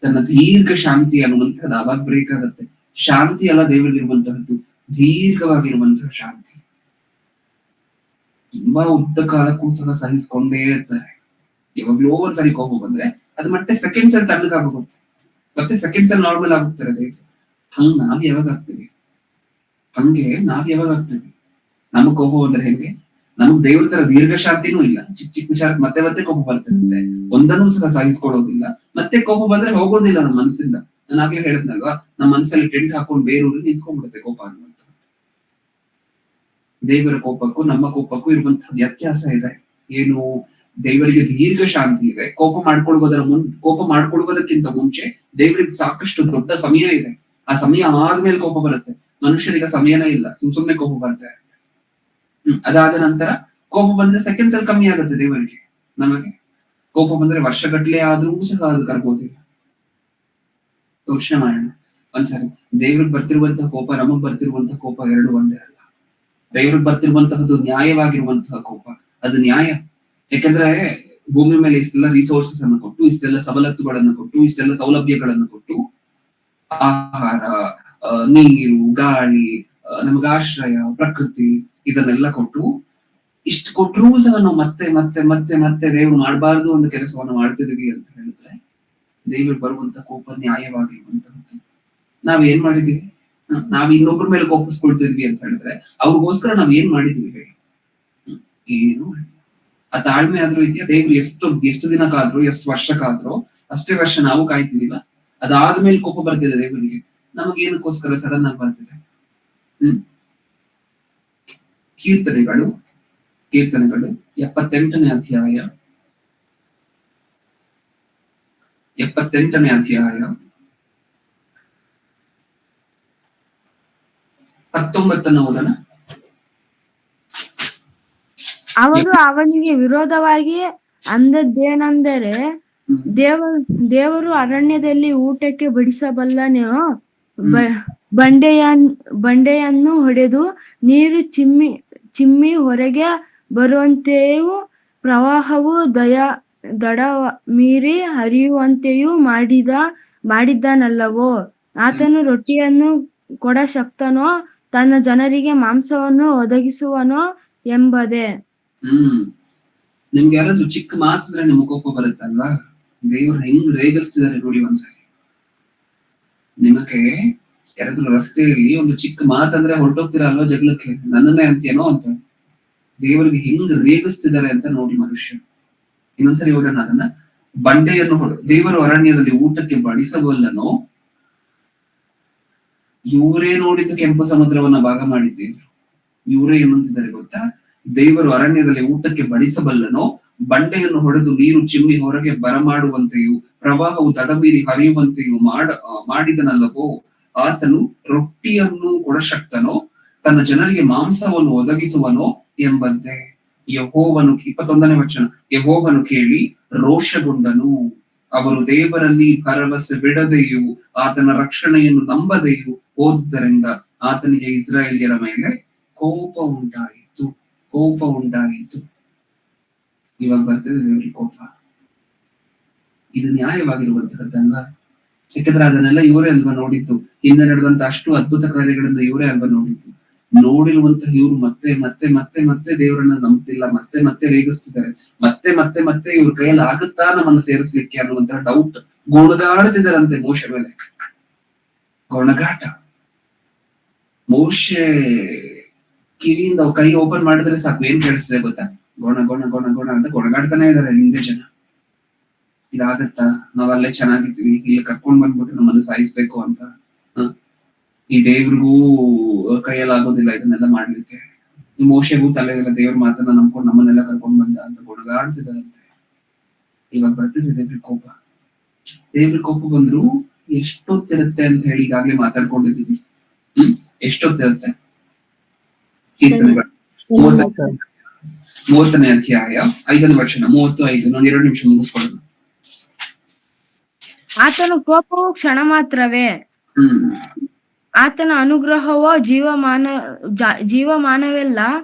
ತನ್ನ ದೀರ್ಘ ಶಾಂತಿ ಅನ್ನುವಂಥದ್ದು ಅವಾಗ ಬ್ರೇಕ್ ಆಗುತ್ತೆ. ಶಾಂತಿ ಅಲ್ಲ ದೇವರಿಗಿರುವಂತಹದ್ದು, ದೀರ್ಘವಾಗಿರುವಂತಹ ಶಾಂತಿ. ತುಂಬಾ ಉದ್ದ ಕಾಲಕ್ಕೂ ಸಹ ಸಹಿಸ್ಕೊಂಡೇ ಇರ್ತಾರೆ. ಯಾವಾಗ್ಲೋ ಒಂದ್ಸರಿ ಕೋಪ ಬಂದ್ರೆ ಅದು ಮತ್ತೆ ಸೆಕೆಂಡ್ಸ್ ಅಲ್ಲಿ ತಣ್ಣಗಾಗೋಗುತ್ತೆ, ಮತ್ತೆ ಸೆಕೆಂಡ್ಸ್ ಅಲ್ಲಿ ನಾರ್ಮಲ್ ಆಗುತ್ತಾರೆ ದೇವ್ರು. ಹಂಗೆ ನಾವ್ ಯಾವಾಗ ಆಗ್ತೀವಿ? ನಮಗ್ ಕೋಪ ಬಂದ್ರೆ ಹೆಂಗೆ? ನಮಗ್ ದೇವ್ರ ತರ ದೀರ್ಘ ಶಾಂತಿನೂ ಇಲ್ಲ. ಚಿಕ್ಕ ಚಿಕ್ಕ ವಿಚಾರಕ್ಕೆ ಮತ್ತೆ ಕೋಪ ಬರ್ತಿರುತ್ತೆ, ಒಂದನ್ನು ಸಹ ಸಹಿಸ್ಕೊಳ್ಳೋದಿಲ್ಲ. ಮತ್ತೆ ಕೋಪ ಬಂದ್ರೆ ಹೋಗೋದಿಲ್ಲ ನಮ್ಮ ಮನಸ್ಸಿಂದ. ನಾನು ಆಗ್ಲೇ ಹೇಳಿದ್ನಲ್ವಾ, ನಮ್ಮ ಮನಸ್ಸಲ್ಲಿ ಟೆಂಟ್ ಹಾಕೊಂಡು ಬೇರೂರಿ ನಿಂತ್ಕೊಂಡ್ಬಿಡುತ್ತೆ ಕೋಪ ಅನ್ನುವಂತ. ದೇವರ ಕೋಪಕ್ಕೂ ನಮ್ಮ ಕೋಪಕ್ಕೂ ಇರುವಂತಹ ವ್ಯತ್ಯಾಸ ಇದೆ. ಏನು? ದೇವರಿಗೆ ದೀರ್ಘ ಶಾಂತಿ ಇದೆ. ಕೋಪ ಮಾಡ್ಕೊಳ್ಳುವುದಕ್ಕಿಂತ ಮುಂಚೆ ದೇವರಿಗೆ ಸಾಕಷ್ಟು ದೊಡ್ಡ ಸಮಯ ಇದೆ. ಆ ಸಮಯ ಆದ್ಮೇಲೆ ಕೋಪ ಬರುತ್ತೆ. ಮನುಷ್ಯರಿಗೆ ಸಮಯನೇ ಇಲ್ಲ, ಸುಮ್ನೆ ಕೋಪ ಬರ್ತಾ ಇರುತ್ತೆ. ಅದಾದ ನಂತರ ಕೋಪ ಬಂದ್ರೆ ಸೆಕೆಂಡ್ಸ್ ಅಲ್ಲಿ ಕಮ್ಮಿ ಆಗುತ್ತೆ ದೇವರಿಗೆ. ನಮಗೆ ಕೋಪ ಬಂದ್ರೆ ವರ್ಷಗಟ್ಲೆ ಆದ್ರೂ ಸಹ ಅದು ಕರ್ಬೋದಿಲ್ಲ. ಯೋಚನೆ ಮಾಡೋಣ ಒಂದ್ಸರಿ. ದೇವ್ರಿಗೆ ಬರ್ತಿರುವಂತಹ ಕೋಪ, ನಮಗ್ ಬರ್ತಿರುವಂತಹ ಕೋಪ ಎರಡು ಒಂದೇ ಅಲ್ಲ. ದೇವ್ರಿಗೆ ಬರ್ತಿರುವಂತಹದ್ದು ನ್ಯಾಯವಾಗಿರುವಂತಹ ಕೋಪ, ಅದು ನ್ಯಾಯ. ಯಾಕಂದ್ರೆ ಭೂಮಿ ಮೇಲೆ ಇಷ್ಟೆಲ್ಲ ರಿಸೋರ್ಸಸ್ ಅನ್ನು ಕೊಟ್ಟು, ಇಷ್ಟೆಲ್ಲ ಸವಲತ್ತುಗಳನ್ನು ಕೊಟ್ಟು, ಇಷ್ಟೆಲ್ಲ ಸೌಲಭ್ಯಗಳನ್ನು ಕೊಟ್ಟು, ಆಹಾರ, ನೀರು, ಗಾಳಿ, ನಮಗ ಆಶ್ರಯ, ಪ್ರಕೃತಿ, ಇದನ್ನೆಲ್ಲ ಕೊಟ್ಟು ಇಷ್ಟು ಕೊಟ್ಟರೂ ಸಹ ನಾವು ಮತ್ತೆ ಮತ್ತೆ ಮತ್ತೆ ಮತ್ತೆ ದೇವ್ರು ಮಾಡಬಾರ್ದು ಒಂದು ಕೆಲಸವನ್ನು ಮಾಡ್ತಿದೀವಿ ಅಂತ ಹೇಳಿದ್ರೆ ದೇವ್ರು ಬರುವಂತ ಕೋಪ ನ್ಯಾಯವಾಗಿರುವಂತಹದ್ದು. ನಾವ್ ಏನ್ ಮಾಡಿದೀವಿ? ನಾವ್ ಇನ್ನೊಬ್ರ ಮೇಲೆ ಕೋಪಿಸ್ಕೊಳ್ತಿದ್ವಿ ಅಂತ ಹೇಳಿದ್ರೆ ಅವ್ರಿಗೋಸ್ಕರ ನಾವ್ ಏನ್ ಮಾಡಿದೀವಿ ಹೇಳಿ? ಏನು ಮಾಡಿಲ್ಲ. ಆ ತಾಳ್ಮೆ ಆದ್ರೂ ಇದೆಯಾ? ದೇವ್ರು ಎಷ್ಟು ದಿನಕ್ಕಾದ್ರೂ ಎಷ್ಟು ವರ್ಷಕ್ಕಾದ್ರೂ ಅಷ್ಟೇ ವರ್ಷ ನಾವು ಕಾಯ್ತಿದೀವ. ಅದಾದ್ಮೇಲೆ ಕೋಪ ಬರ್ತಿದೆ ದೇವರಿಗೆ. ನಮಗೇನಕ್ಕೋಸ್ಕರ ಸಡನ್ ಆಗಿ ಬರ್ತಿದೆ? ಕೀರ್ತನೆಗಳು 78ನೇ ಅಧ್ಯಾಯ 19 ಓದನ. ಅವರು ಅವನಿಗೆ ವಿರೋಧವಾಗಿ ಅಂದದ್ದೇನೆಂದರೆ, ದೇವರು ಅರಣ್ಯದಲ್ಲಿ ಊಟಕ್ಕೆ ಬಡಿಸಬಲ್ಲನೋ? ಬಂಡೆಯನ್ನು ಹೊಡೆದು ನೀರು ಚಿಮ್ಮಿ ಹೊರಗೆ ಬರುವಂತೆಯೂ ಪ್ರವಾಹವು ದಡ ಮೀರಿ ಹರಿಯುವಂತೆಯೂ ಮಾಡಿದ್ದಾನಲ್ಲವೋ? ಆತನು ರೊಟ್ಟಿಯನ್ನು ಕೊಡಶಕ್ತನೋ? ತನ್ನ ಜನರಿಗೆ ಮಾಂಸವನ್ನು ಒದಗಿಸುವನೋ ಎಂಬುದೇ. ನಿಮ್ಗೆ ಯಾರಾದ್ರೂ ಚಿಕ್ಕ ಮಾತಂದ್ರೆ ನಿಮ್ಗೆ ಕೋಪ ಬರುತ್ತಲ್ವಾ? ದೇವ್ರ ಹೆಂಗ್ ರೇಗಿಸ್ತಿದಾರೆ ನೋಡಿ ಒಂದ್ಸರಿ. ನಿಮಗೆ ಯಾರಾದ್ರೂ ರಸ್ತೆಯಲ್ಲಿ ಒಂದು ಚಿಕ್ಕ ಮಾತಂದ್ರೆ ಹೊರಟೋಗ್ತೀರಾ ಅಲ್ವಾ ಜಗಳಕ್ಕೆ, ನನ್ನನ್ನೇ ಅಂತೀಯನೋ ಅಂತ. ದೇವರಿಗೆ ಹೆಂಗ್ ರೇಗಿಸ್ತಿದ್ದಾರೆ ಅಂತ ನೋಡಿ ಮನುಷ್ಯ. ಇನ್ನೊಂದ್ಸರಿ ಓದೋಣ ಅದನ್ನ. ಬಂಡೆಯನ್ನು ದೇವರು ಅರಣ್ಯದಲ್ಲಿ ಊಟಕ್ಕೆ ಬಡಿಸಬಲ್ಲನೋ? ಇವರೇ ನೋಡಿದ್ದು ಕೆಂಪು ಸಮುದ್ರವನ್ನ ಭಾಗ ಮಾಡಿದ್ದೇವೆ. ಇವರೇ ಏನಂತಿದ್ದಾರೆ ಗೊತ್ತಾ? ದೇವರು ಅರಣ್ಯದಲ್ಲಿ ಊಟಕ್ಕೆ ಬಡಿಸಬಲ್ಲನೋ? ಬಂಡೆಯನ್ನು ಹೊಡೆದು ನೀರು ಚಿಮ್ಮಿ ಹೊರಗೆ ಬರಮಾಡುವಂತೆಯೂ ಪ್ರವಾಹವು ದಡಮೀರಿ ಹರಿಯುವಂತೆಯೂ ಮಾಡಿದನಲ್ಲವೋ? ಆತನು ರೊಟ್ಟಿಯನ್ನು ಕೊಡಶಕ್ತನೋ? ತನ್ನ ಜನರಿಗೆ ಮಾಂಸವನ್ನು ಒದಗಿಸುವನೋ ಎಂಬಂತೆ. 21ನೇ ವಚನ. ಯೆಹೋವನು ಕೇಳಿ ರೋಷಗೊಂಡನು. ಅವರು ದೇವರಲ್ಲಿ ಭರವಸೆ ಬಿಡದೆಯೂ ಆತನ ರಕ್ಷಣೆಯನ್ನು ನಂಬದೆಯೂ ಹೋದುದರಿಂದ ಆತನಿಗೆ ಇಸ್ರಾಯೇಲ್ಯರ ಮೇಲೆ ಕೋಪ ಉಂಟಾಯಿತು. ಇವಾಗ ಬರ್ತದೆ ದೇವರಿಗೆ ಕೋಪ. ಇದು ನ್ಯಾಯವಾಗಿರುವಂತಹದ್ದಲ್ವಾ? ಯಾಕಂದ್ರೆ ಅದನ್ನೆಲ್ಲ ಇವರೇ ಅಲ್ವಾ ನೋಡಿದ್ದು. ಹಿಂದೆ ನಡೆದಂತ ಅಷ್ಟು ಅದ್ಭುತ ಕಾರ್ಯಗಳನ್ನು ಇವರೇ ಅಲ್ವಾ ನೋಡಿದ್ದು. ನೋಡಿರುವಂತಹ ಇವ್ರು ಮತ್ತೆ ಮತ್ತೆ ಮತ್ತೆ ಮತ್ತೆ ದೇವರನ್ನ ನಂಬ್ತಿಲ್ಲ, ಮತ್ತೆ ಮತ್ತೆ ರೇಗಿಸ್ತಿದ್ದಾರೆ, ಮತ್ತೆ ಮತ್ತೆ ಮತ್ತೆ ಇವ್ರ ಕೈಯಲ್ಲಿ ಆಗುತ್ತಾ ನಮ್ಮನ್ನು ಸೇರಿಸ್ಲಿಕ್ಕೆ ಅನ್ನುವಂತಹ ಡೌಟ್ ಗೊಣಗಾಡ್ತಿದಾರಂತೆ ಮೋಶೆ ಮೇಲೆ. ಗೊಣಗಾಟ. ಮೋಶೆ ಕಿವಿಯಿಂದ ಕೈ ಓಪನ್ ಮಾಡಿದ್ರೆ ಸಾಕು, ಏನ್ ಕೇಳಿಸ್ತಿದೆ ಗೊತ್ತಾ? ಗೊಣ ಗೊಣ ಗೊಣ ಗೊಣ ಅಂತ ಗೊಣಗಾಡ್ತಾನೆ ಇದಾರೆ ಹಿಂದೆ ಜನ. ಇದಾಗತ್ತಾ? ನಾವಲ್ಲೇ ಚೆನ್ನಾಗಿದ್ದೀವಿ, ಇಲ್ಲಿ ಕರ್ಕೊಂಡ್ ಬಂದ್ಬಿಟ್ಟು ನಮ್ಮನ್ನು ಸಾಯಿಸ್ಬೇಕು ಅಂತ. ಈ ದೇವ್ರಿಗೂ ಕೈಯಲ್ಲಾಗೋದಿಲ್ಲ ಇದನ್ನೆಲ್ಲ ಮಾಡ್ಲಿಕ್ಕೆ. ಈ ಮೋಶೆಗೂ ತಲೆ ಇಲ್ಲ, ದೇವ್ರ ಮಾತನ್ನ ನಂಬ್ಕೊಂಡು ನಮ್ಮನ್ನೆಲ್ಲ ಕರ್ಕೊಂಡ್ ಬಂದ ಅಂತ ಗೊಣಗಾಡ್ತಿದಾರಂತೆ. ಇವಾಗ ಬರ್ತಿದೆ ದೇವ್ರಿಗೆ ಕೋಪ. ದೇವ್ರಿಗೆ ಕೋಪ ಬಂದ್ರು ಎಷ್ಟೊತ್ತಿರುತ್ತೆ ಅಂತ ಹೇಳಿ ಈಗಾಗ್ಲೇ ಮಾತಾಡ್ಕೊಂಡಿದೀವಿ. ಎಷ್ಟೊತ್ತಿರುತ್ತೆ? ಕೀರ್ತನೆಗಳು 30ನೇ ಅಧ್ಯಾಯ 5ನೇ ವಚನ 35. ನಾನು 2 ನಿಮಿಷ ಮುಗಿಸ್ಕೊಳ್ಳೋಣ. ಆತನ ಕೋಪವು ಕ್ಷಣ ಮಾತ್ರವೇ, ಆತನ ಅನುಗ್ರಹವೋ ಜೀವಮಾನವೆಲ್ಲ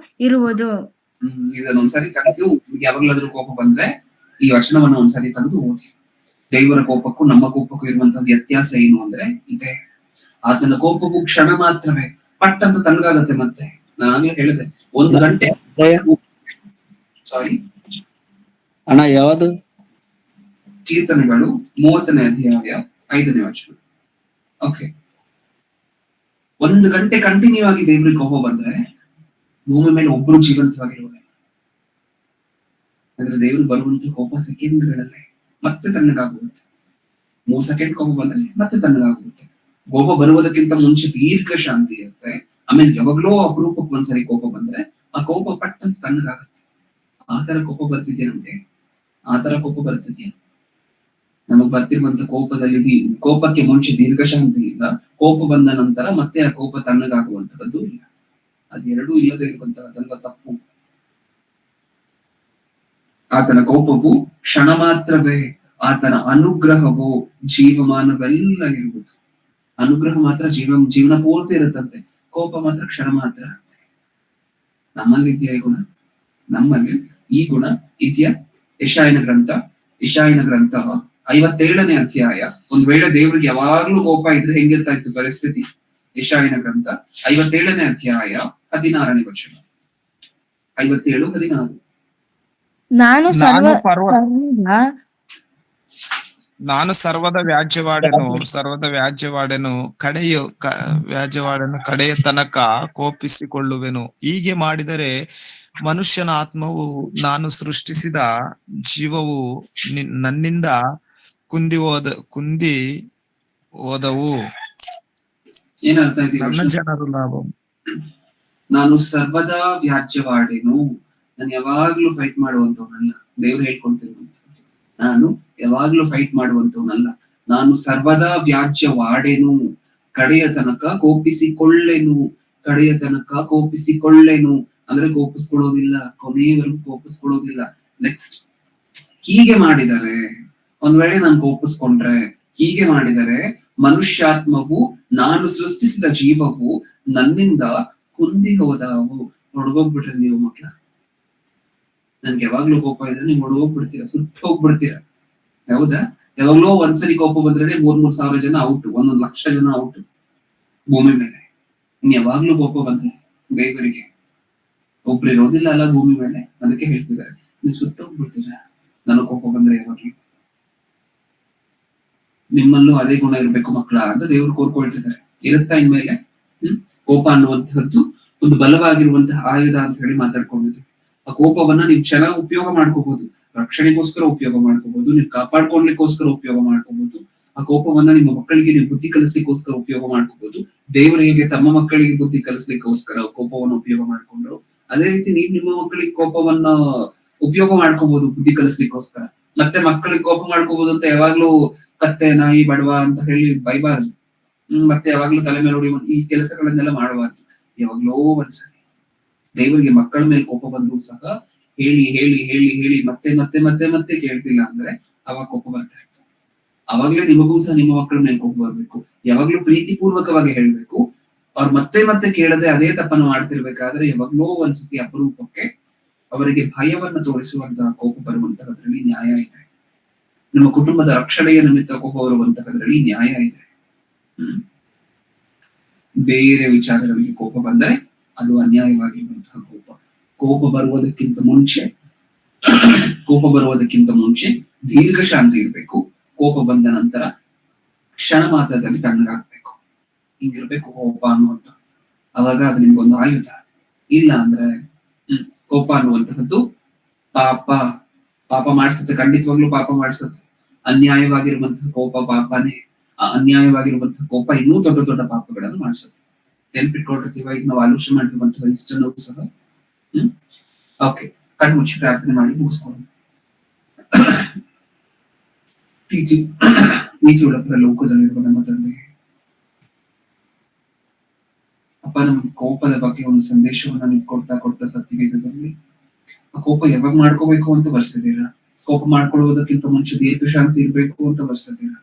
ಇರುವುದು. ಇದನ್ನೊಂದ್ಸರಿ ತೆಗೆದು ಯಾವಾಗ್ಲಾದ್ರೂ ಕೋಪ ಬಂದ್ರೆ ಈ ವಚನವನ್ನ ಒಂದ್ಸರಿ ತೆಗೆದು ಓದಿ. ದೇವರ ಕೋಪಕ್ಕೂ ನಮ್ಮ ಕೋಪಕ್ಕೂ ಇರುವಂತಹ ವ್ಯತ್ಯಾಸ ಏನು ಅಂದ್ರೆ ಇದೆ. ಆತನ ಕೋಪವು ಕ್ಷಣ ಮಾತ್ರವೇ, ಪಟ್ ಅಂತ ತಣ್ಣಗಾಗತ್ತೆ. ಮತ್ತೆ ನಾನಾಗ್ಲೇ ಹೇಳಿದೆ 1 ಗಂಟೆ. ಸಾರಿ ಅಣ್ಣ, ಯಾವುದು? ಕೀರ್ತನೆಗಳು 30ನೇ ಅಧ್ಯಾಯ 5ನೇ ವಚನ. ಓಕೆ. 1 ಗಂಟೆ ಕಂಟಿನ್ಯೂ ಆಗಿ ದೇವ್ರಿಗೆ ಕೋಪ ಬಂದ್ರೆ ಭೂಮಿ ಮೇಲೆ ಒಬ್ರು ಜೀವಂತವಾಗಿರುವುದಿಲ್ಲ. ಆದ್ರೆ ದೇವ್ರು ಬರುವಂತ ಕೋಪ ಸೆಕೆಂಡ್ಗಳಲ್ಲೇ ಮತ್ತೆ ತಣ್ಣಗಾಗುತ್ತೆ. 3 ಸೆಕೆಂಡ್ ಕೋಪ ಬಂದ್ರೆ ಮತ್ತೆ ತಣ್ಣಗಾಗುತ್ತೆ. ಕೋಪ ಬರುವುದಕ್ಕಿಂತ ಮುಂಚೆ ದೀರ್ಘ ಶಾಂತಿ ಇರುತ್ತೆ. ಆಮೇಲೆ ಯಾವಾಗ್ಲೋ ಅಪರೂಪಕ್ಕೆ ಒಂದ್ಸರಿ ಕೋಪ ಬಂದ್ರೆ ಆ ಕೋಪ ಪಟ್ಟಂತ ತಣ್ಣಗಾಗುತ್ತೆ. ಆತರ ಕೋಪ ಬರ್ತಿದ್ಯಾ ನಮ್ಗೆ? ಆತರ ಕೋಪ ಬರ್ತಿದ್ಯಾ? ನಮಗ್ ಬರ್ತಿರುವಂತ ಕೋಪಕ್ಕೆ ಮುಂಚೆ ದೀರ್ಘ ಶಾಂತಿ ಇಲ್ಲ, ಕೋಪ ಬಂದ ನಂತರ ಮತ್ತೆ ಆ ಕೋಪ ತಣ್ಣಗಾಗುವಂತದ್ದು ಇಲ್ಲ. ಅದೆರಡೂ ಇಲ್ಲದೆ ಇರುವಂತಹದ್ದಲ್ವ ತಪ್ಪು. ಆತನ ಕೋಪವು ಕ್ಷಣ ಮಾತ್ರವೇ, ಆತನ ಅನುಗ್ರಹವು ಜೀವಮಾನವೆಲ್ಲ ಇರುವುದು. ಅನುಗ್ರಹ ಮಾತ್ರ ಜೀವನ ಪೂರ್ತಿ ಇರುತ್ತಂತೆ, ಕೋಪ ಮಾತ್ರ ಕ್ಷಣ ಮಾತ್ರ ಅಂತೆ. ನಮ್ಮಲ್ಲಿ ಇದೆಯಾ ಈ ಗುಣ? ನಮ್ಮಲ್ಲಿ ಈ ಗುಣ ಇದೆಯಾ? ಯೆಶಾಯನ ಗ್ರಂಥ 57ನೇ ಅಧ್ಯಾಯ. ಒಂದ್ ವೇಳೆ ದೇವ್ರಿಗೆ ಯಾವಾಗ್ಲೂ ಕೋಪ ಇದ್ರೆ ಹೆಂಗಿರ್ತಾ ಇತ್ತು ಪರಿಸ್ಥಿತಿ? ಯೆಶಾಯನ ಗ್ರಂಥ 57ನೇ ಅಧ್ಯಾಯ 16ನೇ ವಚನ. 57:16. ನಾನು ಸರ್ವ ನಾನು ಸರ್ವದ ವ್ಯಾಜ್ಯವಾಡೆನು ಕಡೆಯ ತನಕ ಕೋಪಿಸಿಕೊಳ್ಳುವೆನು. ಹೀಗೆ ಮಾಡಿದರೆ ಮನುಷ್ಯನ ಆತ್ಮವು ನಾನು ಸೃಷ್ಟಿಸಿದ ಜೀವವು ನನ್ನಿಂದ ಕುಂದಿ ಹೋದವು. ಏನರ್ಥ ಆಯ್ತು? ನನ್ನ ಜನರು ಲಾಭ. ನಾನು ಸರ್ವದಾ ವ್ಯಾಜ್ಯವಾಡೆನು. ನಾನು ಯಾವಾಗ್ಲೂ ಫೈಟ್ ಮಾಡುವಂತವನಲ್ಲ. ದೇವ್ರು ಹೇಳ್ಕೊಳ್ತಿರುವಂತ ನಾನು ಯಾವಾಗ್ಲೂ ಫೈಟ್ ಮಾಡುವಂತವನಲ್ಲ. ನಾನು ಸರ್ವದಾ ವ್ಯಾಜ್ಯವಾಡೆನು, ಕಡೆಯ ತನಕ ಕೋಪಿಸಿಕೊಳ್ಳೆನು. ಕಡೆಯ ತನಕ ಕೋಪಿಸಿಕೊಳ್ಳೆನು ಅಂದ್ರೆ ಕೋಪಿಸ್ಕೊಳ್ಳೋದಿಲ್ಲ, ಕೊನೆಯವರೆಗೂ ಕೋಪಿಸ್ಕೊಳ್ಳೋದಿಲ್ಲ. ನೆಕ್ಸ್ಟ್, ಹೀಗೆ ಮಾಡಿದರೆ, ಒಂದ್ ವೇಳೆ ನಾನು ಕೋಪಿಸ್ಕೊಂಡ್ರೆ, ಹೀಗೆ ಮಾಡಿದರೆ ಮನುಷ್ಯಾತ್ಮವು ನಾನು ಸೃಷ್ಟಿಸಿದ ಜೀವವು ನನ್ನಿಂದ ಕುಂದಿ ಹೋದವು. ಹೊಡ್ಗೋಗ್ಬಿಟ್ರೆ ನೀವು ಮಕ್ಳ, ನನ್ಗೆ ಯಾವಾಗ್ಲೂ ಕೋಪ ಇದ್ರೆ ನೀವು ಹೊಡ್ಗೋಗ್ಬಿಡ್ತೀರಾ, ಸುಟ್ಟು ಹೋಗ್ಬಿಡ್ತೀರಾ. ಹೌದಾ? ಯಾವಾಗ್ಲೋ ಒಂದ್ಸರಿ ಕೋಪ ಬಂದ್ರೆ 3,000 ಜನ ಔಟ್, 1,00,000 ಜನ ಔಟ್ ಭೂಮಿ ಮೇಲೆ. ಇನ್ ಯಾವಾಗ್ಲೂ ಕೋಪ ಬಂದ್ರೆ ದೇವರಿಗೆ ಒಬ್ರು ಇರೋದಿಲ್ಲ ಅಲ್ಲ ಭೂಮಿ ಮೇಲೆ. ಅದಕ್ಕೆ ಹೇಳ್ತಿದ್ದಾರೆ, ನೀವು ಸುಟ್ಟು ಹೋಗ್ಬಿಡ್ತೀರಾ ನನಗೆ ಕೋಪ ಬಂದ್ರೆ. ಯಾವಾಗ್ಲೂ ನಿಮ್ಮಲ್ಲೂ ಅದೇ ಗುಣ ಇರ್ಬೇಕು ಮಕ್ಕಳ ಅಂತ ದೇವ್ರು ಕೋರ್ಕೊಳ್ತಿದ್ದಾರೆ. ಇರುತ್ತಾ ಇನ್ಮೇಲೆ? ಕೋಪ ಅನ್ನುವಂತಹದ್ದು ಒಂದು ಬಲವಾಗಿರುವಂತಹ ಆಯುಧ ಅಂತ ಹೇಳಿ ಮಾತಾಡ್ಕೊಂಡಿದ್ವಿ. ಆ ಕೋಪವನ್ನ ನೀವು ಚೆನ್ನಾಗಿ ಉಪಯೋಗ ಮಾಡ್ಕೋಬಹುದು. ರಕ್ಷಣೆಗೋಸ್ಕರ ಉಪಯೋಗ ಮಾಡ್ಕೋಬಹುದು, ನೀವು ಕಾಪಾಡ್ಕೊಳ್ಲಿಕ್ಕೋಸ್ಕರ ಉಪಯೋಗ ಮಾಡ್ಕೋಬಹುದು. ಆ ಕೋಪವನ್ನ ನಿಮ್ಮ ಮಕ್ಕಳಿಗೆ ನೀವು ಬುದ್ಧಿ ಕಲಿಸ್ಲಿಕ್ಕೋಸ್ಕರ ಉಪಯೋಗ ಮಾಡ್ಕೋಬಹುದು. ದೇವರು ಹೇಗೆ ತಮ್ಮ ಮಕ್ಕಳಿಗೆ ಬುದ್ಧಿ ಕಲಿಸ್ಲಿಕ್ಕೋಸ್ಕರ ಕೋಪವನ್ನು ಉಪಯೋಗ ಮಾಡ್ಕೊಂಡ್ರು, ಅದೇ ರೀತಿ ನೀವು ನಿಮ್ಮ ಮಕ್ಕಳಿಗೆ ಕೋಪವನ್ನ ಉಪಯೋಗ ಮಾಡ್ಕೋಬಹುದು ಬುದ್ಧಿ ಕಲಿಸ್ಲಿಕ್ಕೋಸ್ಕರ. ಮತ್ತೆ ಮಕ್ಕಳಿಗೆ ಕೋಪ ಮಾಡ್ಕೋಬಹುದು ಅಂತ ಯಾವಾಗ್ಲೂ ಕತ್ತೆ, ನಾಯಿ, ಬಡವ ಅಂತ ಹೇಳಿ ಬೈಬಾರ್ದು. ಮತ್ತೆ ಯಾವಾಗ್ಲೂ ತಲೆ ಮೇಲೆ ಹೊಡಿ ಈ ಕೆಲಸಗಳನ್ನೆಲ್ಲ ಮಾಡಬಾರ್ದು. ಯಾವಾಗ್ಲೋ ಒಂದ್ಸರಿ ದೇವರಿಗೆ ಮಕ್ಕಳ ಮೇಲೆ ಕೋಪ ಬಂದ್ರು ಸಹ ಹೇಳಿ ಹೇಳಿ ಹೇಳಿ ಹೇಳಿ ಮತ್ತೆ ಮತ್ತೆ ಮತ್ತೆ ಮತ್ತೆ ಕೇಳ್ತಿಲ್ಲ ಅಂದ್ರೆ ಅವಾಗ ಕೋಪ ಬರ್ತಾ ಇತ್ತು. ಅವಾಗ್ಲೇ ನಿಮಗೂ ಸಹ ನಿಮ್ಮ ಮಕ್ಕಳ ಮೇಲೆ ಕೋಪ ಬರ್ಬೇಕು. ಯಾವಾಗ್ಲೂ ಪ್ರೀತಿ ಪೂರ್ವಕವಾಗಿ ಹೇಳ್ಬೇಕು. ಅವ್ರು ಮತ್ತೆ ಮತ್ತೆ ಕೇಳದೆ ಅದೇ ತಪ್ಪನ್ನು ಮಾಡ್ತಿರ್ಬೇಕಾದ್ರೆ ಯಾವಾಗ್ಲೋ ಒಂದ್ಸತಿ ಅಪರೂಪಕ್ಕೆ ಅವರಿಗೆ ಭಯವನ್ನ ತೋರಿಸುವಂತಹ ಕೋಪ ಬರುವಂತಹದ್ರಲ್ಲಿ ನ್ಯಾಯ ಇದೆ. ನಮ್ಮ ಕುಟುಂಬದ ರಕ್ಷಣೆಯ ನಿಮಿತ್ತ ಕೋಪ ಬರುವಂತಹದ್ರಲ್ಲಿ ನ್ಯಾಯ ಇದೆ. ಬೇರೆ ವಿಚಾರಗಳಿಗೆ ಕೋಪ ಬಂದರೆ ಅದು ಅನ್ಯಾಯವಾಗಿರುವಂತಹ ಕೋಪ. ಕೋಪ ಬರುವುದಕ್ಕಿಂತ ಮುಂಚೆ ದೀರ್ಘ ಶಾಂತಿ ಇರ್ಬೇಕು. ಕೋಪ ಬಂದ ನಂತರ ಕ್ಷಣ ಮಾತ್ರದಲ್ಲಿ ತಣ್ಣಗಾಗ್ಬೇಕು. ಹಿಂಗಿರ್ಬೇಕು ಕೋಪ ಅನ್ನುವಂಥದ್ದು. ಅವಾಗ ಅದು ನಿಮ್ಗೊಂದು ಆಯುಧ. ಇಲ್ಲ ಅಂದ್ರೆ ಕೋಪ ಅನ್ನುವಂತಹದ್ದು ಪಾಪ ಮಾಡಿಸುತ್ತೆ. ಖಂಡಿತವಾಗ್ಲೂ ಪಾಪ ಮಾಡಿಸುತ್ತೆ. ಅನ್ಯಾಯವಾಗಿರುವಂತಹ ಕೋಪ ಪಾಪನೇ. ಆ ಅನ್ಯಾಯವಾಗಿರುವಂತಹ ಕೋಪ ಇನ್ನೂ ದೊಡ್ಡ ದೊಡ್ಡ ಪಾಪಗಳನ್ನು ಮಾಡಿಸುತ್ತೆ. ನೆನ್ಪಿಟ್ಕೊಂಡಿರ್ತೀವ. ಈಗ ನಾವು ಆಲೋಚನೆ ಮಾಡಿರುವಂತಹ ಇಷ್ಟನ್ನು ಸಹ. ಓಕೆ, ಕಣ್ಮುಚ್ಚಿ ಪ್ರಾರ್ಥನೆ ಮಾಡಿ ಮುಗಿಸ್ಕೊಂಡು. ನೀತಿಯುಳ್ಳ ಲೋಕದಲ್ಲಿರುವ ನಮ್ಮ ತಂದೆ, ಅಪ್ಪ, ನಮ್ಗೆ ಕೋಪದ ಬಗ್ಗೆ ಒಂದು ಸಂದೇಶವನ್ನ ನೀವು ಕೊಡ್ತಾ ಸತ್ಯವೇದದಲ್ಲಿ ಆ ಕೋಪ ಯಾವಾಗ ಮಾಡ್ಕೋಬೇಕು ಅಂತ ಬರ್ಸಿದ್ದೀರಾ. ಕೋಪ ಮಾಡ್ಕೊಳ್ಳುವುದಕ್ಕಿಂತ ಮುಂಚೆ ದೀರ್ಘ ಶಾಂತಿ ಇರ್ಬೇಕು ಅಂತ ಬರ್ಸಿದ್ದೀರಾ.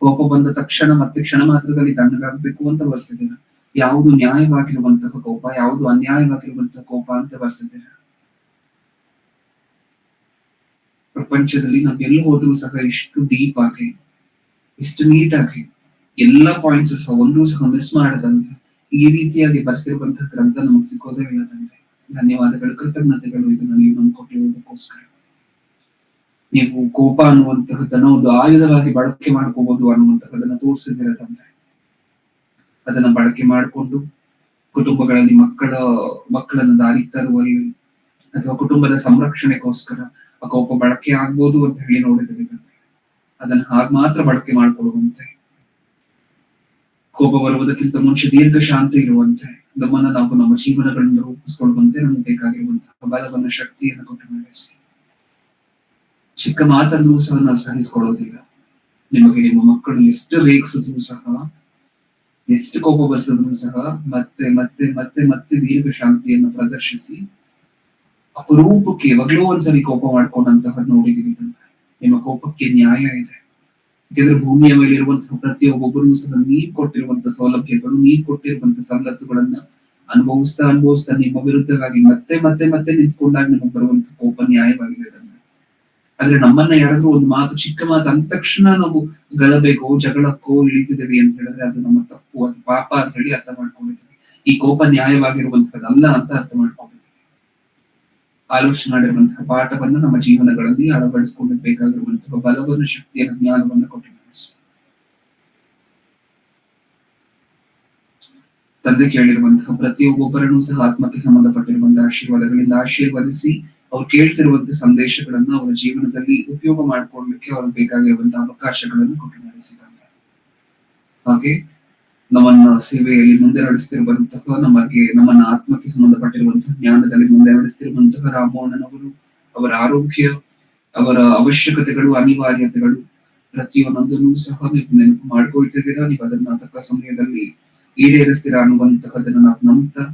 ಕೋಪ ಬಂದ ತಕ್ಷಣ ಮತ್ತೆ ಕ್ಷಣ ಮಾತ್ರದಲ್ಲಿ ತಣ್ಣಗಾಗ್ಬೇಕು ಅಂತ ಬರ್ಸಿದ್ದೀರಾ. ಯಾವುದು ನ್ಯಾಯವಾಗಿರುವಂತಹ ಕೋಪ, ಯಾವುದು ಅನ್ಯಾಯವಾಗಿರುವಂತಹ ಕೋಪ ಅಂತ ಬರ್ಸಿದ್ದೀರಾ. ಪ್ರಪಂಚದಲ್ಲಿ ನಾವ್ ಎಲ್ಲಿ ಹೋದ್ರೂ ಸಹ ಇಷ್ಟು ಡೀಪ್ ಆಗಿ, ಇಷ್ಟು ನೀಟ್ ಆಗಿ ಎಲ್ಲಾ ಪಾಯಿಂಟ್ಸ್ ಸಹ ಒಂದೂ ಸಹ ಮಿಸ್ ಮಾಡದಂತ ಈ ರೀತಿಯಾಗಿ ಬರ್ಸಿರುವಂತಹ ಗ್ರಂಥ ನಮಗೆ ಸಿಕ್ಕೋದೇ ಇಲ್ಲ ತಂದೆ. ಧನ್ಯವಾದಗಳು, ಕೃತಜ್ಞತೆಗಳು ಇದನ್ನು ನೀವು ನಮ್ಗೆ ಕೊಟ್ಟಿರುವುದಕ್ಕೋಸ್ಕರ. ನೀವು ಕೋಪ ಅನ್ನುವಂತಹದನ್ನ ಒಂದು ಆಯುಧವಾಗಿ ಬಳಕೆ ಮಾಡ್ಕೋಬಹುದು ಅನ್ನುವಂತಹದನ್ನ ತೋರಿಸಿದ್ದೀರ ತಂದೆ. ಅದನ್ನ ಬಳಕೆ ಮಾಡಿಕೊಂಡು ಕುಟುಂಬಗಳಲ್ಲಿ ಮಕ್ಕಳನ್ನ ದಾರಿ ತರುವಲ್ಲಿ ಅಥವಾ ಕುಟುಂಬದ ಸಂರಕ್ಷಣೆಗೋಸ್ಕರ ಆ ಕೋಪ ಬಳಕೆ ಆಗ್ಬೋದು ಅಂತ ಹೇಳಿ ನೋಡಿದ್ದೀವಿ ತಂದೆ. ಅದನ್ನ ಹಾಗೆ ಮಾತ್ರ ಬಳಕೆ ಮಾಡ್ಕೊಳ್ಳುವಂತೆ, ಕೋಪ ಬರುವುದಕ್ಕಿಂತ ಮುಂಚೆ ದೀರ್ಘ ಶಾಂತಿ ಇರುವಂತೆ, ನಮ್ಮನ್ನ ನಾವು ನಮ್ಮ ಜೀವನಗಳನ್ನು ರೂಪಿಸ್ಕೊಳ್ಳುವಂತೆ ನಮ್ಗೆ ಬೇಕಾಗಿರುವಂತಹ ಬಲವನ್ನ, ಶಕ್ತಿಯನ್ನು ಕೊಟ್ಟು ನಡೆಸಿ. ಚಿಕ್ಕ ಮಾತಂದ್ರೂ ಸಹ ನಾವು ಸಹಿಸ್ಕೊಳ್ಳೋದಿಲ್ಲ. ನಿಮಗೆ ನಿಮ್ಮ ಮಕ್ಕಳು ಎಷ್ಟು ರೇಗಿಸಿದ್ರು ಸಹ, ಎಷ್ಟು ಕೋಪ ಬರ್ಸಿದ್ರು ಸಹ ಮತ್ತೆ ಮತ್ತೆ ಮತ್ತೆ ಮತ್ತೆ ದೀರ್ಘ ಶಾಂತಿಯನ್ನು ಪ್ರದರ್ಶಿಸಿ ಅಪರೂಪಕ್ಕೆ ಯಾವಾಗ್ಲೂ ಒಂದ್ಸರಿ ಕೋಪ ಮಾಡ್ಕೊಂಡಂತಹ ನೋಡಿದೀವಿ ತಂದೆ. ನಿಮ್ಮ ಕೋಪಕ್ಕೆ ನ್ಯಾಯ ಇದೆ. ಯಾಕಂದ್ರೆ ಭೂಮಿಯ ಮೇಲೆ ಇರುವಂತಹ ಪ್ರತಿಯೊಬ್ಬೊಬ್ಬರೂ ಸಹ ನೀವ್ ಕೊಟ್ಟಿರುವಂತಹ ಸೌಲಭ್ಯಗಳು, ನೀವ್ ಕೊಟ್ಟಿರುವಂತಹ ಸವಲತ್ತುಗಳನ್ನ ಅನುಭವಿಸ್ತಾ ನಿಮ್ಮ ವಿರುದ್ಧವಾಗಿ ಮತ್ತೆ ಮತ್ತೆ ಮತ್ತೆ ನಿಂತ್ಕೊಂಡಾಗ ನಿಮಗೆ ಬರುವಂತಹ ಕೋಪ ನ್ಯಾಯವಾಗಿದೆ ತಂದೆ. ಆದ್ರೆ ನಮ್ಮನ್ನ ಯಾರಾದ್ರೂ ಒಂದು ಮಾತು, ಚಿಕ್ಕ ಮಾತು ಅಂದ ತಕ್ಷಣ ನಾವು ಗಲಭೆಗೋ ಜಗಳಕ್ಕೋ ಇಳಿತಿದ್ದೇವೆ ಅಂತ ಹೇಳಿದ್ರೆ ಅದು ನಮ್ಮ ತಪ್ಪು, ಅದು ಪಾಪ ಅಂತ ಹೇಳಿ ಅರ್ಥ ಮಾಡ್ಕೊಂಡಿದ್ದೀವಿ. ಈ ಕೋಪ ನ್ಯಾಯವಾಗಿರುವಂತಹದ್ದಲ್ಲ ಅಂತ ಅರ್ಥ ಮಾಡ್ಕೊಂಡಿದ್ದೀವಿ. ಆಲೋಚನೆ ಮಾಡಿರುವಂತಹ ಪಾಠವನ್ನು ನಮ್ಮ ಜೀವನಗಳಲ್ಲಿ ಅಳವಡಿಸಿಕೊಳ್ಳಬೇಕಾಗಿರುವಂತಹ ಬಲವನ್ನು, ಶಕ್ತಿಯನ್ನು, ಜ್ಞಾನವನ್ನು ಕೊಟ್ಟು ನಡೆಸಿ. ತಂದೆ ಕೇಳಿರುವಂತಹ ಪ್ರತಿಯೊಬ್ಬೊಬ್ಬರನ್ನು ಸಹ ಆತ್ಮಕ್ಕೆ ಸಂಬಂಧಪಟ್ಟಿರುವಂತಹ ಆಶೀರ್ವಾದಗಳಿಂದ ಆಶೀರ್ವದಿಸಿ, ಅವ್ರು ಕೇಳ್ತಿರುವಂತಹ ಸಂದೇಶಗಳನ್ನ ಅವರ ಜೀವನದಲ್ಲಿ ಉಪಯೋಗ ಮಾಡ್ಕೊಳ್ಳಲಿಕ್ಕೆ ಅವ್ರಿಗೆ ಬೇಕಾಗಿರುವಂತಹ ಅವಕಾಶಗಳನ್ನು ಕೊಟ್ಟು ನಡೆಸಿದಂತೆ. ಹಾಗೆ ನಮ್ಮನ್ನ ಸೇವೆಯಲ್ಲಿ ಮುಂದೆ ನಡೆಸ್ತಿರುವಂತಹ ನಮ್ಮನ್ನ ಆತ್ಮಕ್ಕೆ ಸಂಬಂಧಪಟ್ಟಿರುವಂತಹ ಜ್ಞಾನದಲ್ಲಿ ಮುಂದೆ ನಡೆಸ್ತಿರುವಂತಹ ರಾಮೋಹನವರು, ಅವರ ಆರೋಗ್ಯ, ಅವರ ಅವಶ್ಯಕತೆಗಳು, ಅನಿವಾರ್ಯತೆಗಳು ಪ್ರತಿಯೊಂದನ್ನು ಸಹ ನೀವು ನೆನಪು ಮಾಡ್ಕೊಳ್ತಿದ್ದೀರಾ. ನೀವು ಅದನ್ನ ತಕ್ಕ ಸಮಯದಲ್ಲಿ ಈಡೇರಿಸ್ತೀರಾ ಅನ್ನುವಂತಹದನ್ನು ನಾವು ನಂಬ್ತಾ,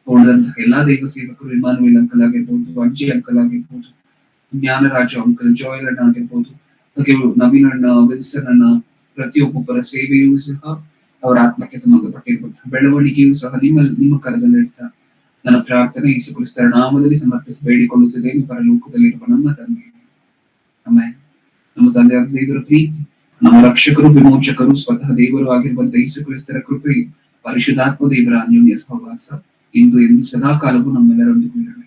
ಉಳಿದಂತಹ ಎಲ್ಲಾ ದೈವ ಸೇವಕರು, ಇಮಾನುವೇಲ್ ಅಂಕಲ್ ಆಗಿರ್ಬೋದು, ಅಜ್ಜಿ ಅಂಕಲ್ ಆಗಿರ್ಬೋದು, ಜ್ಞಾನರಾಜು ಅಂಕಲ್, ಜಾಯಲ್ ಅಣ್ಣ ಆಗಿರ್ಬೋದು, ಹಾಗೆ ನವೀನ್ ಅಣ್ಣ, ವಿಲ್ಸನ್ ಅಣ್ಣ, ಪ್ರತಿಯೊಬ್ಬೊಬ್ಬರ ಸೇವೆಯೂ ಸಹ ಅವರ ಆತ್ಮಕ್ಕೆ ಸಂಬಂಧಪಟ್ಟಿರುವಂತಹ ಬೆಳವಣಿಗೆಯೂ ಸಹ ನಿಮ್ಮ ಕರದಲ್ಲಿರ್ತಾ ನನ್ನ ಪ್ರಾರ್ಥನೆ ಯೇಸು ಕ್ರಿಸ್ತರ ನಾಮದಲ್ಲಿ ಸಮರ್ಪಿಸಿ ಬೇಡಿಕೊಳ್ಳುತ್ತಿದ್ದೇನೆ ಪರಲೋಕದಲ್ಲಿರುವ ನಮ್ಮ ತಂದೆ. ಆಮೆನ್. ನಮ್ಮ ತಂದೆಯಾದ ದೇವರ ಪ್ರೀತಿ, ನಮ್ಮ ರಕ್ಷಕರು, ವಿಮೋಚಕರು, ಸ್ವತಃ ದೇವರು ಆಗಿರುವಂತಹ ಯೇಸು ಕ್ರಿಸ್ತರ ಕೃಪೆಯು, ಪರಿಶುದ್ಧಾತ್ಮ ದೇವರ ಅನ್ಯೋನ್ಯ ಸಹವಾಸ ಇಂದು ಎಂದು ಸದಾಕಾಲವೂ ನಮ್ಮೆಲ್ಲರೊಂದಿಗೂ ಇರಲಿ.